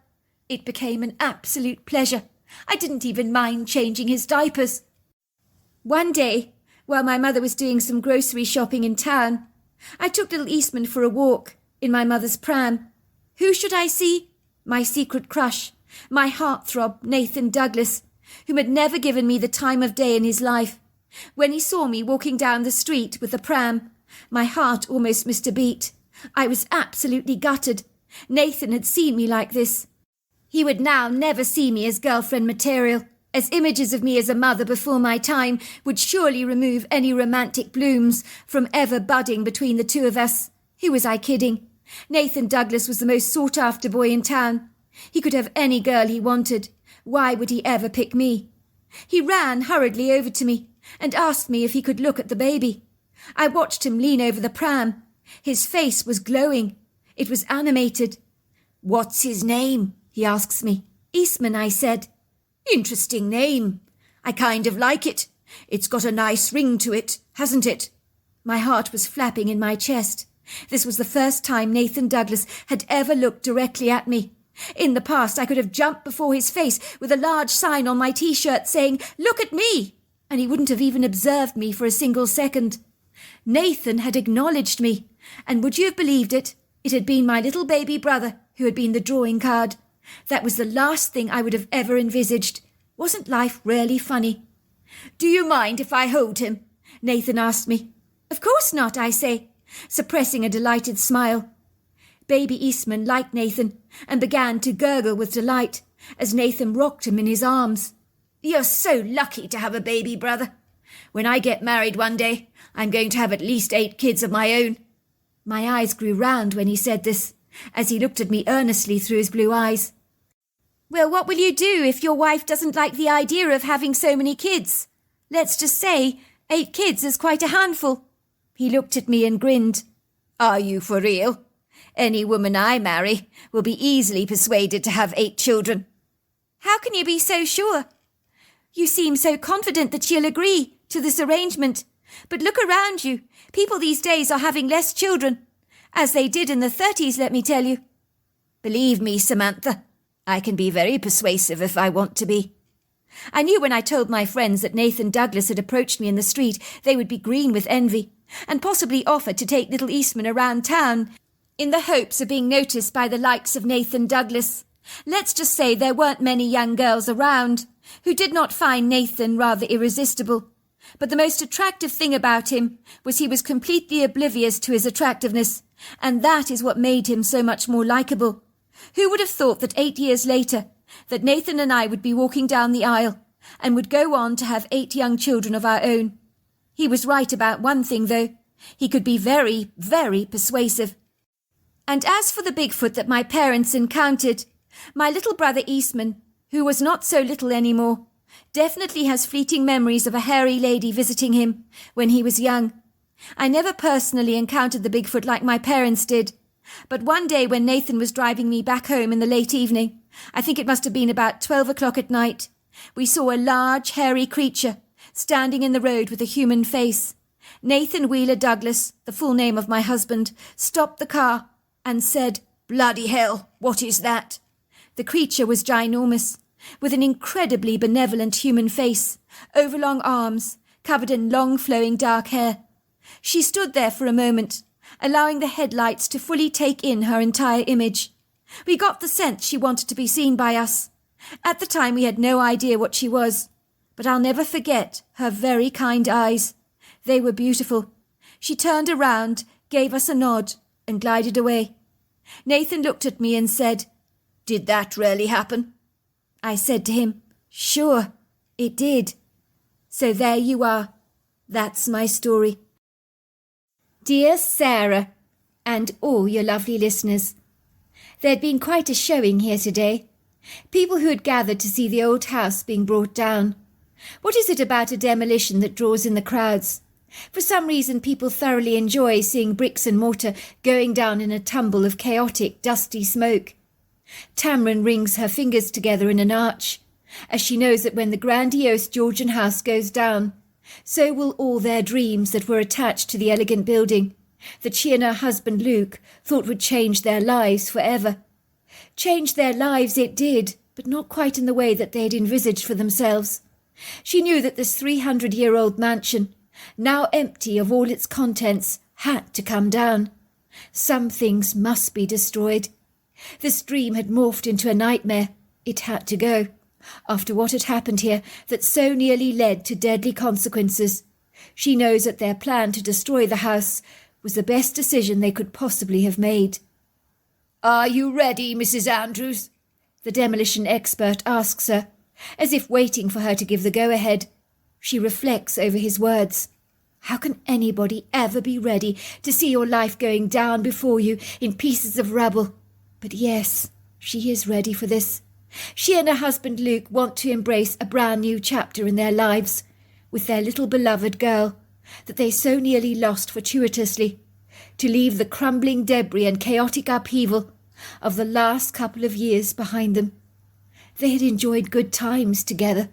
S2: it became an absolute pleasure. I didn't even mind changing his diapers. One day, while my mother was doing some grocery shopping in town, I took little Eastman for a walk in my mother's pram. Who should I see? My secret crush, my heartthrob, Nathan Douglas, whom had never given me the time of day in his life. When he saw me walking down the street with the pram, my heart almost missed a beat. I was absolutely gutted. Nathan had seen me like this. He would now never see me as girlfriend material, as images of me as a mother before my time would surely remove any romantic blooms from ever budding between the two of us. Who was I kidding? Nathan Douglas was the most sought-after boy in town. He could have any girl he wanted. Why would he ever pick me? He ran hurriedly over to me and asked me if he could look at the baby. I watched him lean over the pram. His face was glowing. It was animated. "What's his name?" he asks me. "Eastman," I said. "Interesting name.
S4: I kind of like it. It's got a nice ring to it, hasn't it?
S2: My heart was flapping in my chest. This was the first time Nathan Douglas had ever looked directly at me. In the past, I could have jumped before his face with a large sign on my T-shirt saying, "Look at me!" and he wouldn't have even observed me for a single second. Nathan had acknowledged me, and would you have believed it? It had been my little baby brother who had been the drawing card. That was the last thing I would have ever envisaged. Wasn't life really funny?
S4: "Do you mind if I hold him?"
S2: Nathan asked me. "Of course not," I say, suppressing a delighted smile. Baby Eastman liked Nathan and began to gurgle with delight as Nathan rocked him in his arms.
S4: "You're so lucky to have a baby brother. When I get married one day, I'm going to have at least 8 kids of my own."
S2: My eyes grew round when he said this, as he looked at me earnestly through his blue eyes. "Well, what will you do if your wife doesn't like the idea of having so many kids? Let's just say 8 kids is quite a handful." He looked at me and grinned.
S4: "Are you for real? Any woman I marry will be easily persuaded to have 8 children."
S2: "How can you be so sure? You seem so confident that she'll agree to this arrangement. But look around you. People these days are having less children, as they did in the 30s, let me tell you."
S4: "Believe me, Samantha, I can be very persuasive if I want to be."
S2: I knew when I told my friends that Nathan Douglas had approached me in the street, they would be green with envy, and possibly offer to take little Eastman around town, in the hopes of being noticed by the likes of Nathan Douglas. Let's just say there weren't many young girls around who did not find Nathan rather irresistible. But the most attractive thing about him was he was completely oblivious to his attractiveness, and that is what made him so much more likeable. Who would have thought that 8 years later, that Nathan and I would be walking down the aisle, and would go on to have 8 young children of our own? He was right about one thing, though. He could be very, very persuasive. And as for the Bigfoot that my parents encountered, my little brother Eastman, who was not so little anymore, definitely has fleeting memories of a hairy lady visiting him when he was young. I never personally encountered the Bigfoot like my parents did, but one day when Nathan was driving me back home in the late evening, I think it must have been about 12 o'clock at night, we saw a large, hairy creature standing in the road with a human face. Nathan Wheeler Douglas, the full name of my husband, stopped the car and said,
S4: "Bloody hell, what is that?"
S2: The creature was ginormous, with an incredibly benevolent human face, overlong arms, covered in long flowing dark hair. She stood there for a moment, allowing the headlights to fully take in her entire image. We got the sense she wanted to be seen by us. At the time we had no idea what she was, but I'll never forget her very kind eyes. They were beautiful. She turned around, gave us a nod, and glided away. Nathan looked at me and said,
S4: "Did that really happen?"
S2: I said to him, "Sure, it did." So there you are. That's my story. Dear Sarah, and all your lovely listeners, there had been quite a showing here today. People who had gathered to see the old house being brought down. What is it about a demolition that draws in the crowds? For some reason, people thoroughly enjoy seeing bricks and mortar going down in a tumble of chaotic, dusty smoke. Tamron rings her fingers together in an arch, as she knows that when the grandiose Georgian house goes down, so will all their dreams that were attached to the elegant building, that she and her husband Luke thought would change their lives forever. Change their lives it did, but not quite in the way that they had envisaged for themselves. She knew that this 300-year-old mansion, now empty of all its contents, had to come down. Some things must be destroyed. This dream had morphed into a nightmare. It had to go, after what had happened here that so nearly led to deadly consequences. She knows that their plan to destroy the house was the best decision they could possibly have made.
S4: "Are you ready, Mrs. Andrews?"
S2: the demolition expert asks her, as if waiting for her to give the go-ahead. She reflects over his words. How can anybody ever be ready to see your life going down before you in pieces of rubble? But yes, she is ready for this. She and her husband Luke want to embrace a brand new chapter in their lives, with their little beloved girl, that they so nearly lost fortuitously, to leave the crumbling debris and chaotic upheaval of the last couple of years behind them. They had enjoyed good times together.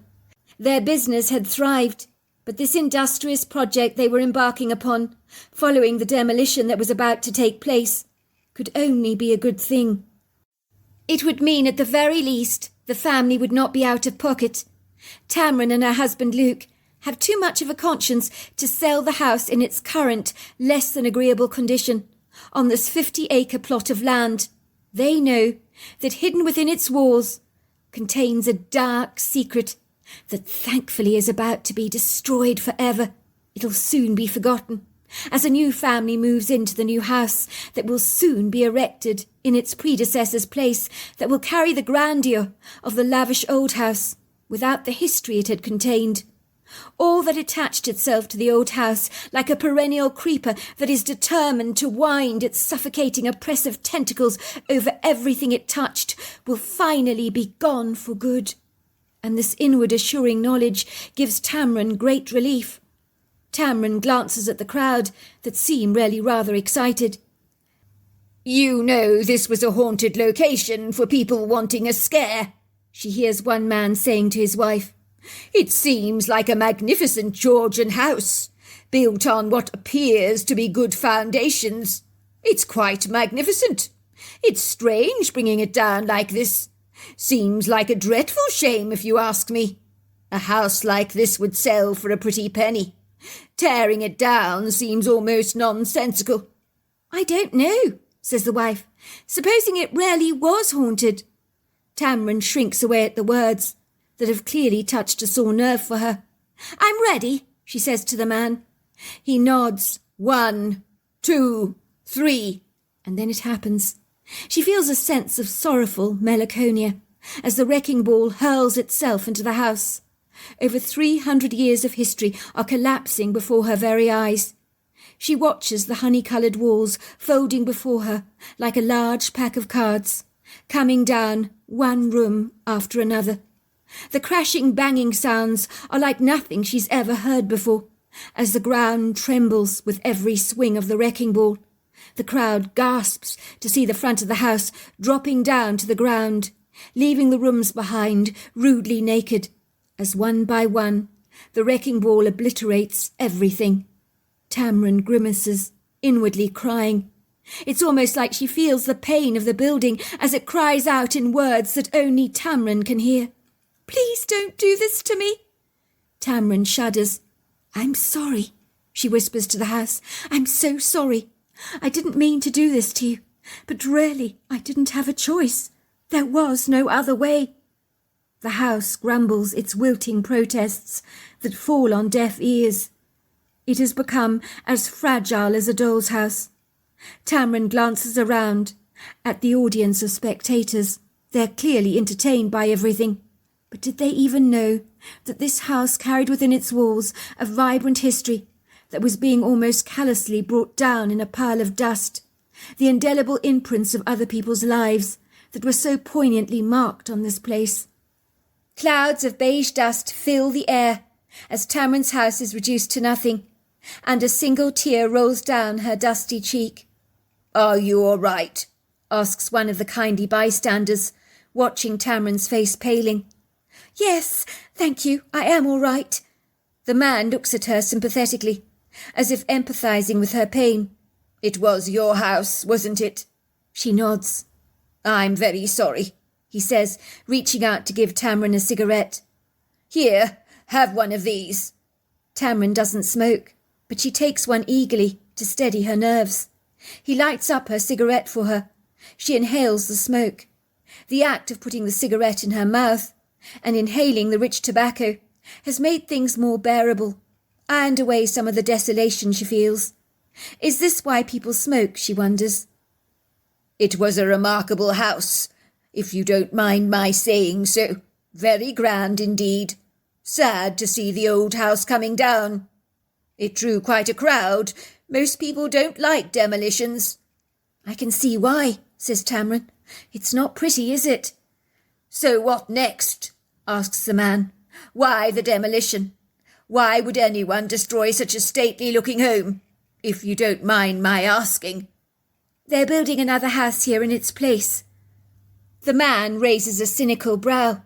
S3: Their business had thrived, but this industrious project they were embarking upon, following the demolition that was about to take place, could only be a good thing. It would mean, at the very least, the family would not be out of pocket. Tamron and her husband Luke have too much of a conscience to sell the house in its current, less than agreeable condition, on this 50-acre plot of land. They know that hidden within its walls contains a dark secret that thankfully is about to be destroyed forever. It'll soon be forgotten, as a new family moves into the new house that will soon be erected in its predecessor's place, that will carry the grandeur of the lavish old house without the history it had contained. All that attached itself to the old house, like a perennial creeper that is determined to wind its suffocating oppressive tentacles over everything it touched, will finally be gone for good. And this inward assuring knowledge gives Tamron great relief. Tamron glances at the crowd that seem really rather excited.
S4: "You know this was a haunted location for people wanting a scare,"
S3: she hears one man saying to his wife.
S4: "It seems like a magnificent Georgian house, built on what appears to be good foundations. It's quite magnificent. It's strange bringing it down like this. Seems like a dreadful shame, if you ask me. A house like this would sell for a pretty penny. Tearing it down seems almost nonsensical."
S3: "I don't know," says the wife. "Supposing it really was haunted?" Tamron shrinks away at the words that have clearly touched a sore nerve for her. "I'm ready," she says to the man. He nods. 1, 2, 3, and then it happens. She feels a sense of sorrowful melancholia as the wrecking ball hurls itself into the house. Over 300 years of history are collapsing before her very eyes. She watches the honey-coloured walls folding before her like a large pack of cards, coming down one room after another. The crashing, banging sounds are like nothing she's ever heard before, as the ground trembles with every swing of the wrecking ball. The crowd gasps to see the front of the house dropping down to the ground, leaving the rooms behind rudely naked, as one by one the wrecking ball obliterates everything. Tamron grimaces, inwardly crying. It's almost like she feels the pain of the building as it cries out in words that only Tamron can hear. "Please don't do this to me." Tamron shudders. "I'm sorry," she whispers to the house. "I'm so sorry. I didn't mean to do this to you, but really I didn't have a choice. There was no other way." The house grumbles its wilting protests that fall on deaf ears. It has become as fragile as a doll's house. Tamron glances around at the audience of spectators. They're clearly entertained by everything. But did they even know that this house carried within its walls a vibrant history that was being almost callously brought down in a pile of dust, the indelible imprints of other people's lives that were so poignantly marked on this place? Clouds of beige dust fill the air as Tamron's house is reduced to nothing, and a single tear rolls down her dusty cheek.
S4: "Are you all right?"
S3: asks one of the kindly bystanders, watching Tamron's face paling. "Yes, thank you, I am all right." The man looks at her sympathetically, as if empathizing with her pain.
S4: "It was your house, wasn't it?"
S3: She nods.
S4: "I'm very sorry,"
S3: he says, reaching out to give Tamron a cigarette.
S4: "Here, have one of these."
S3: Tamron doesn't smoke, but she takes one eagerly to steady her nerves. He lights up her cigarette for her. She inhales the smoke. The act of putting the cigarette in her mouth and inhaling the rich tobacco has made things more bearable, ironed away some of the desolation she feels. Is this why people smoke, she wonders?
S4: "It was a remarkable house, if you don't mind my saying so. Very grand indeed. Sad to see the old house coming down. It drew quite a crowd. Most people don't like demolitions."
S3: "I can see why," says Tamron. "It's not pretty, is it?"
S4: "So what next?" asks the man. "Why the demolition? Why would anyone destroy such a stately-looking home, if you don't mind my asking?"
S3: "They're building another house here in its place." The man raises a cynical brow.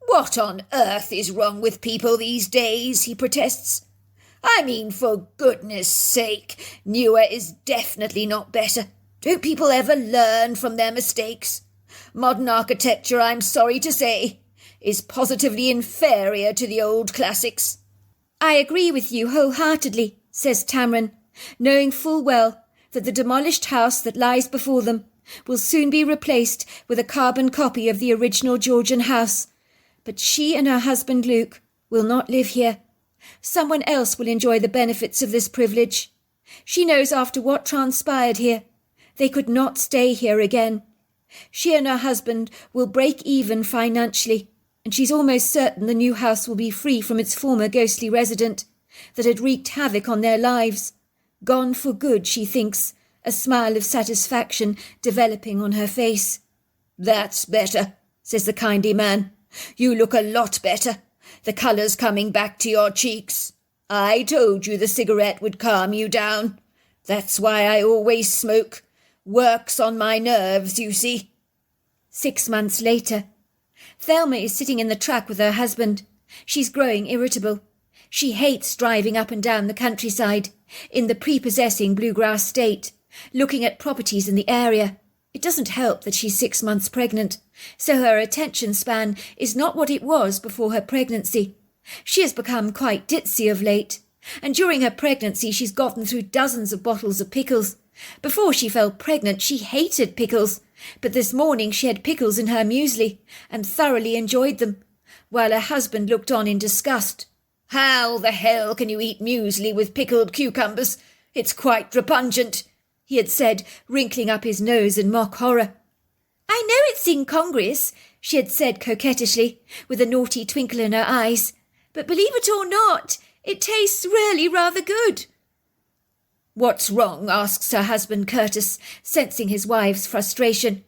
S4: What on earth is wrong with people these days, he protests. I mean, for goodness sake, newer is definitely not better. Don't people ever learn from their mistakes? Modern architecture, I'm sorry to say, is positively inferior to the old classics.
S2: I agree with you wholeheartedly, says Tamron, knowing full well that the demolished house that lies before them will soon be replaced with a carbon copy of the original Georgian house. But she and her husband Luke will not live here. Someone else will enjoy the benefits of this privilege. She knows after what transpired here, they could not stay here again. She and her husband will break even financially, and she's almost certain the new house will be free from its former ghostly resident that had wreaked havoc on their lives. Gone for good, she thinks, a smile of satisfaction developing on her face.
S4: That's better, says the kindly man. You look a lot better. The colour's coming back to your cheeks. I told you the cigarette would calm you down. That's why I always smoke. Works on my nerves, you see.
S2: 6 months later. Thelma is sitting in the truck with her husband. She's growing irritable. She hates driving up and down the countryside, in the prepossessing bluegrass state, looking at properties in the area. It doesn't help that she's 6 months pregnant, so her attention span is not what it was before her pregnancy. She has become quite ditzy of late, and during her pregnancy she's gotten through dozens of bottles of pickles. Before she fell pregnant she hated pickles, but this morning she had pickles in her muesli and thoroughly enjoyed them, while her husband looked on in disgust.
S4: How the hell can you eat muesli with pickled cucumbers? It's quite repugnant, he had said, wrinkling up his nose in mock horror.
S2: I know it's incongruous, she had said coquettishly, with a naughty twinkle in her eyes, but believe it or not, it tastes really rather good.
S4: What's wrong? Asks her husband Curtis, sensing his wife's frustration.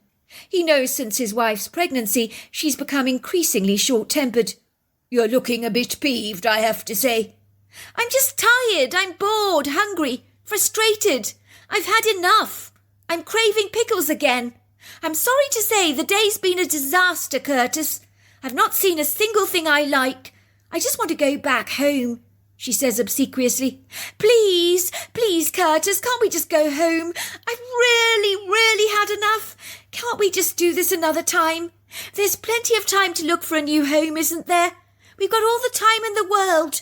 S4: He knows since his wife's pregnancy she's become increasingly short-tempered. You're looking a bit peeved, I have to say.
S2: I'm just tired, I'm bored, hungry, frustrated. I've had enough. I'm craving pickles again. I'm sorry to say the day's been a disaster, Curtis. I've not seen a single thing I like. I just want to go back home, she says obsequiously. Please, Curtis, can't we just go home? I've really had enough. Can't we just do this another time? There's plenty of time to look for a new home, isn't there? We've got all the time in the world.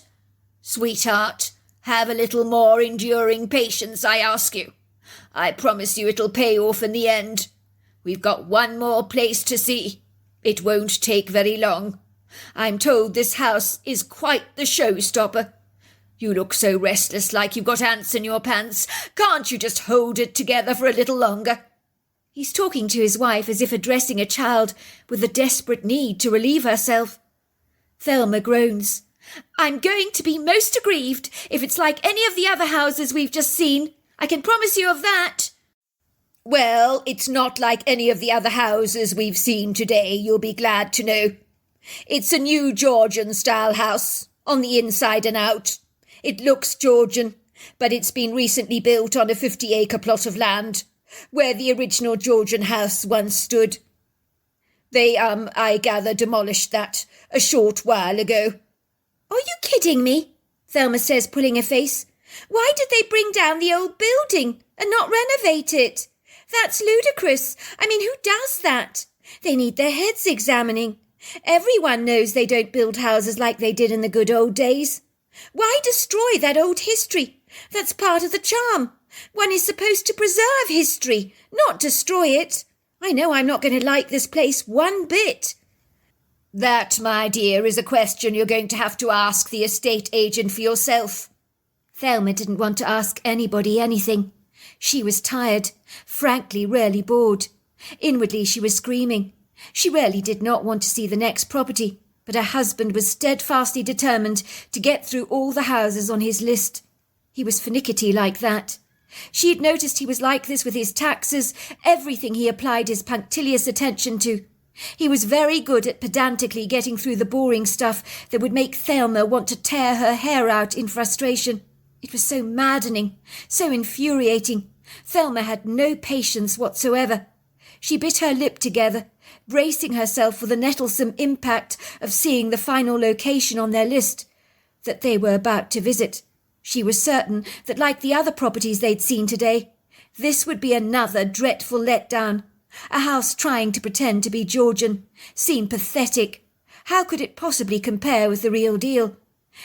S4: Sweetheart, have a little more enduring patience, I ask you. I promise you it'll pay off in the end. We've got one more place to see. It won't take very long. I'm told this house is quite the showstopper. You look so restless like you've got ants in your pants. Can't you just hold it together for a little longer?
S2: He's talking to his wife as if addressing a child with a desperate need to relieve herself. Thelma groans. I'm going to be most aggrieved if it's like any of the other houses we've just seen. I can promise you of that.
S4: Well, it's not like any of the other houses we've seen today, you'll be glad to know. It's a new Georgian-style house, on the inside and out. It looks Georgian, but it's been recently built on a 50-acre plot of land, where the original Georgian house once stood. They, I gather, demolished that a short while ago.
S2: Are you kidding me? Thelma says, pulling a face. Why did they bring down the old building and not renovate it? That's ludicrous. I mean, who does that? They need their heads examining. Everyone knows they don't build houses like they did in the good old days. Why destroy that old history? That's part of the charm. One is supposed to preserve history, not destroy it. I know I'm not going to like this place one bit.
S4: That, my dear, is a question you're going to have to ask the estate agent for yourself.
S2: Thelma didn't want to ask anybody anything. She was tired, frankly really bored. Inwardly she was screaming. She really did not want to see the next property, but her husband was steadfastly determined to get through all the houses on his list. He was finicky like that. She had noticed he was like this with his taxes, everything he applied his punctilious attention to. He was very good at pedantically getting through the boring stuff that would make Thelma want to tear her hair out in frustration. It was so maddening, so infuriating. Thelma had no patience whatsoever.
S3: She bit her lip together, bracing herself for the nettlesome impact of seeing the final location on their list that they were about to visit. She was certain that, like the other properties they'd seen today, this would be another dreadful letdown. A house trying to pretend to be Georgian seemed pathetic. How could it possibly compare with the real deal?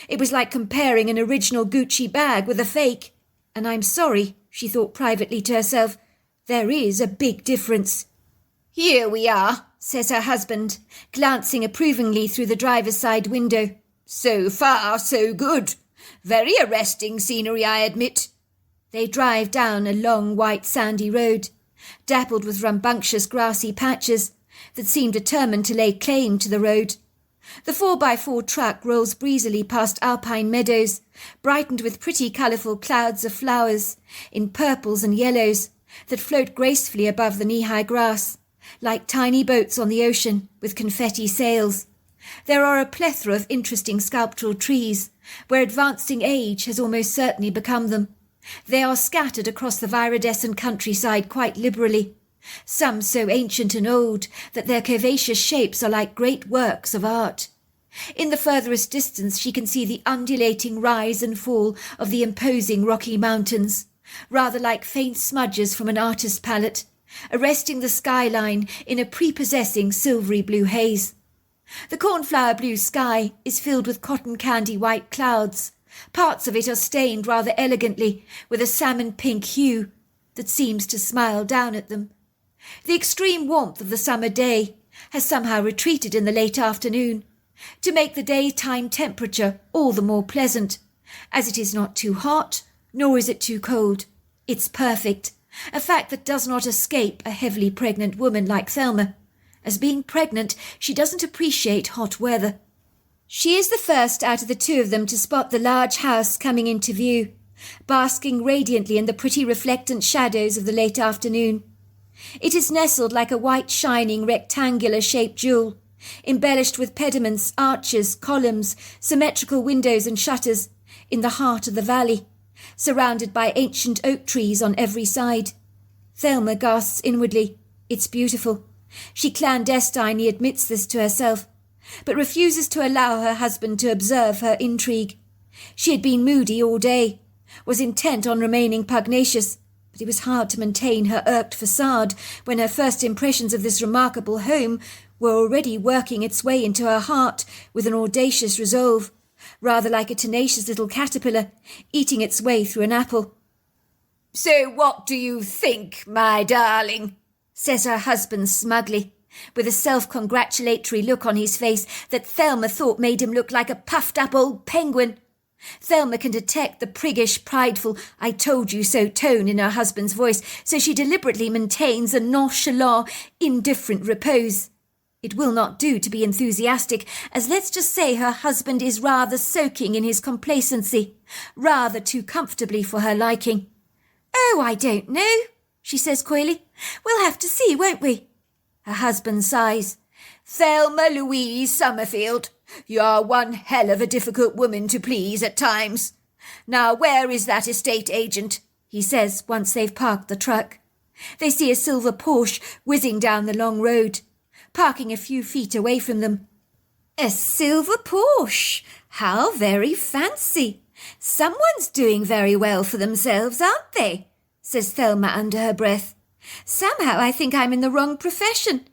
S3: It was like comparing an original Gucci bag with a fake. And I'm sorry, she thought privately to herself, there is a big difference.
S4: Here we are,
S3: says her husband, glancing approvingly through the driver's side window.
S4: So far, so good. Very arresting scenery, I admit.
S3: They drive down a long white sandy road, dappled with rambunctious grassy patches that seem determined to lay claim to the road. The 4x4 truck rolls breezily past alpine meadows, brightened with pretty colourful clouds of flowers in purples and yellows that float gracefully above the knee-high grass, like tiny boats on the ocean with confetti sails. There are a plethora of interesting sculptural trees, where advancing age has almost certainly become them. They are scattered across the viridescent countryside quite liberally, some so ancient and old that their curvaceous shapes are like great works of art. In the furthest distance she can see the undulating rise and fall of the imposing rocky mountains, rather like faint smudges from an artist's palette, arresting the skyline in a prepossessing silvery blue haze. The cornflower blue sky is filled with cotton candy white clouds. Parts of it are stained rather elegantly with a salmon pink hue that seems to smile down at them. The extreme warmth of the summer day has somehow retreated in the late afternoon, to make the daytime temperature all the more pleasant, as it is not too hot, nor is it too cold. It's perfect, a fact that does not escape a heavily pregnant woman like Thelma. As being pregnant, she doesn't appreciate hot weather. She is the first out of the two of them to spot the large house coming into view, basking radiantly in the pretty reflectant shadows of the late afternoon. It is nestled like a white shining rectangular-shaped jewel, embellished with pediments, arches, columns, symmetrical windows and shutters, in the heart of the valley, surrounded by ancient oak trees on every side. Thelma gasps inwardly. It's beautiful. She clandestinely admits this to herself, but refuses to allow her husband to observe her intrigue. She had been moody all day, was intent on remaining pugnacious, but it was hard to maintain her irked facade when her first impressions of this remarkable home were already working its way into her heart with an audacious resolve, rather like a tenacious little caterpillar eating its way through an apple.
S4: So what do you think, my darling?
S3: Says her husband smugly, with a self-congratulatory look on his face that Thelma thought made him look like a puffed-up old penguin. Thelma can detect the priggish, prideful, I told you so tone in her husband's voice, so she deliberately maintains a nonchalant, indifferent repose. It will not do to be enthusiastic, as let's just say her husband is rather soaking in his complacency, rather too comfortably for her liking. Oh, I don't know, she says coyly. We'll have to see, won't we? Her husband sighs.
S4: Thelma Louise Summerfield, you're one hell of a difficult woman to please at times. Now, where is that estate agent?
S3: He says once they've parked the truck. They see a silver Porsche whizzing down the long road, parking a few feet away from them. A silver Porsche! How very fancy! Someone's doing very well for themselves, aren't they? Says Thelma under her breath. Somehow I think I'm in the wrong profession.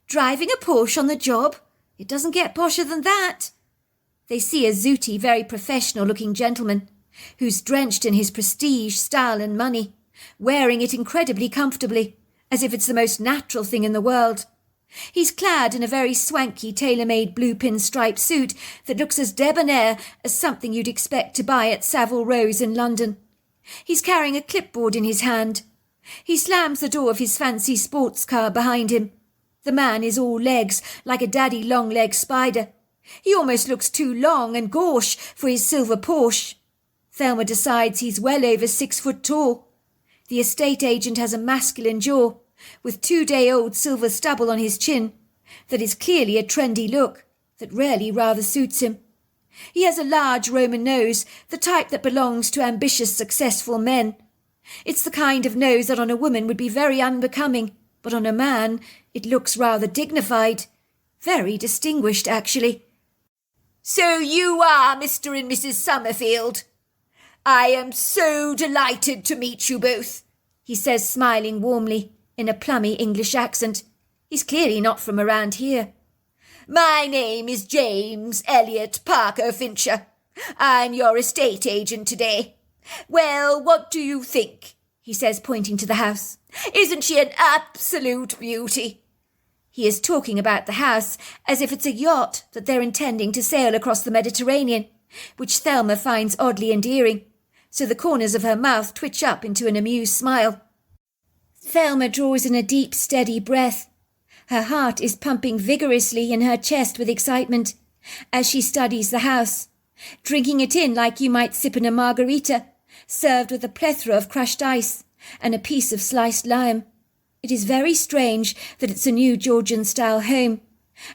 S3: Driving a Porsche on the job? It doesn't get posher than that. They see a zooty, very professional-looking gentleman, who's drenched in his prestige, style and money, wearing it incredibly comfortably, as if it's the most natural thing in the world. He's clad in a very swanky, tailor-made blue pinstripe suit that looks as debonair as something you'd expect to buy at Savile Row's in London. He's carrying a clipboard in his hand. He slams the door of his fancy sports car behind him. The man is all legs, like a daddy long-legged spider. He almost looks too long and gauche for his silver Porsche. Thelma decides he's well over 6 foot tall. The estate agent has a masculine jaw, with 2-day-old silver stubble on his chin, that is clearly a trendy look that rarely rather suits him. He has a large Roman nose, the type that belongs to ambitious, successful men. It's the kind of nose that on a woman would be very unbecoming,
S4: but on a man it looks rather dignified. Very distinguished, actually. So you are Mr. and Mrs. Summerfield. I am so delighted to meet you both, he says, smiling warmly in a plummy English accent. He's clearly not from around here. My name is James Elliot Parker Fincher. I'm your estate agent today. Well, what do you think? He says, pointing to the house. Isn't she an absolute beauty? He is talking about the house as if it's a yacht that they're intending to sail across the Mediterranean, which Thelma finds oddly endearing, so the corners of her mouth twitch up into an amused smile. Thelma draws in a deep, steady breath. Her heart is pumping vigorously in her chest with excitement as she studies the house, drinking it in like you might sip in a margarita, served with a plethora of crushed ice and a piece of sliced lime. It is very strange that it's a new Georgian-style home,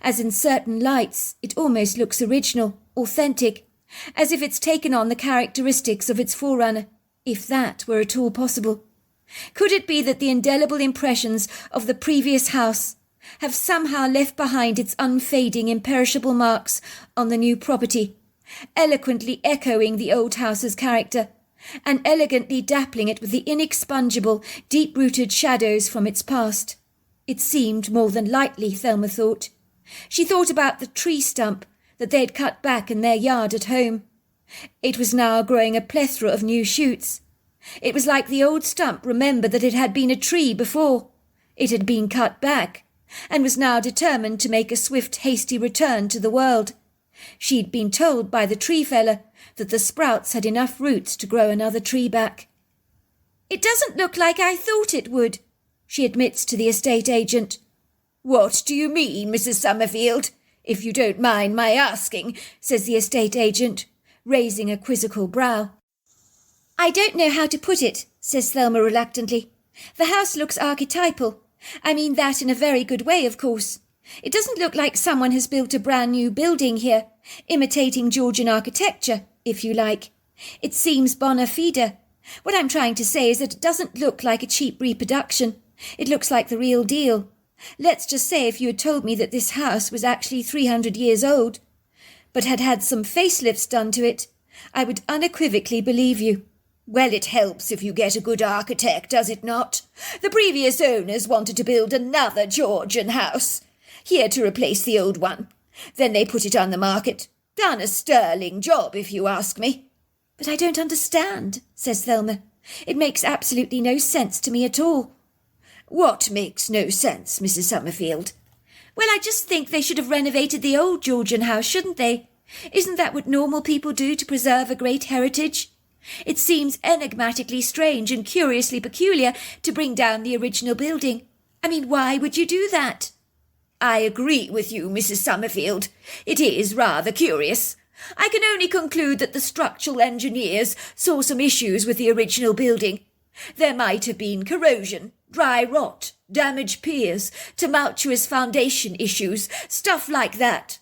S4: as in certain lights it almost looks original, authentic, as if it's taken on the characteristics of its forerunner, if that were at all possible. Could it be that the indelible impressions of the previous house have somehow left behind its unfading, imperishable marks on the new property, eloquently echoing the old house's character, and elegantly dappling it with the inexpugnable, deep-rooted shadows from its past? It seemed more than likely, Thelma thought. She thought about the tree stump that they had cut back in their yard at home. It was now growing a plethora of new shoots. It was like the old stump remembered that it had been a tree before. It had been cut back, and was now determined to make a swift, hasty return to the world. She'd been told by the tree feller that the sprouts had enough roots to grow another tree back. It doesn't look like I thought it would, she admits to the estate agent. What do you mean, Mrs. Summerfield? If you don't mind my asking, says the estate agent, raising a quizzical brow. I don't know how to put it, says Thelma reluctantly. The house looks archetypal. I mean that in a very good way, of course. It doesn't look like someone has built a brand new building here, imitating Georgian architecture, if you like. It seems bona fide. What I'm trying to say is that it doesn't look like a cheap reproduction. It looks like the real deal. Let's just say if you had told me that this house was actually 300 years old, but had had some facelifts done to it, I would unequivocally believe you. Well, it helps if you get a good architect, does it not? The previous owners wanted to build another Georgian house, here to replace the old one. Then they put it on the market. Done a sterling job, if you ask me. But I don't understand, says Thelma. It makes absolutely no sense to me at all. What makes no sense, Mrs. Summerfield? Well, I just think they should have renovated the old Georgian house, shouldn't they? Isn't that what normal people do to preserve a great heritage? It seems enigmatically strange and curiously peculiar to bring down the original building. I mean, why would you do that? I agree with you, Mrs. Summerfield. It is rather curious. I can only conclude that the structural engineers saw some issues with the original building. There might have been corrosion, dry rot, damaged piers, tumultuous foundation issues, stuff like that.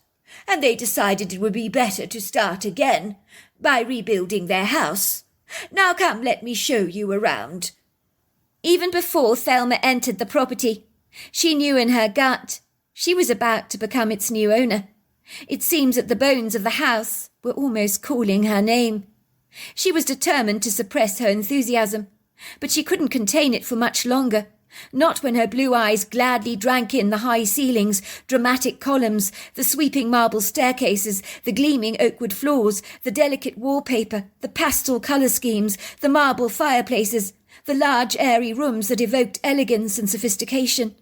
S4: And they decided it would be better to start again by rebuilding their house. Now come, let me show you around. Even before Thelma entered the property, she knew in her gut she was about to become its new owner. It seems that the bones of the house were almost calling her name. She was determined to suppress her enthusiasm, but she couldn't contain it for much longer, not when her blue eyes gladly drank in the high ceilings, dramatic columns, the sweeping marble staircases, the gleaming oakwood floors, the delicate wallpaper, the pastel colour schemes, the marble fireplaces, the large airy rooms that evoked elegance and sophistication.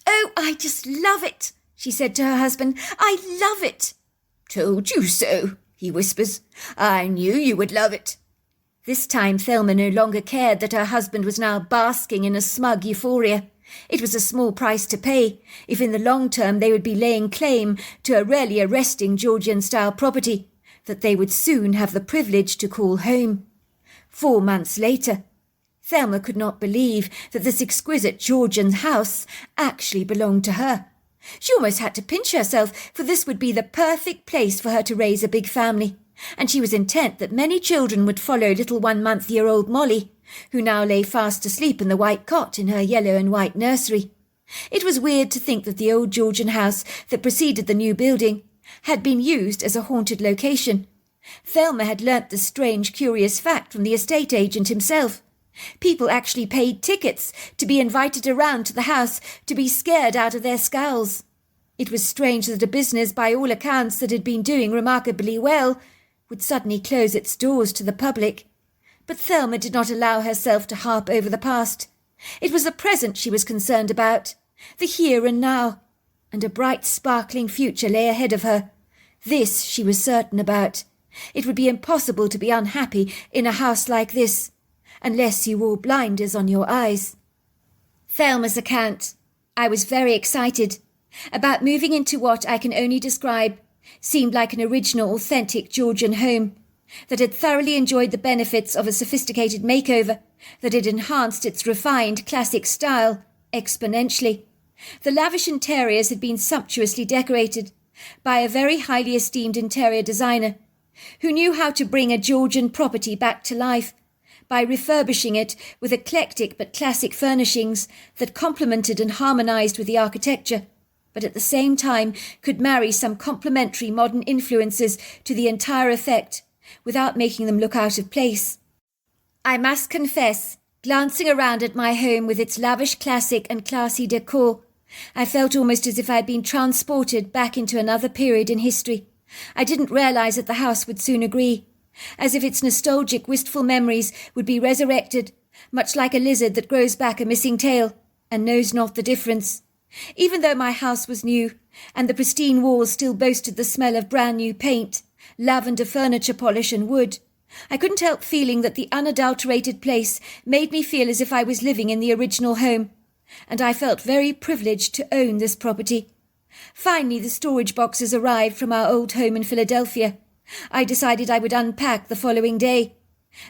S4: Oh, I just love it, she said to her husband. I love it. Told you so, he whispers. I knew you would love it. This time Thelma no longer cared that her husband was now basking in a smug euphoria. It was a small price to pay, if in the long term they would be laying claim to a really arresting Georgian-style property that they would soon have the privilege to call home. 4 months later, Thelma could not believe that this exquisite Georgian house actually belonged to her. She almost had to pinch herself, for this would be the perfect place for her to raise a big family, and she was intent that many children would follow little 1-month-year-old Molly
S2: who now lay fast asleep in the white cot in her yellow and white nursery. It was weird to think that the old Georgian house that preceded the new building had been used as a haunted location. Thelma had learnt this strange, curious fact from the estate agent himself. People actually paid tickets to be invited around to the house to be scared out of their skulls. It was strange that a business, by all accounts, that had been doing remarkably well, would suddenly close its doors to the public. But Thelma did not allow herself to harp over the past. It was the present she was concerned about, the here and now, and a bright, sparkling future lay ahead of her. This she was certain about. It would be impossible to be unhappy in a house like this, unless you wore blinders on your eyes. Thelma's account. I was very excited. About moving into what I can only describe seemed like an original, authentic Georgian home that had thoroughly enjoyed the benefits of a sophisticated makeover that had enhanced its refined classic style exponentially. The lavish interiors had been sumptuously decorated by a very highly esteemed interior designer who knew how to bring a Georgian property back to life by refurbishing it with eclectic but classic furnishings that complemented and harmonized with the architecture, but at the same time could marry some complementary modern influences to the entire effect without making them look out of place. I must confess, glancing around at my home with its lavish classic and classy decor, I felt almost as if I had been transported back into another period in history. I didn't realize that the house would soon agree, as if its nostalgic, wistful memories would be resurrected, much like a lizard that grows back a missing tail and knows not the difference. Even though my house was new, and the pristine walls still boasted the smell of brand new paint, lavender furniture polish and wood, I couldn't help feeling that the unadulterated place made me feel as if I was living in the original home, and I felt very privileged to own this property. Finally, the storage boxes arrived from our old home in Philadelphia. I decided I would unpack the following day.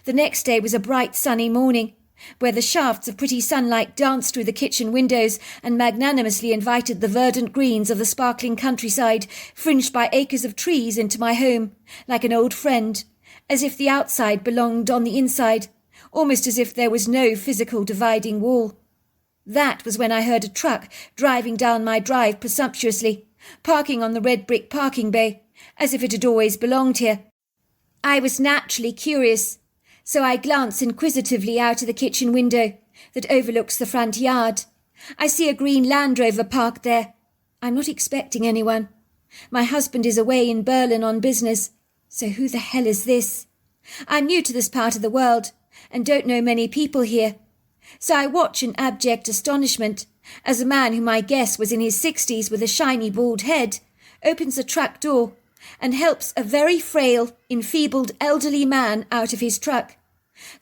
S2: The next day was a bright sunny morning, where the shafts of pretty sunlight danced through the kitchen windows and magnanimously invited the verdant greens of the sparkling countryside, fringed by acres of trees, into my home, like an old friend, as if the outside belonged on the inside, almost as if there was no physical dividing wall. That was when I heard a truck driving down my drive presumptuously, parking on the red brick parking bay, as if it had always belonged here. I was naturally curious, so I glanced inquisitively out of the kitchen window that overlooks the front yard. I see a green Land Rover parked there. I'm not expecting anyone. My husband is away in Berlin on business, so who the hell is this? I'm new to this part of the world and don't know many people here. So I watch in abject astonishment as a man whom I guess was in his 60s with a shiny bald head opens the truck door and helps a very frail, enfeebled elderly man out of his truck.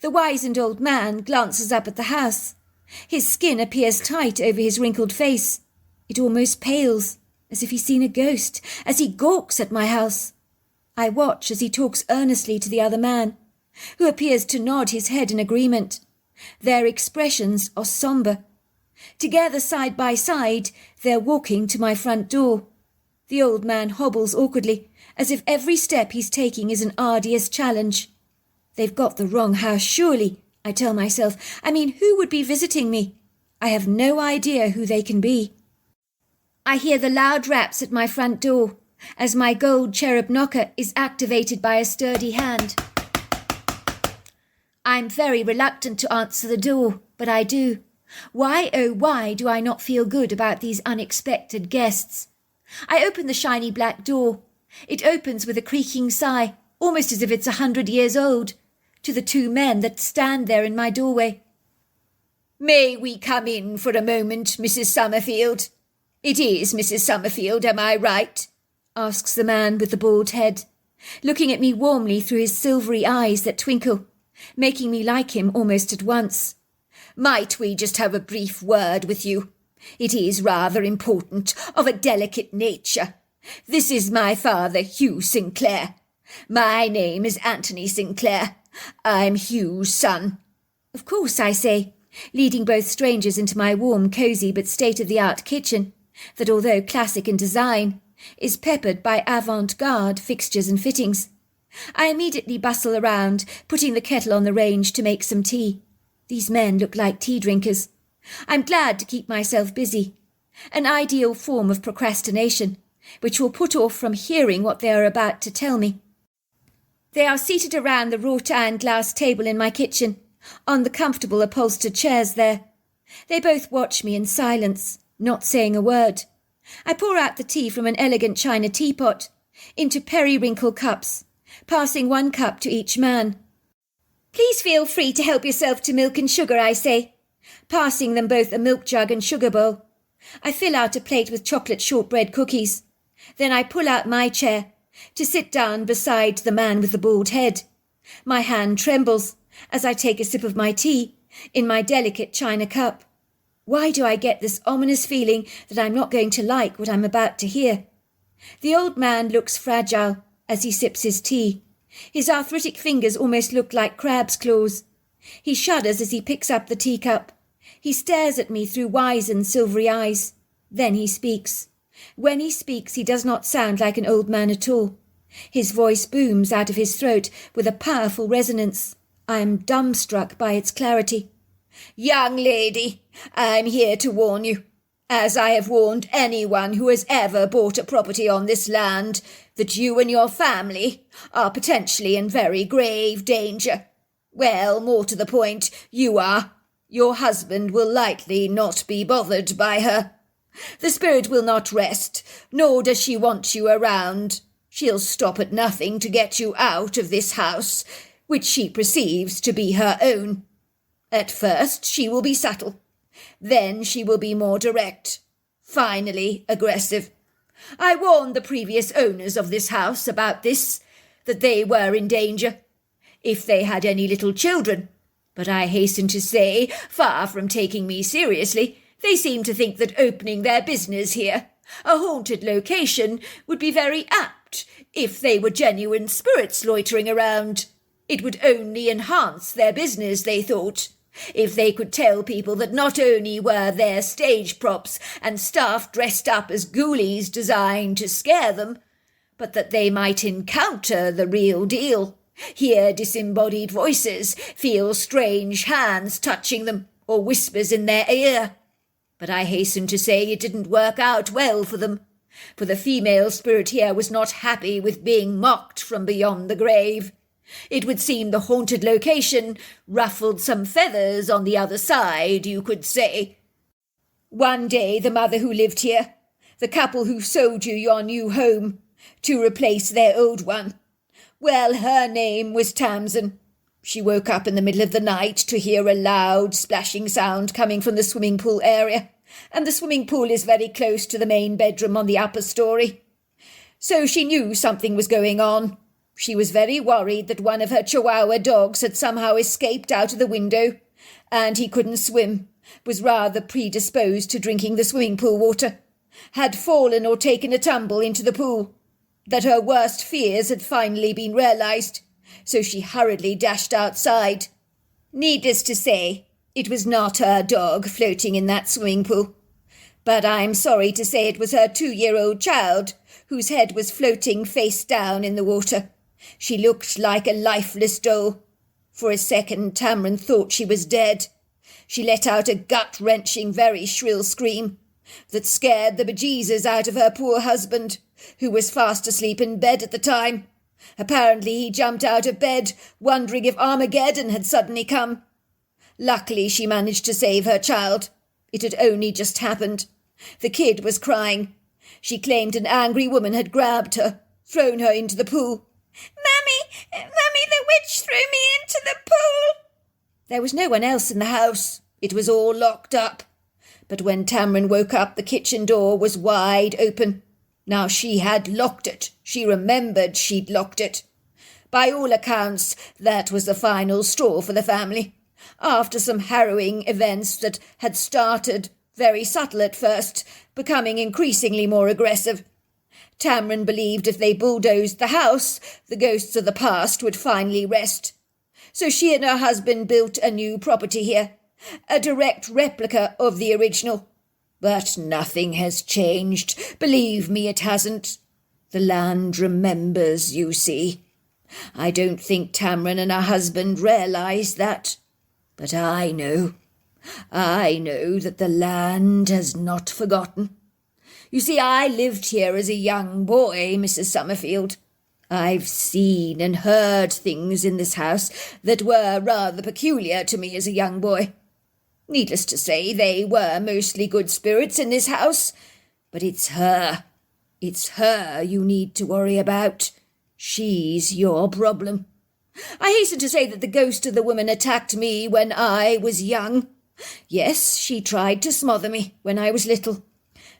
S2: The wizened old man glances up at the house. His skin appears tight over his wrinkled face. It almost pales, as if he's seen a ghost, as he gawks at my house. I watch as he talks earnestly to the other man, who appears to nod his head in agreement. Their expressions are sombre. Together, side by side, they're walking to my front door. The old man hobbles awkwardly, as if every step he's taking is an arduous challenge. They've got the wrong house, surely, I tell myself. I mean, who would be visiting me? I have no idea who they can be. I hear the loud raps at my front door, as my gold cherub knocker is activated by a sturdy hand. I'm very reluctant to answer the door, but I do. Why, oh why, do I not feel good about these unexpected guests? I open the shiny black door. It opens with a creaking sigh, almost as if it's 100 years old, to the two men that stand there in my doorway.
S3: "May we come in for a moment, Mrs. Summerfield? It is Mrs. Summerfield, am I right?"
S2: asks the man with the bald head, looking at me warmly through his silvery eyes that twinkle, making me like him almost at once.
S3: "Might we just have a brief word with you? It is rather important, of a delicate nature. This is my father, Hugh Sinclair. My name is Anthony Sinclair. I'm Hugh's son."
S2: Of course, I say, leading both strangers into my warm, cosy but state-of-the-art kitchen, that although classic in design, is peppered by avant-garde fixtures and fittings. I immediately bustle around, putting the kettle on the range to make some tea. These men look like tea drinkers. I'm glad to keep myself busy. An ideal form of procrastination, which will put off from hearing what they are about to tell me. They are seated around the wrought iron glass table in my kitchen, on the comfortable upholstered chairs there. They both watch me in silence, not saying a word. I pour out the tea from an elegant china teapot, into periwinkle cups, passing one cup to each man. Please feel free to help yourself to milk and sugar, I say, passing them both a milk jug and sugar bowl. I fill out a plate with chocolate shortbread cookies. Then I pull out my chair, to sit down beside the man with the bald head. My hand trembles as I take a sip of my tea in my delicate china cup. Why do I get this ominous feeling that I'm not going to like what I'm about to hear? The old man looks fragile as he sips his tea. His arthritic fingers almost look like crab's claws. He shudders as he picks up the teacup. He stares at me through wizened silvery eyes. Then he speaks. When he speaks, he does not sound like an old man at all. His voice booms out of his throat with a powerful resonance. I am dumbstruck by its clarity. Young lady, I'm here to warn you, as I have warned anyone who has ever bought a property on this land, that you and your family are potentially in very grave danger. Well, more to the point, you are. Your husband will likely not be bothered by her. The spirit will not rest, nor does she want you around. She'll stop at nothing to get you out of this house, which she perceives to be her own. At first she will be subtle. Then she will be more direct. Finally aggressive. I warned the previous owners of this house about this, that they were in danger, if they had any little children. But I hasten to say, far from taking me seriously, they seem to think that opening their business here, a haunted location, would be very apt if they were genuine spirits loitering around. It would only enhance their business, they thought, if they could tell people that not only were there stage props and staff dressed up as ghoulies designed to scare them, but that they might encounter the real deal, hear disembodied voices, feel strange hands touching them, or whispers in their ear. But I hasten to say it didn't work out well for them, for the female spirit here was not happy with being mocked from beyond the grave. It would seem the haunted location ruffled some feathers on the other side, you could say. One day the mother who lived here, the couple who sold you your new home, to replace their old one, well, her name was Tamsin. She woke up in the middle of the night to hear a loud splashing sound coming from the swimming pool area, and the swimming pool is very close to the main bedroom on the upper story. So she knew something was going on. She was very worried that one of her Chihuahua dogs had somehow escaped out of the window, and he couldn't swim, was rather predisposed to drinking the swimming pool water, had fallen or taken a tumble into the pool, that her worst fears had finally been realized, so she hurriedly dashed outside. Needless to say, it was not her dog floating in that swimming pool, but I'm sorry to say it was her 2-year-old child, whose head was floating face down in the water. She looked like a lifeless doll. For a second, Tamron thought she was dead. She let out a gut-wrenching, very shrill scream that scared the bejesus out of her poor husband, who was fast asleep in bed at the time. Apparently he jumped out of bed, wondering if Armageddon had suddenly come. Luckily she managed to save her child. It had only just happened. The kid was crying. She claimed an angry woman had grabbed her, thrown her into the pool. Mummy, the witch threw me into the pool. There was no one else in the house. It was all locked up. But when Tamron woke up, the kitchen door was wide open. Now she had locked it. She remembered she'd locked it. By all accounts, that was the final straw for the family. After some harrowing events that had started very subtle at first, becoming increasingly more aggressive, Tamron believed if they bulldozed the house, the ghosts of the past would finally rest. So she and her husband built a new property here, a direct replica of the original. But nothing has changed. Believe me, it hasn't. The land remembers, you see. I don't think Tamron and her husband realised that.
S3: But I know that the land has not forgotten. You see, I lived here as a young boy, Mrs. Summerfield. I've seen and heard things in this house that were rather peculiar to me as a young boy. Needless to say, they were mostly good spirits in this house, but it's her you need to worry about. She's your problem. I hasten to say that the ghost of the woman attacked me when I was young. Yes, she tried to smother me when I was little.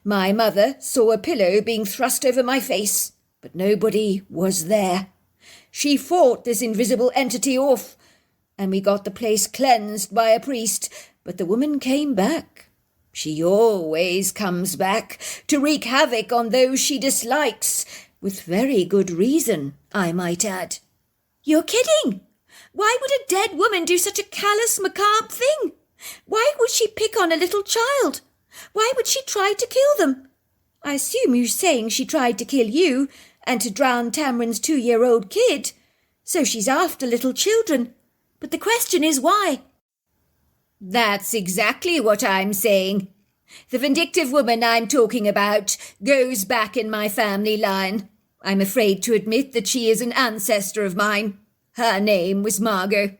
S3: My mother saw a pillow being thrust over my face, but nobody was there. She fought this invisible entity off, and we got the place cleansed by a priest, but the woman came back. She always comes back to wreak havoc on those she dislikes, with very good reason, I might add.
S2: You're kidding! Why would a dead woman do such a callous, macabre thing? Why would she pick on a little child? Why would she try to kill them? I assume you're saying she tried to kill you and to drown Tamrin's 2-year-old kid. So she's after little children. But the question is why?
S4: That's exactly what I'm saying. The vindictive woman I'm talking about goes back in my family line. I'm afraid to admit that she is an ancestor of mine. Her name was Margot.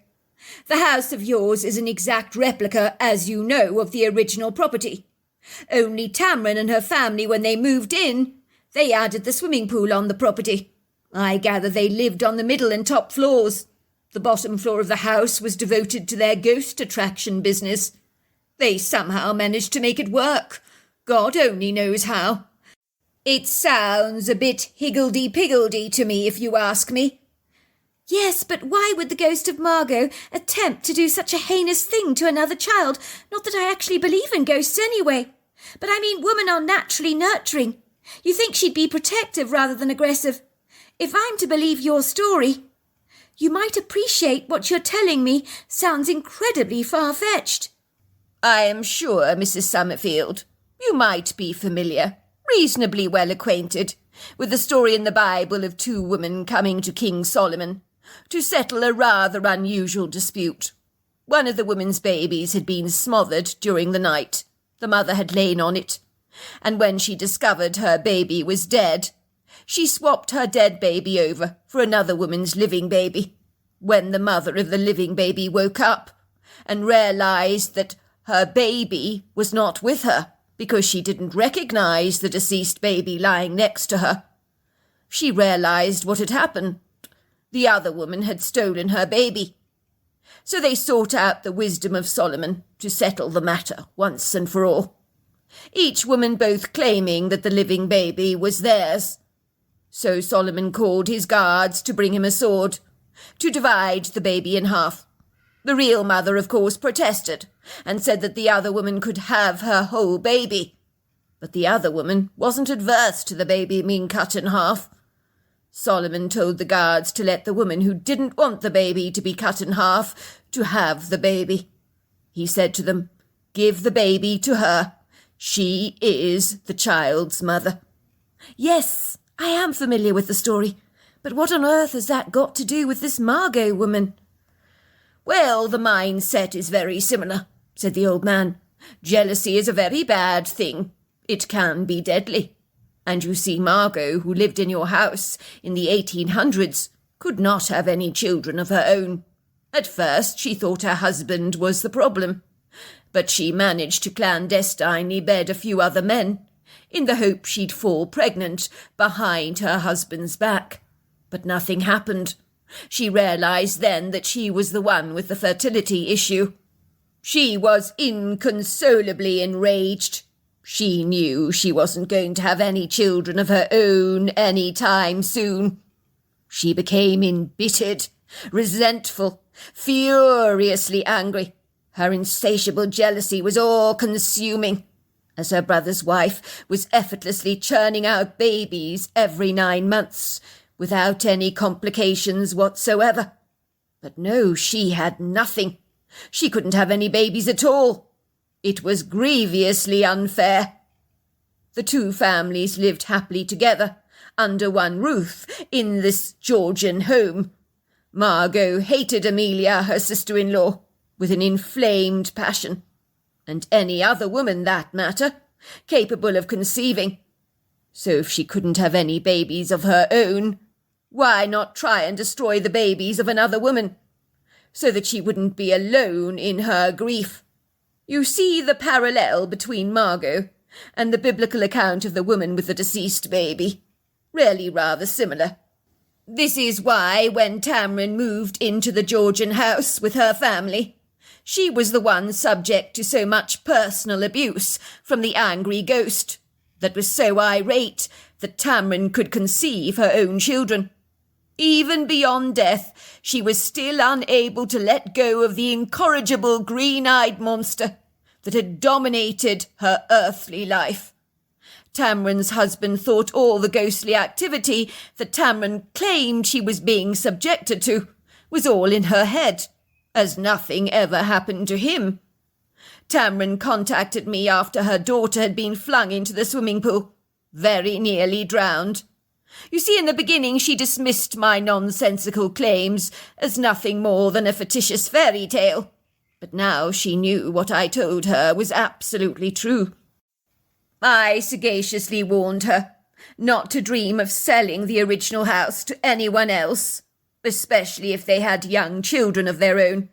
S4: The house of yours is an exact replica, as you know, of the original property. Only Tamrin and her family, when they moved in, they added the swimming pool on the property. I gather they lived on the middle and top floors. The bottom floor of the house was devoted to their ghost attraction business. They somehow managed to make it work. God only knows how. It sounds a bit higgledy-piggledy to me, if you ask me.
S2: Yes, but why would the ghost of Margot attempt to do such a heinous thing to another child? Not that I actually believe in ghosts anyway. But I mean, women are naturally nurturing. You think she'd be protective rather than aggressive. If I'm to believe your story, you might appreciate what you're telling me sounds incredibly far-fetched.
S4: I am sure, Mrs. Summerfield, you might be familiar, reasonably well acquainted, with the story in the Bible of 2 women coming to King Solomon to settle a rather unusual dispute. One of the women's babies had been smothered during the night. The mother had lain on it, and when she discovered her baby was dead, she swapped her dead baby over for another woman's living baby. When the mother of the living baby woke up and realized that her baby was not with her because she didn't recognize the deceased baby lying next to her, she realized what had happened. The other woman had stolen her baby. So they sought out the wisdom of Solomon to settle the matter once and for all, each woman both claiming that the living baby was theirs. So Solomon called his guards to bring him a sword, to divide the baby in half. The real mother, of course, protested, and said that the other woman could have her whole baby. But the other woman wasn't adverse to the baby being cut in half. Solomon told the guards to let the woman who didn't want the baby to be cut in half to have the baby. He said to them, "Give the baby to her. She is the child's mother."
S2: Yes, I am familiar with the story, but what on earth has that got to do with this Margot woman?
S4: Well, the mindset is very similar, said the old man. Jealousy is a very bad thing. It can be deadly. And you see, Margot, who lived in your house in the 1800s, could not have any children of her own. At first she thought her husband was the problem, but she managed to clandestinely bed a few other men, in the hope she'd fall pregnant behind her husband's back. But nothing happened. She realized then that she was the one with the fertility issue. She was inconsolably enraged. She knew she wasn't going to have any children of her own any time soon. She became embittered, resentful, furiously angry. Her insatiable jealousy was all-consuming, as her brother's wife was effortlessly churning out babies every 9 months, without any complications whatsoever. But no, she had nothing. She couldn't have any babies at all. It was grievously unfair. The 2 families lived happily together, under one roof, in this Georgian home. Margot hated Amelia, her sister-in-law. with an inflamed passion, and any other woman, that matter, capable of conceiving. So if she couldn't have any babies of her own, why not try and destroy the babies of another woman, so that she wouldn't be alone in her grief? You see the parallel between Margot and the biblical account of the woman with the deceased baby. Really rather similar. This is why, when Tamrin moved into the Georgian house with her family, she was the one subject to so much personal abuse from the angry ghost that was so irate that Tamrin could conceive her own children. Even beyond death, she was still unable to let go of the incorrigible green-eyed monster that had dominated her earthly life. Tamrin's husband thought all the ghostly activity that Tamrin claimed she was being subjected to was all in her head, as nothing ever happened to him. Tamrin contacted me after her daughter had been flung into the swimming pool, very nearly drowned. You see, in the beginning she dismissed my nonsensical claims as nothing more than a fictitious fairy tale, but now she knew what I told her was absolutely true. I sagaciously warned her not to dream of selling the original house to anyone else, especially if they had young children of their own.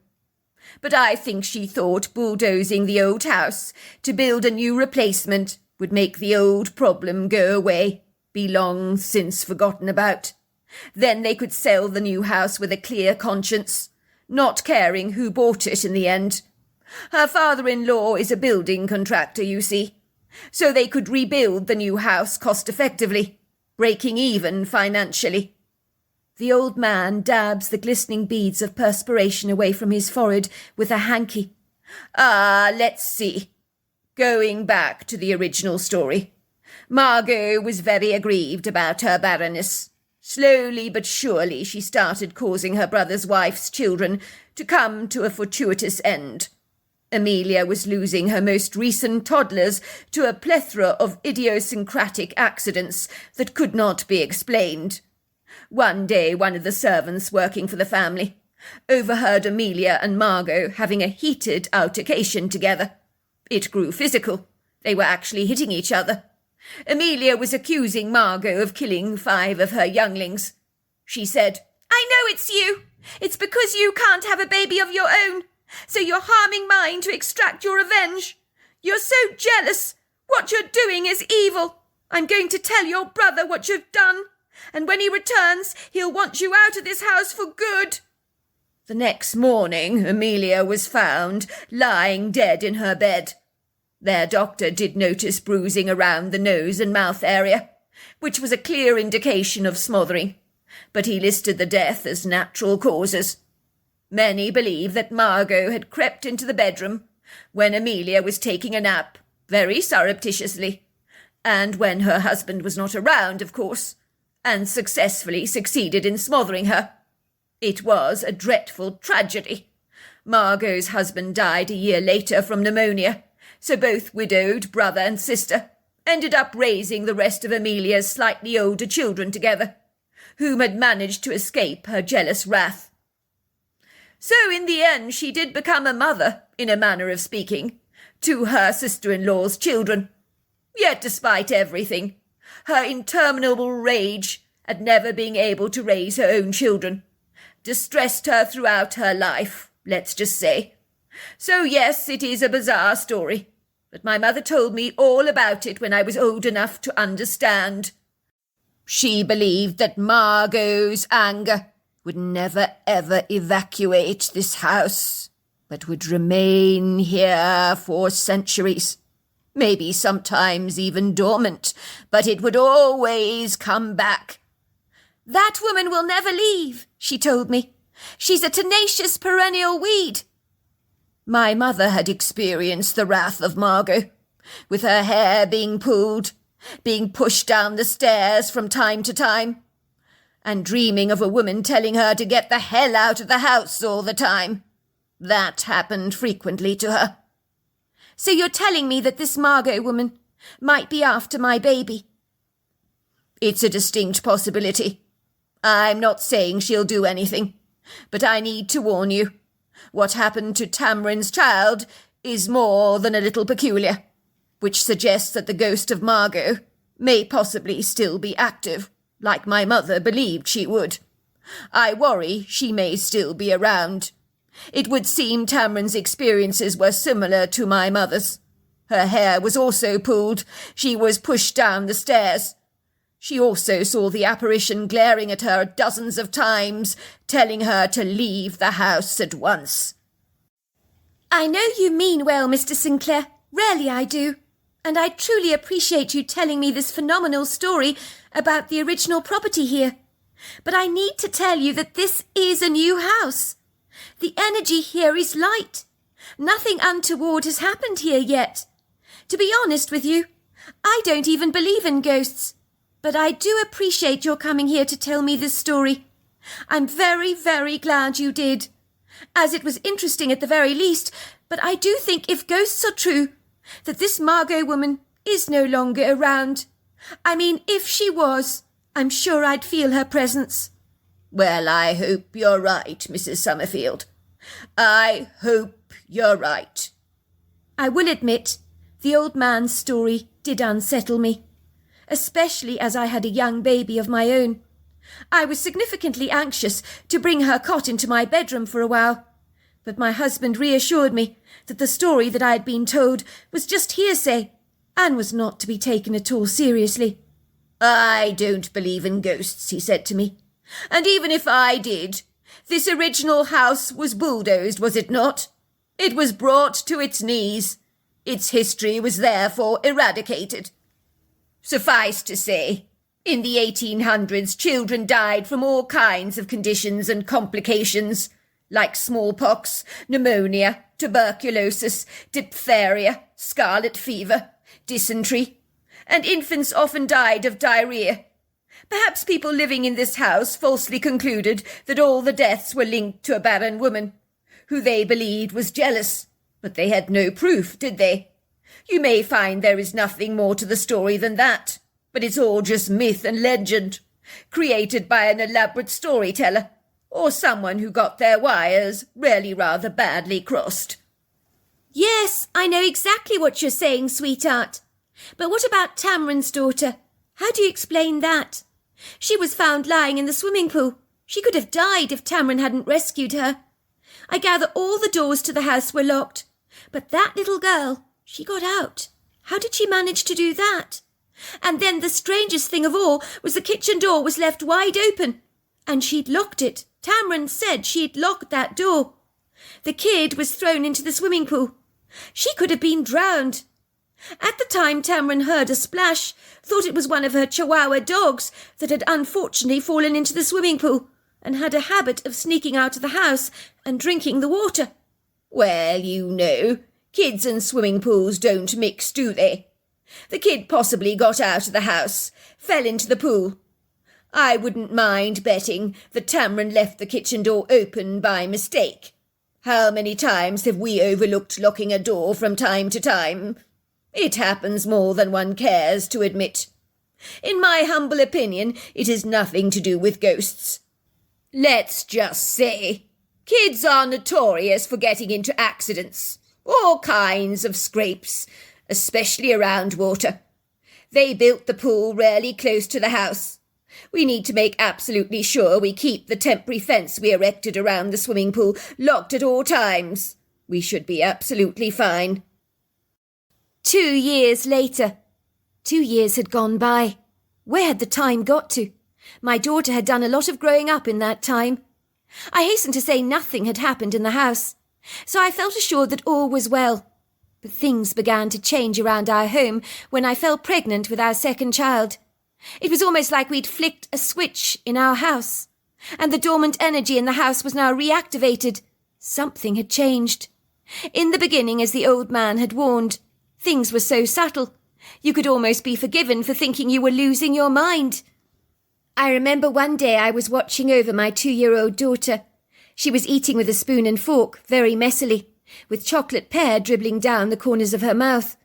S4: But I think she thought bulldozing the old house to build a new replacement would make the old problem go away, be long since forgotten about. Then they could sell the new house with a clear conscience, not caring who bought it in the end. Her father-in-law is a building contractor, you see, so they could rebuild the new house cost-effectively, breaking even financially. The old man dabs the glistening beads of perspiration away from his forehead with a hanky. Let's see. Going back to the original story. Margot was very aggrieved about her barrenness. Slowly but surely she started causing her brother's wife's children to come to a fortuitous end. Amelia was losing her most recent toddlers to a plethora of idiosyncratic accidents that could not be explained. One day, one of the servants working for the family overheard Amelia and Margot having a heated altercation together. It grew physical. They were actually hitting each other. Amelia was accusing Margot of killing 5 of her younglings. She said, "I know it's you. It's because you can't have a baby of your own, so you're harming mine to extract your revenge. You're so jealous. What you're doing is evil. I'm going to tell your brother what you've done, and when he returns, he'll want you out of this house for good." The next morning, Amelia was found lying dead in her bed. Their doctor did notice bruising around the nose and mouth area, which was a clear indication of smothering, but he listed the death as natural causes. Many believe that Margot had crept into the bedroom when Amelia was taking a nap, very surreptitiously, and when her husband was not around, of course, and successfully succeeded in smothering her. It was a dreadful tragedy. Margot's husband died a year later from pneumonia, so both widowed brother and sister ended up raising the rest of Amelia's slightly older children together, whom had managed to escape her jealous wrath. So in the end she did become a mother, in a manner of speaking, to her sister-in-law's children. Yet despite everything, her interminable rage at never being able to raise her own children distressed her throughout her life, let's just say. So yes, it is a bizarre story, but my mother told me all about it when I was old enough to understand. She believed that Margot's anger would never ever evacuate this house, but would remain here for centuries, maybe sometimes even dormant, but it would always come back. "That woman will never leave," she told me. "She's a tenacious perennial weed." My mother had experienced the wrath of Margot, with her hair being pulled, being pushed down the stairs from time to time, and dreaming of a woman telling her to get the hell out of the house all the time. That happened frequently to her. "So you're telling me that this Margot woman might be after my baby?" "It's a distinct possibility. I'm not saying she'll do anything, but I need to warn you. What happened to Tamrin's child is more than a little peculiar, which suggests that the ghost of Margot may possibly still be active, like my mother believed she would. I worry she may still be around. It would seem Tamrin's experiences were similar to my mother's. Her hair was also pulled. She was pushed down the stairs. She also saw the apparition glaring at her dozens of times, telling her to leave the house at once.
S2: I know you mean well, Mr. Sinclair. Really I do. And I truly appreciate you telling me this phenomenal story about the original property here. But I need to tell you that this is a new house. The energy here is light. Nothing untoward has happened here yet. To be honest with you, I don't even believe in ghosts. But I do appreciate your coming here to tell me this story. I'm very, very glad you did, as it was interesting at the very least, but I do think if ghosts are true, that this Margot woman is no longer around. I mean, if she was, I'm sure I'd feel her presence.
S4: Well, I hope you're right, Mrs. Summerfield. I hope you're right.
S2: I will admit, the old man's story did unsettle me, especially as I had a young baby of my own. I was significantly anxious to bring her cot into my bedroom for a while, but my husband reassured me that the story that I had been told was just hearsay and was not to be taken at all seriously.
S4: I don't believe in ghosts, he said to me. And even if I did, this original house was bulldozed, was it not? It was brought to its knees. Its history was therefore eradicated. Suffice to say, in the 1800s, children died from all kinds of conditions and complications, like smallpox, pneumonia, tuberculosis, diphtheria, scarlet fever, dysentery, and infants often died of diarrhea. Perhaps people living in this house falsely concluded that all the deaths were linked to a barren woman, who they believed was jealous, but they had no proof, did they? You may find there is nothing more to the story than that, but it's all just myth and legend, created by an elaborate storyteller, or someone who got their wires really rather badly crossed.
S2: Yes, I know exactly what you're saying, sweetheart. But what about Tamrin's daughter? How do you explain that? She was found lying in the swimming pool. She could have died if Tamrin hadn't rescued her. I gather all the doors to the house were locked. But that little girl, she got out. How did she manage to do that? And then the strangest thing of all was the kitchen door was left wide open. And she'd locked it. Tamrin said she'd locked that door. The kid was thrown into the swimming pool. She could have been drowned. At the time, Tamrin heard a splash, thought it was one of her Chihuahua dogs that had unfortunately fallen into the swimming pool and had a habit of sneaking out of the house and drinking the water.
S4: Well, you know, kids and swimming pools don't mix, do they? The kid possibly got out of the house, fell into the pool. I wouldn't mind betting that Tamrin left the kitchen door open by mistake. How many times have we overlooked locking a door from time to time? It happens more than one cares to admit. In my humble opinion, it has nothing to do with ghosts. Let's just say, kids are notorious for getting into accidents, all kinds of scrapes, especially around water. They built the pool really close to the house. We need to make absolutely sure we keep the temporary fence we erected around the swimming pool locked at all times. We should be absolutely fine.
S2: 2 years later. 2 years had gone by. Where had the time got to? My daughter had done a lot of growing up in that time. I hasten to say nothing had happened in the house, so I felt assured that all was well. But things began to change around our home when I fell pregnant with our second child. It was almost like we'd flicked a switch in our house, and the dormant energy in the house was now reactivated. Something had changed. In the beginning, as the old man had warned, things were so subtle, you could almost be forgiven for thinking you were losing your mind. I remember one day I was watching over my 2-year-old daughter. She was eating with a spoon and fork, very messily, with chocolate pear dribbling down the corners of her mouth.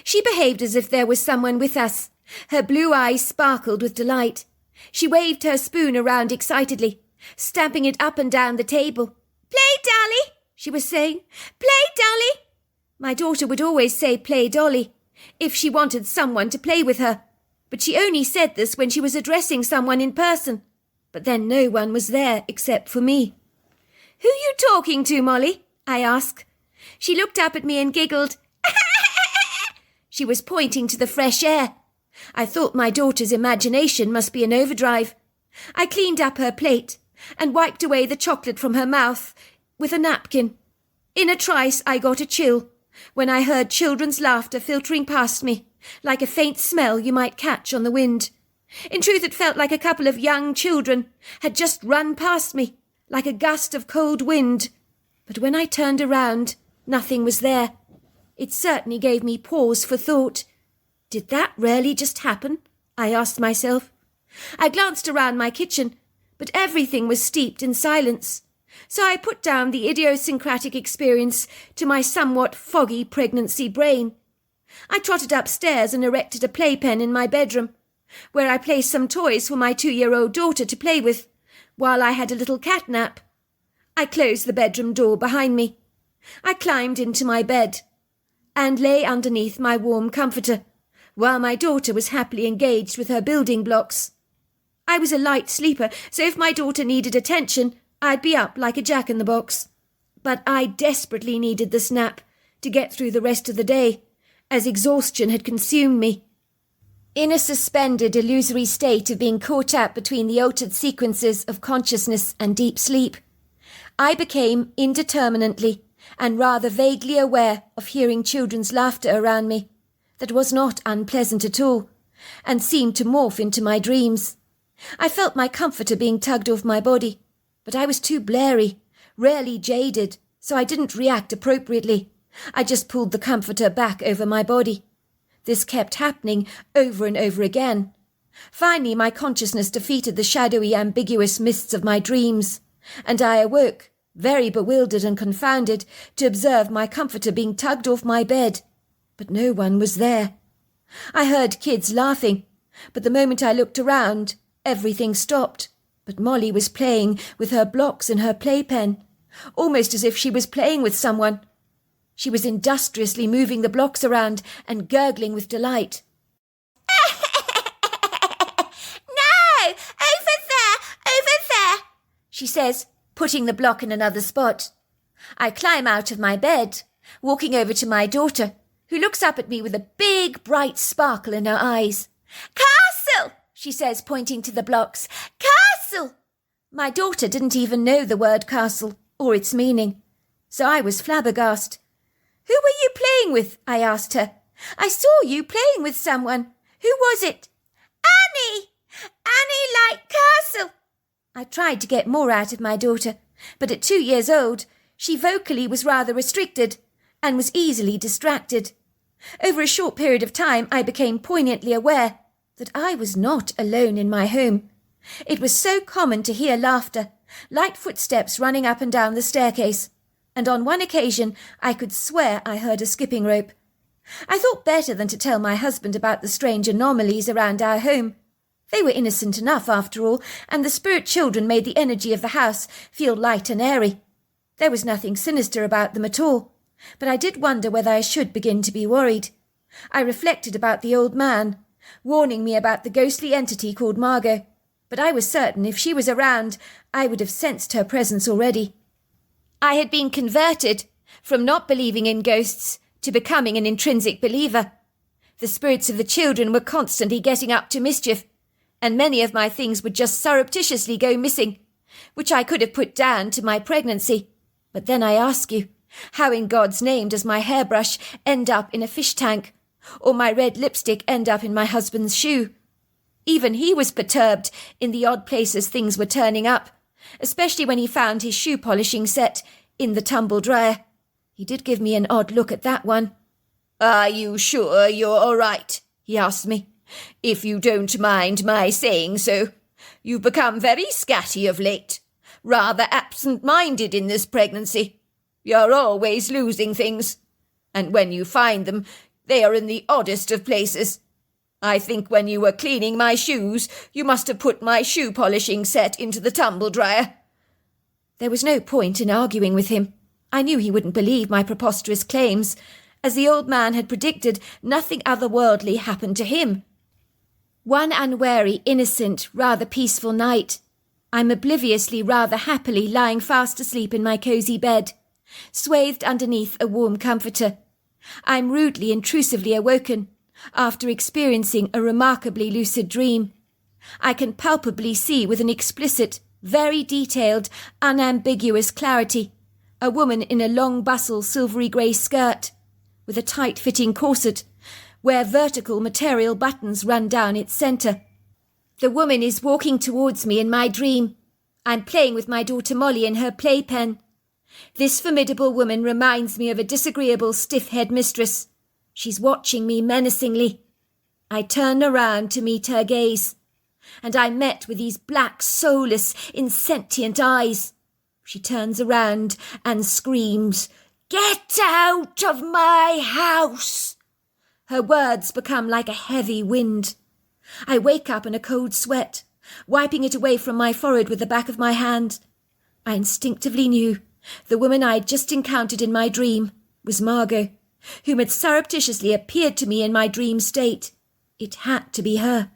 S2: She behaved as if there was someone with us. Her blue eyes sparkled with delight. She waved her spoon around excitedly, stamping it up and down the table. "Play, Dolly! she was saying. "Play, Dolly." My daughter would always say play, Dolly, if she wanted someone to play with her, but she only said this when she was addressing someone in person. But then no one was there except for me. "Who you talking to, Molly?" I asked. She looked up at me and giggled. She was pointing to the fresh air. I thought my daughter's imagination must be in overdrive. I cleaned up her plate and wiped away the chocolate from her mouth with a napkin. In a trice I got a chill when I heard children's laughter filtering past me, like a faint smell you might catch on the wind. In truth, it felt like a couple of young children had just run past me, like a gust of cold wind. But when I turned around, nothing was there. It certainly gave me pause for thought. Did that really just happen? I asked myself. I glanced around my kitchen, but everything was steeped in silence. So I put down the idiosyncratic experience to my somewhat foggy pregnancy brain. I trotted upstairs and erected a playpen in my bedroom, where I placed some toys for my 2-year-old daughter to play with, while I had a little cat nap. I closed the bedroom door behind me. I climbed into my bed and lay underneath my warm comforter, while my daughter was happily engaged with her building blocks. I was a light sleeper, so if my daughter needed attention, I'd be up like a jack-in-the-box. But I desperately needed this nap to get through the rest of the day, as exhaustion had consumed me. In a suspended, illusory state of being caught up between the altered sequences of consciousness and deep sleep, I became indeterminately and rather vaguely aware of hearing children's laughter around me. That was not unpleasant at all, and seemed to morph into my dreams. I felt my comforter being tugged off my body, but I was too blary, rarely jaded, so I didn't react appropriately. I just pulled the comforter back over my body. This kept happening over and over again. Finally, my consciousness defeated the shadowy, ambiguous mists of my dreams, and I awoke, very bewildered and confounded, to observe my comforter being tugged off my bed. But no one was there. I heard kids laughing, but the moment I looked around, everything stopped. But Molly was playing with her blocks in her playpen, almost as if she was playing with someone. She was industriously moving the blocks around and gurgling with delight. "No! Over there, she says, putting the block in another spot. I climb out of my bed, walking over to my daughter, who looks up at me with a big, bright sparkle in her eyes. "Castle!" she says, pointing to the blocks. "Castle!" My daughter didn't even know the word castle or its meaning, so I was flabbergasted. "Who were you playing with?" I asked her. "I saw you playing with someone. Who was it?" "Annie! Annie like castle." I tried to get more out of my daughter, but at 2 years old, she vocally was rather restricted and was easily distracted. Over a short period of time, I became poignantly aware that I was not alone in my home. It was so common to hear laughter, light footsteps running up and down the staircase, and on one occasion I could swear I heard a skipping rope. I thought better than to tell my husband about the strange anomalies around our home. They were innocent enough, after all, and the spirit children made the energy of the house feel light and airy. There was nothing sinister about them at all, but I did wonder whether I should begin to be worried. I reflected about the old man, warning me about the ghostly entity called Margot, but I was certain if she was around, I would have sensed her presence already. I had been converted from not believing in ghosts to becoming an intrinsic believer. The spirits of the children were constantly getting up to mischief, and many of my things would just surreptitiously go missing, which I could have put down to my pregnancy. But then I ask you, how in God's name does my hairbrush end up in a fish tank, or my red lipstick end up in my husband's shoe? Even he was perturbed in the odd places things were turning up, especially when he found his shoe polishing set in the tumble dryer. He did give me an odd look at that one. "Are you sure you're all right?" he asked me. "If you don't mind my saying so. You've become very scatty of late, rather absent-minded in this pregnancy. You're always losing things, and when you find them, they are in the oddest of places. I think when you were cleaning my shoes, you must have put my shoe-polishing set into the tumble dryer." There was no point in arguing with him. I knew he wouldn't believe my preposterous claims. As the old man had predicted, nothing otherworldly happened to him. One unwary, innocent, rather peaceful night, I'm obliviously, rather happily lying fast asleep in my cosy bed, swathed underneath a warm comforter. I'm rudely, intrusively awoken, after experiencing a remarkably lucid dream. I can palpably see with an explicit, very detailed, unambiguous clarity, a woman in a long bustle silvery grey skirt, with a tight-fitting corset, where vertical material buttons run down its centre. The woman is walking towards me in my dream. I'm playing with my daughter Molly in her playpen. This formidable woman reminds me of a disagreeable stiff headmistress. She's watching me menacingly. I turn around to meet her gaze, and I'm met with these black, soulless, insentient eyes. She turns around and screams, "Get out of my house!" Her words become like a heavy wind. I wake up in a cold sweat, wiping it away from my forehead with the back of my hand. I instinctively knew the woman I had just encountered in my dream was Margot, whom had surreptitiously appeared to me in my dream state. It had to be her.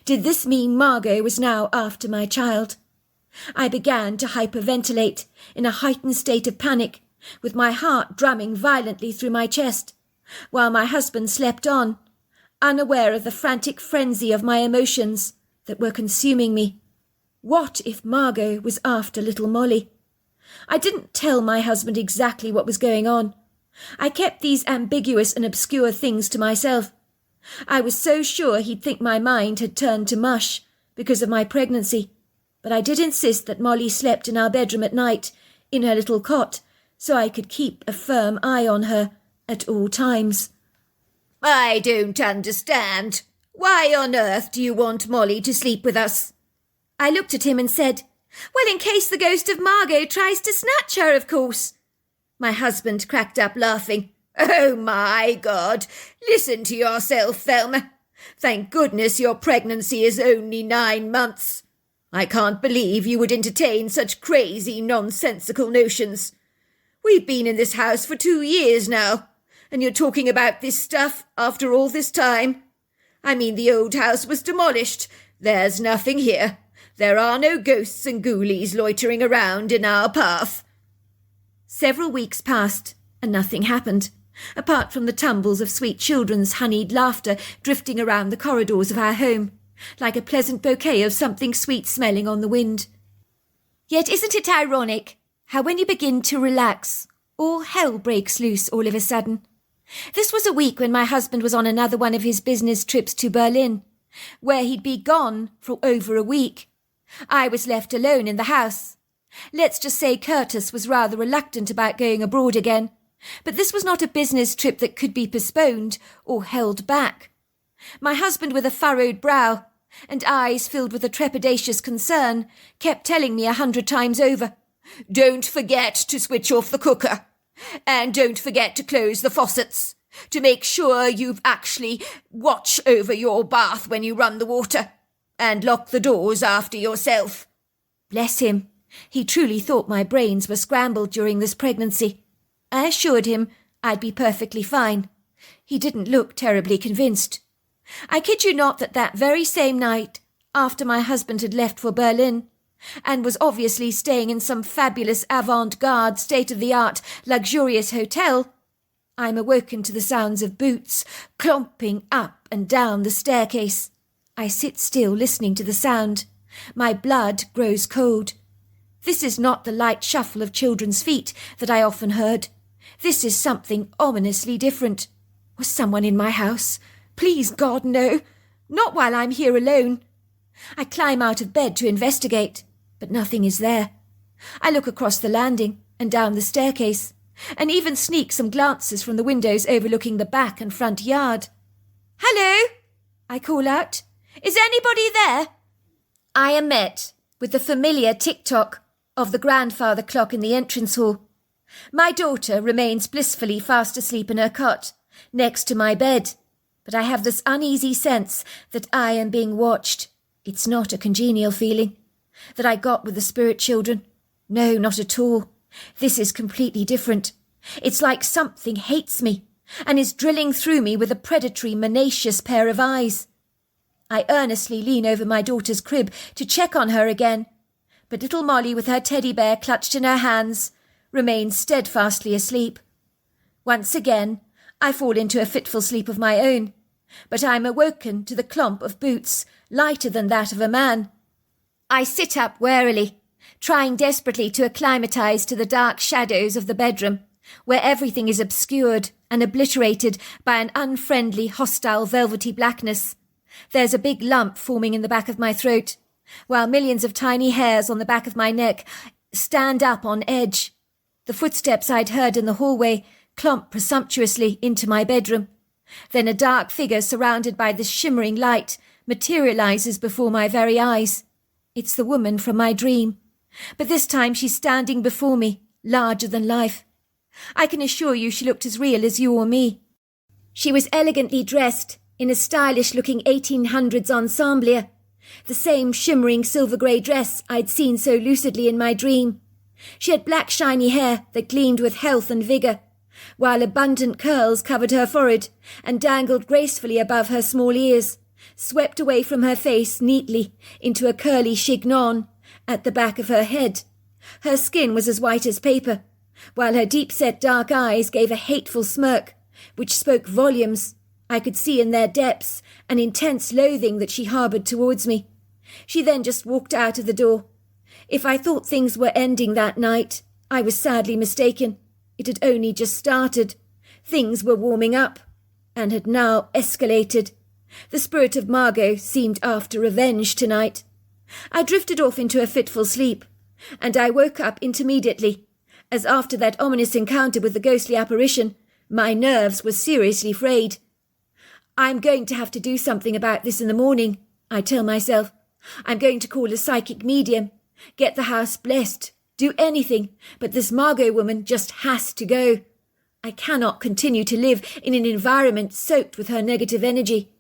S2: Did this mean Margot was now after my child? I began to hyperventilate in a heightened state of panic, with my heart drumming violently through my chest, while my husband slept on, unaware of the frantic frenzy of my emotions that were consuming me. What if Margot was after little Molly? I didn't tell my husband exactly what was going on. I kept these ambiguous and obscure things to myself. I was so sure he'd think my mind had turned to mush because of my pregnancy, but I did insist that Molly slept in our bedroom at night, in her little cot, so I could keep a firm eye on her at all times.
S4: I don't understand. Why on earth do you want Molly to sleep with us?
S2: I looked at him and said, "Well, in case the ghost of Margot tries to snatch her, of course." My husband cracked up laughing.
S4: Oh, my God! Listen to yourself, Thelma. Thank goodness your pregnancy is only 9 months. I can't believe you would entertain such crazy, nonsensical notions. We've been in this house for 2 years now, and you're talking about this stuff after all this time. I mean, the old house was demolished. There's nothing here. There are no ghosts and ghoulies loitering around in our path.
S2: Several weeks passed, and nothing happened, apart from the tumbles of sweet children's honeyed laughter drifting around the corridors of our home, like a pleasant bouquet of something sweet-smelling on the wind. Yet isn't it ironic how when you begin to relax, all hell breaks loose all of a sudden? This was a week when my husband was on another one of his business trips to Berlin, where he'd be gone for over a week. I was left alone in the house. Let's just say Curtis was rather reluctant about going abroad again, but this was not a business trip that could be postponed or held back. My husband, with a furrowed brow and eyes filled with a trepidatious concern, kept telling me 100 times over,
S4: "Don't forget to switch off the cooker, and don't forget to close the faucets, to make sure you've actually watch over your bath when you run the water, and lock the doors after yourself."
S2: Bless him. He truly thought my brains were scrambled during this pregnancy. I assured him I'd be perfectly fine. He didn't look terribly convinced. I kid you not that very same night, after my husband had left for Berlin, and was obviously staying in some fabulous avant-garde, state-of-the-art, luxurious hotel, I'm awoken to the sounds of boots clomping up and down the staircase. I sit still listening to the sound. My blood grows cold. This is not the light shuffle of children's feet that I often heard. This is something ominously different. Was someone in my house? Please, God, no. Not while I'm here alone. I climb out of bed to investigate, but nothing is there. I look across the landing and down the staircase, and even sneak some glances from the windows overlooking the back and front yard. "Hello!" I call out. "Is anybody there?" I am met with the familiar tick-tock of the grandfather clock in the entrance hall. My daughter remains blissfully fast asleep in her cot, next to my bed, but I have this uneasy sense that I am being watched. It's not a congenial feeling that I got with the spirit children. No, not at all. This is completely different. It's like something hates me and is drilling through me with a predatory, menacious pair of eyes. I earnestly lean over my daughter's crib to check on her again, but little Molly, with her teddy bear clutched in her hands, remains steadfastly asleep. Once again, I fall into a fitful sleep of my own, but I am awoken to the clomp of boots, lighter than that of a man. I sit up warily, trying desperately to acclimatise to the dark shadows of the bedroom, where everything is obscured and obliterated by an unfriendly, hostile, velvety blackness. There's a big lump forming in the back of my throat, while millions of tiny hairs on the back of my neck stand up on edge. The footsteps I'd heard in the hallway clomp presumptuously into my bedroom. Then a dark figure surrounded by this shimmering light materialises before my very eyes. It's the woman from my dream, but this time she's standing before me, larger than life. I can assure you she looked as real as you or me. She was elegantly dressed in a stylish-looking 1800s ensemble, the same shimmering silver-grey dress I'd seen so lucidly in my dream. She had black shiny hair that gleamed with health and vigour, while abundant curls covered her forehead and dangled gracefully above her small ears, swept away from her face neatly into a curly chignon at the back of her head. Her skin was as white as paper, while her deep-set dark eyes gave a hateful smirk, which spoke volumes. I could see in their depths an intense loathing that she harboured towards me. She then just walked out of the door. If I thought things were ending that night, I was sadly mistaken. It had only just started. Things were warming up, and had now escalated. The spirit of Margot seemed after revenge tonight. I drifted off into a fitful sleep, and I woke up intermediately, as after that ominous encounter with the ghostly apparition, my nerves were seriously frayed. I'm going to have to do something about this in the morning, I tell myself. I'm going to call a psychic medium, get the house blessed, do anything, but this Margot woman just has to go. I cannot continue to live in an environment soaked with her negative energy.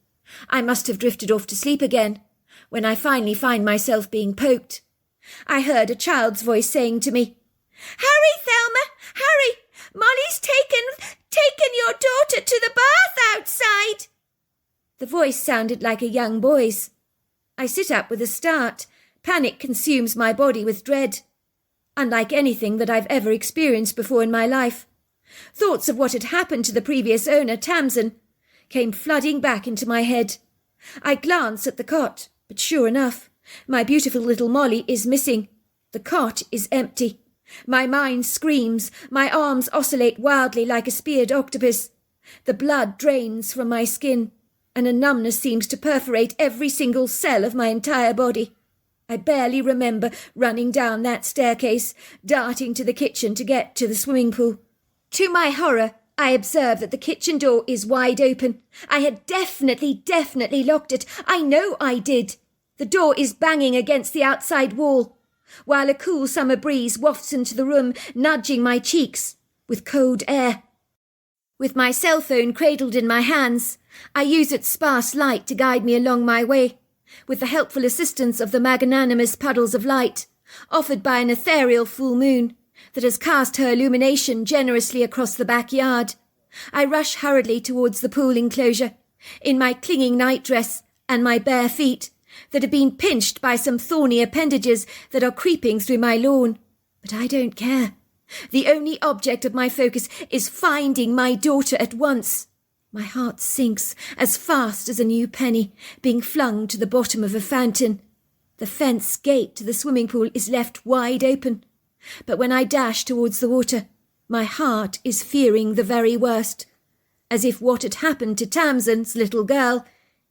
S2: I must have drifted off to sleep again, when I finally find myself being poked. I heard a child's voice saying to me, "Hurry, Thelma, hurry! Molly's taken your daughter to the bath outside." The voice sounded like a young boy's. I sit up with a start. Panic consumes my body with dread. Unlike anything that I've ever experienced before in my life. Thoughts of what had happened to the previous owner, Tamsin, came flooding back into my head. I glance at the cot, but sure enough, my beautiful little Molly is missing. The cot is empty. My mind screams, my arms oscillate wildly like a speared octopus. The blood drains from my skin, and a numbness seems to perforate every single cell of my entire body. I barely remember running down that staircase, darting to the kitchen to get to the swimming pool. To my horror, I observe that the kitchen door is wide open. I had definitely locked it. I know I did. The door is banging against the outside wall, while a cool summer breeze wafts into the room, nudging my cheeks with cold air. With my cell phone cradled in my hands, I use its sparse light to guide me along my way, with the helpful assistance of the magnanimous puddles of light, offered by an ethereal full moon that has cast her illumination generously across the backyard. I rush hurriedly towards the pool enclosure, in my clinging nightdress and my bare feet, that have been pinched by some thorny appendages that are creeping through my lawn. But I don't care. The only object of my focus is finding my daughter at once. My heart sinks as fast as a new penny being flung to the bottom of a fountain. The fence gate to the swimming pool is left wide open, but when I dash towards the water, my heart is fearing the very worst, as if what had happened to Tamsin's little girl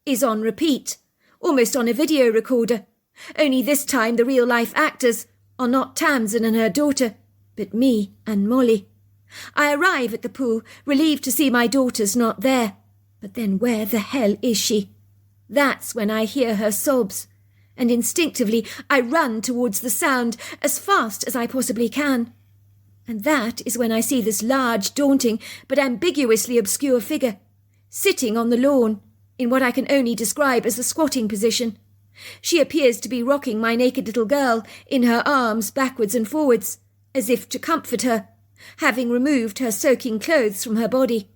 S2: is on repeat, almost on a video recorder, only this time the real-life actors are not Tamsin and her daughter, but me and Molly. I arrive at the pool, relieved to see my daughter's not there. But then where the hell is she? That's when I hear her sobs, and instinctively I run towards the sound as fast as I possibly can. And that is when I see this large, daunting, but ambiguously obscure figure, sitting on the lawn, in what I can only describe as a squatting position. She appears to be rocking my naked little girl in her arms backwards and forwards,
S3: as if to comfort her, having removed her soaking clothes from her body.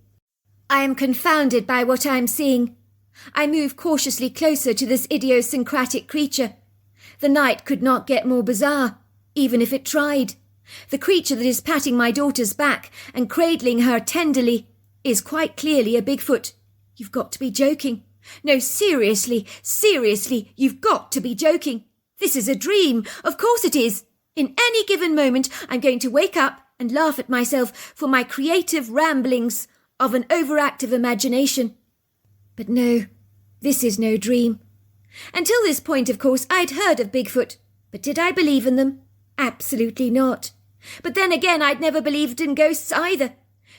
S3: I am confounded by what I am seeing. I move cautiously closer to this idiosyncratic creature. The night could not get more bizarre, even if it tried. The creature that is patting my daughter's back and cradling her tenderly is quite clearly a Bigfoot. You've got to be joking. No, seriously, you've got to be joking. This is a dream. Of course it is. In any given moment, I'm going to wake up and laugh at myself for my creative ramblings of an overactive imagination. But no, this is no dream. Until this point, of course, I'd heard of Bigfoot, but did I believe in them? Absolutely not. But then again, I'd never believed in ghosts either.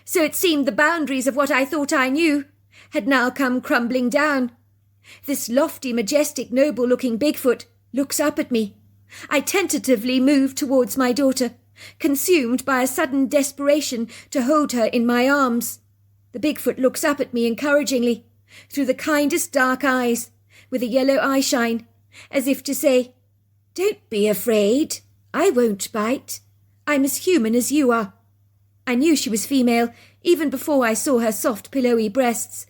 S3: So it seemed the boundaries of what I thought I knew had now come crumbling down. This lofty, majestic, noble-looking Bigfoot looks up at me. I tentatively move towards my daughter, consumed by a sudden desperation to hold her in my arms. The Bigfoot looks up at me encouragingly, through the kindest dark eyes, with a yellow eyeshine, as if to say, "Don't be afraid. I won't bite. I'm as human as you are." I knew she was female even before I saw her soft, pillowy breasts.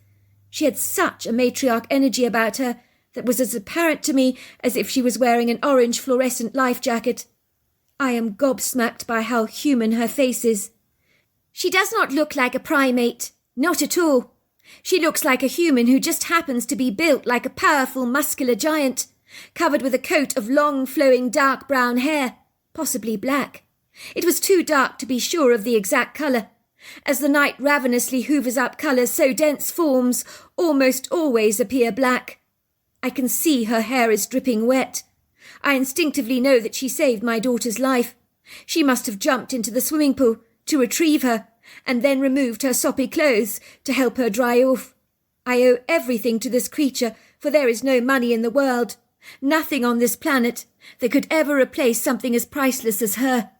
S3: She had such a matriarch energy about her that was as apparent to me as if she was wearing an orange fluorescent life jacket. I am gobsmacked by how human her face is. She does not look like a primate, not at all. She looks like a human who just happens to be built like a powerful, muscular giant, covered with a coat of long, flowing, dark brown hair, possibly black. It was too dark to be sure of the exact colour. As the night ravenously hoovers up colours, so dense forms almost always appear black. I can see her hair is dripping wet. I instinctively know that she saved my daughter's life. She must have jumped into the swimming pool to retrieve her, and then removed her soppy clothes to help her dry off. I owe everything to this creature, for there is no money in the world, nothing on this planet that could ever replace something as priceless as her.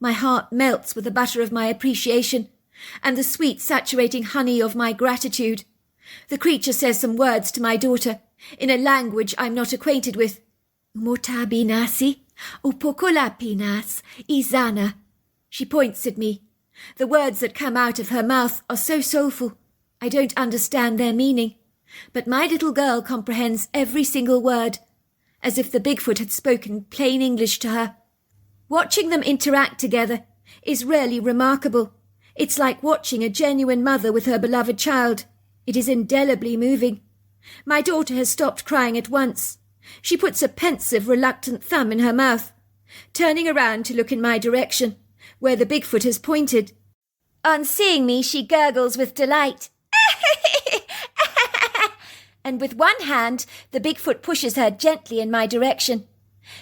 S3: My heart melts with the butter of my appreciation, and the sweet saturating honey of my gratitude. The creature says some words to my daughter, in a language I'm not acquainted with. Umotabinasi, upokolapinas, izana. She points at me. The words that come out of her mouth are so soulful. I don't understand their meaning, but my little girl comprehends every single word, as if the Bigfoot had spoken plain English to her. Watching them interact together is really remarkable. It's like watching a genuine mother with her beloved child. It is indelibly moving. My daughter has stopped crying at once. She puts a pensive, reluctant thumb in her mouth, turning around to look in my direction, where the Bigfoot has pointed. On seeing me, she gurgles with delight. And with one hand, the Bigfoot pushes her gently in my direction.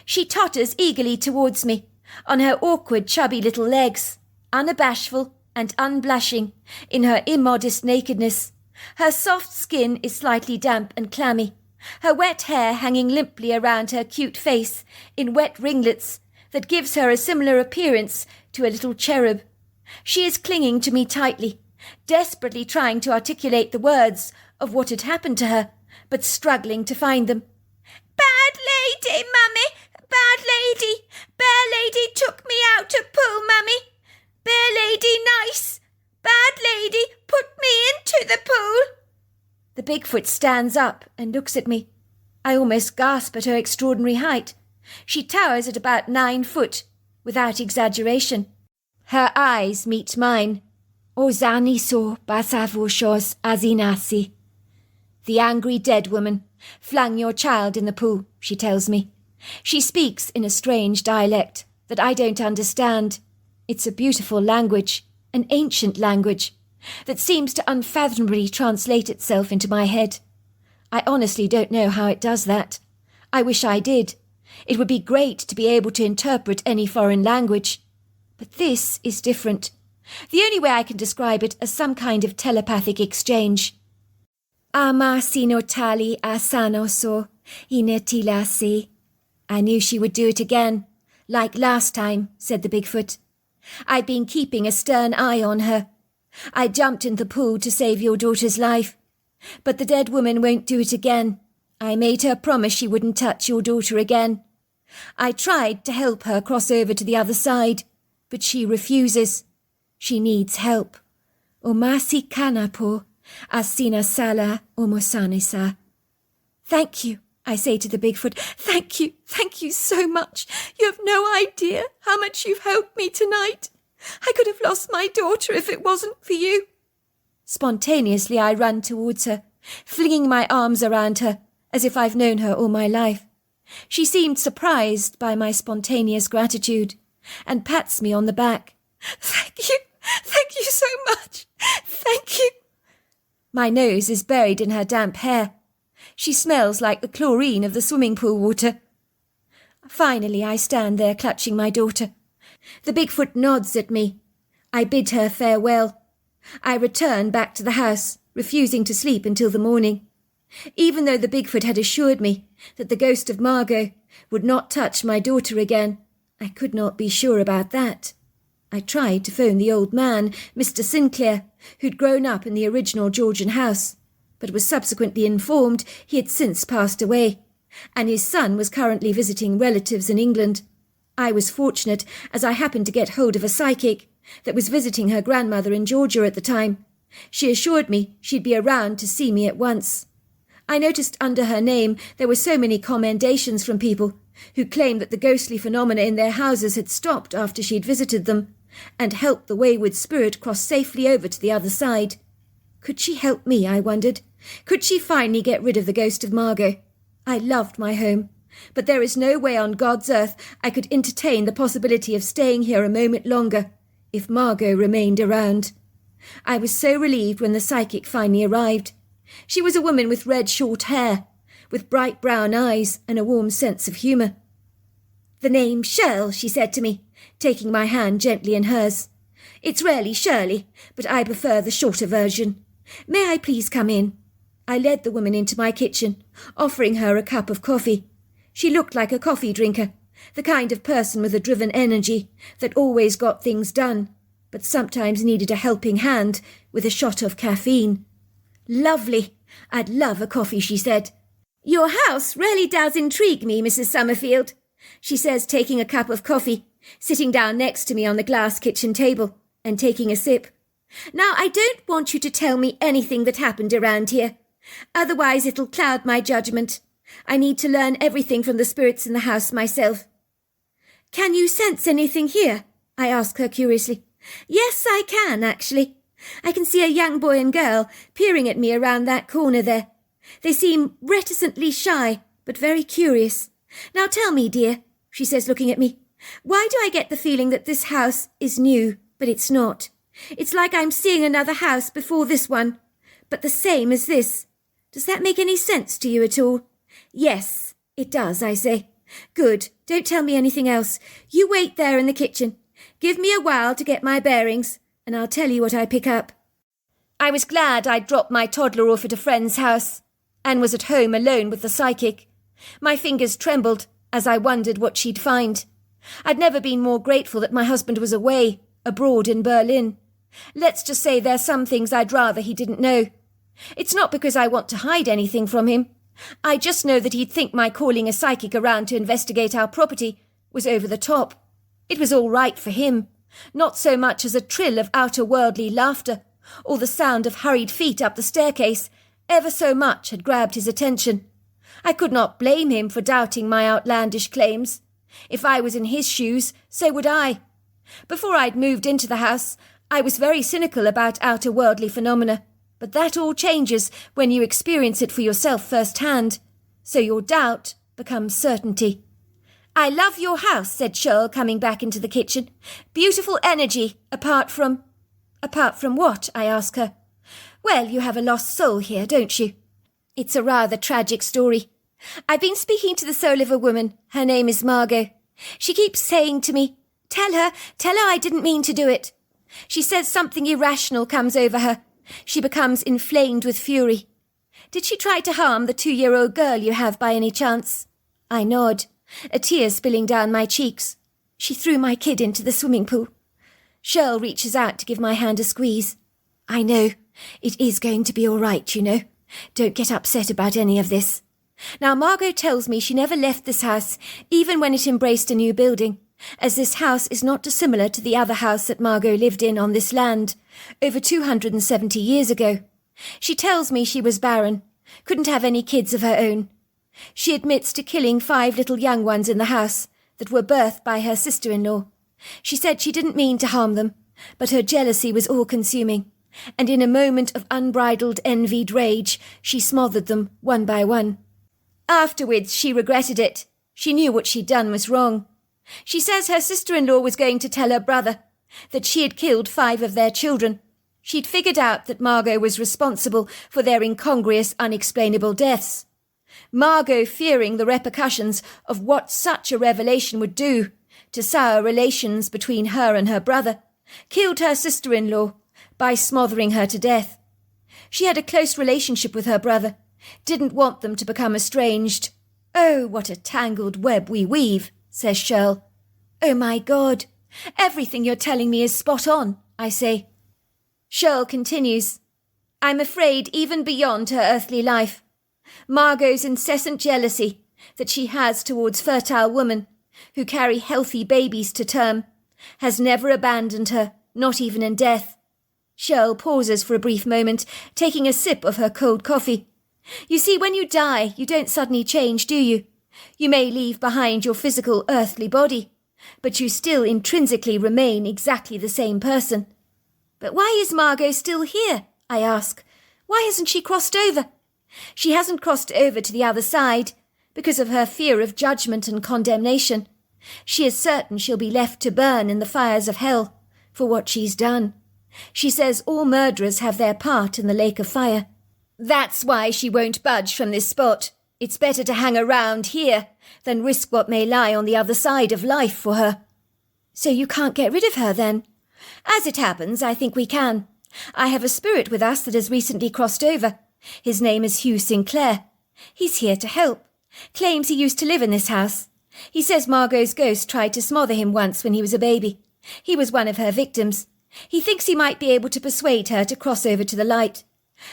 S3: She totters eagerly towards me, on her awkward, chubby little legs, unabashful and unblushing in her immodest nakedness. Her soft skin is slightly damp and clammy, her wet hair hanging limply around her cute face in wet ringlets that gives her a similar appearance to a little cherub. She is clinging to me tightly, desperately trying to articulate the words of what had happened to her, but struggling to find them. "Bad lady, mummy! Bad lady! Bear lady took me out to pool, mummy! Bear lady nice! Bad lady put me into the pool!" The Bigfoot stands up and looks at me. I almost gasp at her extraordinary height. She towers at about 9 foot, without exaggeration. Her eyes meet mine. Ozani so basavoshos azinasi. The angry dead woman flung your child in the pool, she tells me. She speaks in a strange dialect that I don't understand. It's a beautiful language, an ancient language, that seems to unfathomably translate itself into my head. I honestly don't know how it does that. I wish I did. It would be great to be able to interpret any foreign language. But this is different. The only way I can describe it as some kind of telepathic exchange. Ama sinotali asanoso inetilasi. I knew she would do it again, like last time, said the Bigfoot. I'd been keeping a stern eye on her. I jumped in the pool to save your daughter's life. But the dead woman won't do it again. I made her promise she wouldn't touch your daughter again. I tried to help her cross over to the other side,
S2: but she refuses. She needs help. O masi kana po, asina sala omosanisa. Thank you, I say to the Bigfoot. Thank you so much. You have no idea how much you've helped me tonight. I could have lost my daughter if it wasn't for you. Spontaneously I run towards her, flinging my arms around her as if I've known her all my life. She seemed surprised by my spontaneous gratitude and pats me on the back. Thank you so much. Thank you. My nose is buried in her damp hair. She smells like the chlorine of the swimming pool water. Finally, I stand there clutching my daughter. The Bigfoot nods at me. I bid her farewell. I return back to the house, refusing to sleep until the morning. Even though the Bigfoot had assured me that the ghost of Margot would not touch my daughter again, I could not be sure about that. I tried to phone the old man, Mr. Sinclair, who'd grown up in the original Georgian house, but was subsequently informed he had since passed away, and his son was currently visiting relatives in England. I was fortunate, as I happened to get hold of a psychic that was visiting her grandmother in Georgia at the time. She assured me she'd be around to see me at once. I noticed under her name there were so many commendations from people who claimed that the ghostly phenomena in their houses had stopped after she'd visited them, and helped the wayward spirit cross safely over to the other side. Could she help me, I wondered? Could she finally get rid of the ghost of Margot? I loved my home, but there is no way on God's earth I could entertain the possibility of staying here a moment longer if Margot remained around. I was so relieved when the psychic finally arrived. She was a woman with red short hair, with bright brown eyes and a warm sense of humour. "The name's Shirl," she said to me, taking my hand gently in hers. "It's really Shirley, but I prefer the shorter version. May I please come in?" I led the woman into my kitchen, offering her a cup of coffee. She looked like a coffee drinker, the kind of person with a driven energy that always got things done, but sometimes needed a helping hand with a shot of caffeine. "Lovely. I'd love a coffee," she said. "Your house really does intrigue me, Mrs. Summerfield," she says, taking a cup of coffee, sitting down next to me on the glass kitchen table and taking a sip. "Now, I don't want you to tell me anything that happened around here. Otherwise it'll cloud my judgment. I need to learn everything from the spirits in the house myself." "Can you sense anything here?" I ask her curiously. "Yes, I can, actually. I can see a young boy and girl peering at me around that corner there. They seem reticently shy, but very curious. Now tell me, dear," she says, looking at me, "why do I get the feeling that this house is new, but it's not? It's like I'm seeing another house before this one, but the same as this. Does that make any sense to you at all?" "Yes, it does," I say. "Good. Don't tell me anything else. You wait there in the kitchen. Give me a while to get my bearings, and I'll tell you what I pick up." I was glad I'd dropped my toddler off at a friend's house and was at home alone with the psychic. My fingers trembled as I wondered what she'd find. I'd never been more grateful that my husband was away, abroad in Berlin. Let's just say there's some things I'd rather he didn't know. It's not because I want to hide anything from him. I just know that he'd think my calling a psychic around to investigate our property was over the top. It was all right for him, not so much as a trill of outer-worldly laughter or the sound of hurried feet up the staircase ever so much had grabbed his attention. I could not blame him for doubting my outlandish claims. If I was in his shoes, so would I. Before I'd moved into the house, I was very cynical about outer-worldly phenomena, but that all changes when you experience it for yourself firsthand, so your doubt becomes certainty. "I love your house," said Shirl, coming back into the kitchen. "Beautiful energy, apart from..." "Apart from what?" I ask her. "Well, you have a lost soul here, don't you?" It's a rather tragic story. I've been speaking to the soul of a woman. Her name is Margot. She keeps saying to me, tell her I didn't mean to do it." She says something irrational comes over her. She becomes inflamed with fury. "Did she try to harm the 2-year-old girl you have by any chance?" I nod, a tear spilling down my cheeks. "She threw my kid into the swimming pool." Shirl reaches out to give my hand a squeeze. "I know. It is going to be all right, you know. Don't get upset about any of this. Now, Margot tells me she never left this house, even when it embraced a new building, as this house is not dissimilar to the other house that Margot lived in on this land over 270 years ago. She tells me she was barren, couldn't have any kids of her own. She admits to killing 5 little young ones in the house that were birthed by her sister-in-law. She said she didn't mean to harm them, but her jealousy was all-consuming, and in a moment of unbridled envied rage, she smothered them one by one. Afterwards, she regretted it. She knew what she'd done was wrong. She says her sister-in-law was going to tell her brother that she had killed 5 of their children. She'd figured out that Margot was responsible for their incongruous, unexplainable deaths. Margot, fearing the repercussions of what such a revelation would do to sour relations between her and her brother, killed her sister-in-law by smothering her to death. She had a close relationship with her brother, didn't want them to become estranged. "Oh, what a tangled web we weave," says Shirl. "Oh, my God, everything you're telling me is spot on," I say. Shirl continues, "I'm afraid even beyond her earthly life, Margot's incessant jealousy that she has towards fertile women who carry healthy babies to term has never abandoned her, not even in death." Shirl pauses for a brief moment, taking a sip of her cold coffee. "You see, when you die, you don't suddenly change, do you? You may leave behind your physical earthly body, but you still intrinsically remain exactly the same person." "But why is Margot still here?" I ask. "Why hasn't she crossed over?" "She hasn't crossed over to the other side because of her fear of judgment and condemnation. She is certain she'll be left to burn in the fires of hell for what she's done. She says all murderers have their part in the lake of fire. That's why she won't budge from this spot. It's better to hang around here than risk what may lie on the other side of life for her." "So you can't get rid of her, then?" "As it happens, I think we can. I have a spirit with us that has recently crossed over. His name is Hugh Sinclair. He's here to help. Claims he used to live in this house. He says Margot's ghost tried to smother him once when he was a baby. He was one of her victims. He thinks he might be able to persuade her to cross over to the light.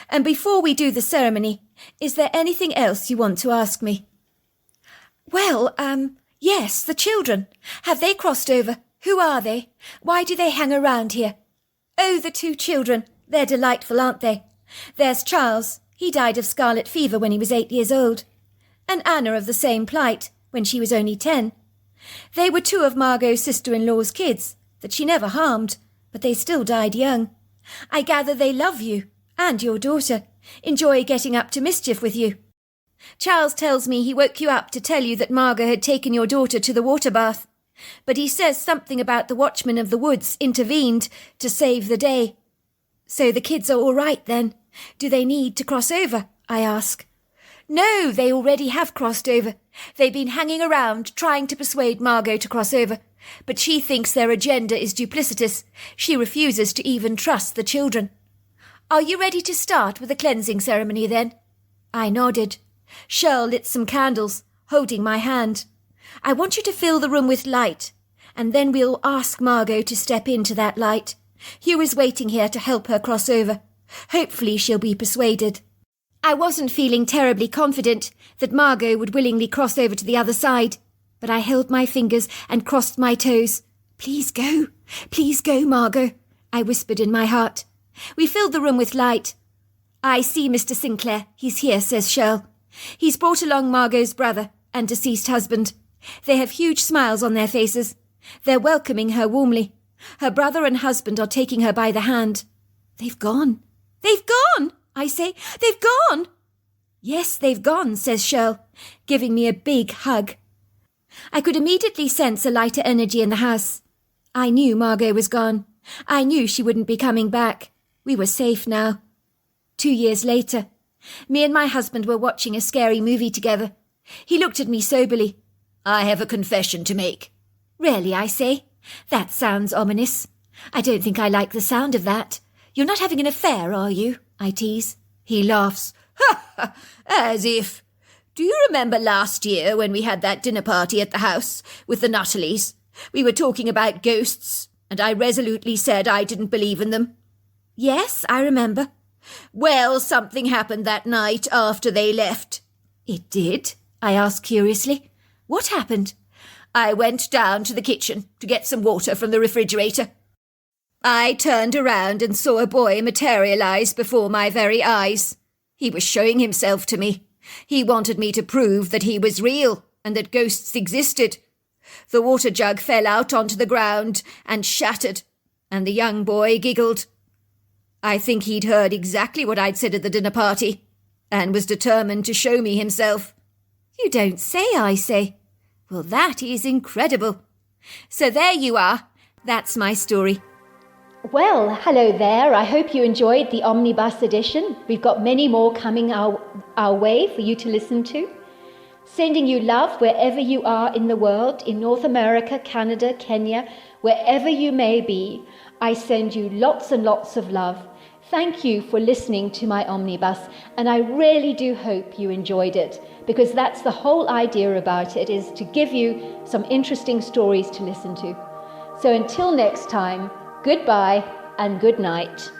S2: And before we do the ceremony, is there anything else you want to ask me?" "Well, yes, the children. Have they crossed over? Who are they? Why do they hang around here?" "Oh, the 2 children. They're delightful, aren't they? There's Charles. He died of scarlet fever when he was 8 years old. And Anna of the same plight, when she was only 10. They were 2 of Margot's sister-in-law's kids that she never harmed, but they still died young. I gather they love you and your daughter, enjoy getting up to mischief with you. Charles tells me he woke you up to tell you that Margot had taken your daughter to the water bath, but he says something about the watchman of the woods intervened to save the day. So the kids are all right then? Do they need to cross over?" I ask. "No, they already have crossed over. They've been hanging around trying to persuade Margot to cross over, but she thinks their agenda is duplicitous. She refuses to even trust the children." "Are you ready to start with the cleansing ceremony then?" I nodded. Shirl lit some candles, holding my hand. "I want you to fill the room with light, and then we'll ask Margot to step into that light. Hugh is waiting here to help her cross over. Hopefully she'll be persuaded." I wasn't feeling terribly confident that Margot would willingly cross over to the other side, but I held my fingers and crossed my toes. Please go, Margot," I whispered in my heart. We filled the room with light. "I see Mr. Sinclair. He's here," says Shirl. "He's brought along Margot's brother and deceased husband. They have huge smiles on their faces. They're welcoming her warmly. Her brother and husband are taking her by the hand." "They've gone." "They've gone!" I say. "They've gone!" "Yes, they've gone," says Shirl, giving me a big hug. I could immediately sense a lighter energy in the house. I knew Margot was gone. I knew she wouldn't be coming back. We were safe now. 2 years later, me and my husband were watching a scary movie together. He looked at me soberly. "I have a confession to make." "Really?" I say. "That sounds ominous. I don't think I like the sound of that. You're not having an affair, are you?" I tease.
S4: He laughs. "Ha ha! As if. Do you remember last year when we had that dinner party at the house with the Nutterleys? We were talking about ghosts, and I resolutely said I didn't believe in them."
S2: "Yes, I remember."
S4: "Well, something happened that night after they left."
S2: "It did?" I asked curiously. "What happened?"
S4: I went down to the kitchen to get some water from the refrigerator. I turned around and saw a boy materialize before my very eyes. He was showing himself to me. He wanted me to prove that he was real and that ghosts existed. The water jug fell out onto the ground and shattered, and the young boy giggled. I think he'd heard exactly what I'd said at the dinner party, and was determined to show me himself.
S2: You don't say, I say. Well, that is incredible. So there you are. That's my story.
S1: Well, hello there. I hope you enjoyed the Omnibus edition. We've got many more coming our way for you to listen to. Sending you love wherever you are in the world, in North America, Canada, Kenya, wherever you may be. I send you lots and lots of love. Thank you for listening to my Omnibus, and I really do hope you enjoyed it, because that's the whole idea about it, is to give you some interesting stories to listen to. So until next time, goodbye and good night.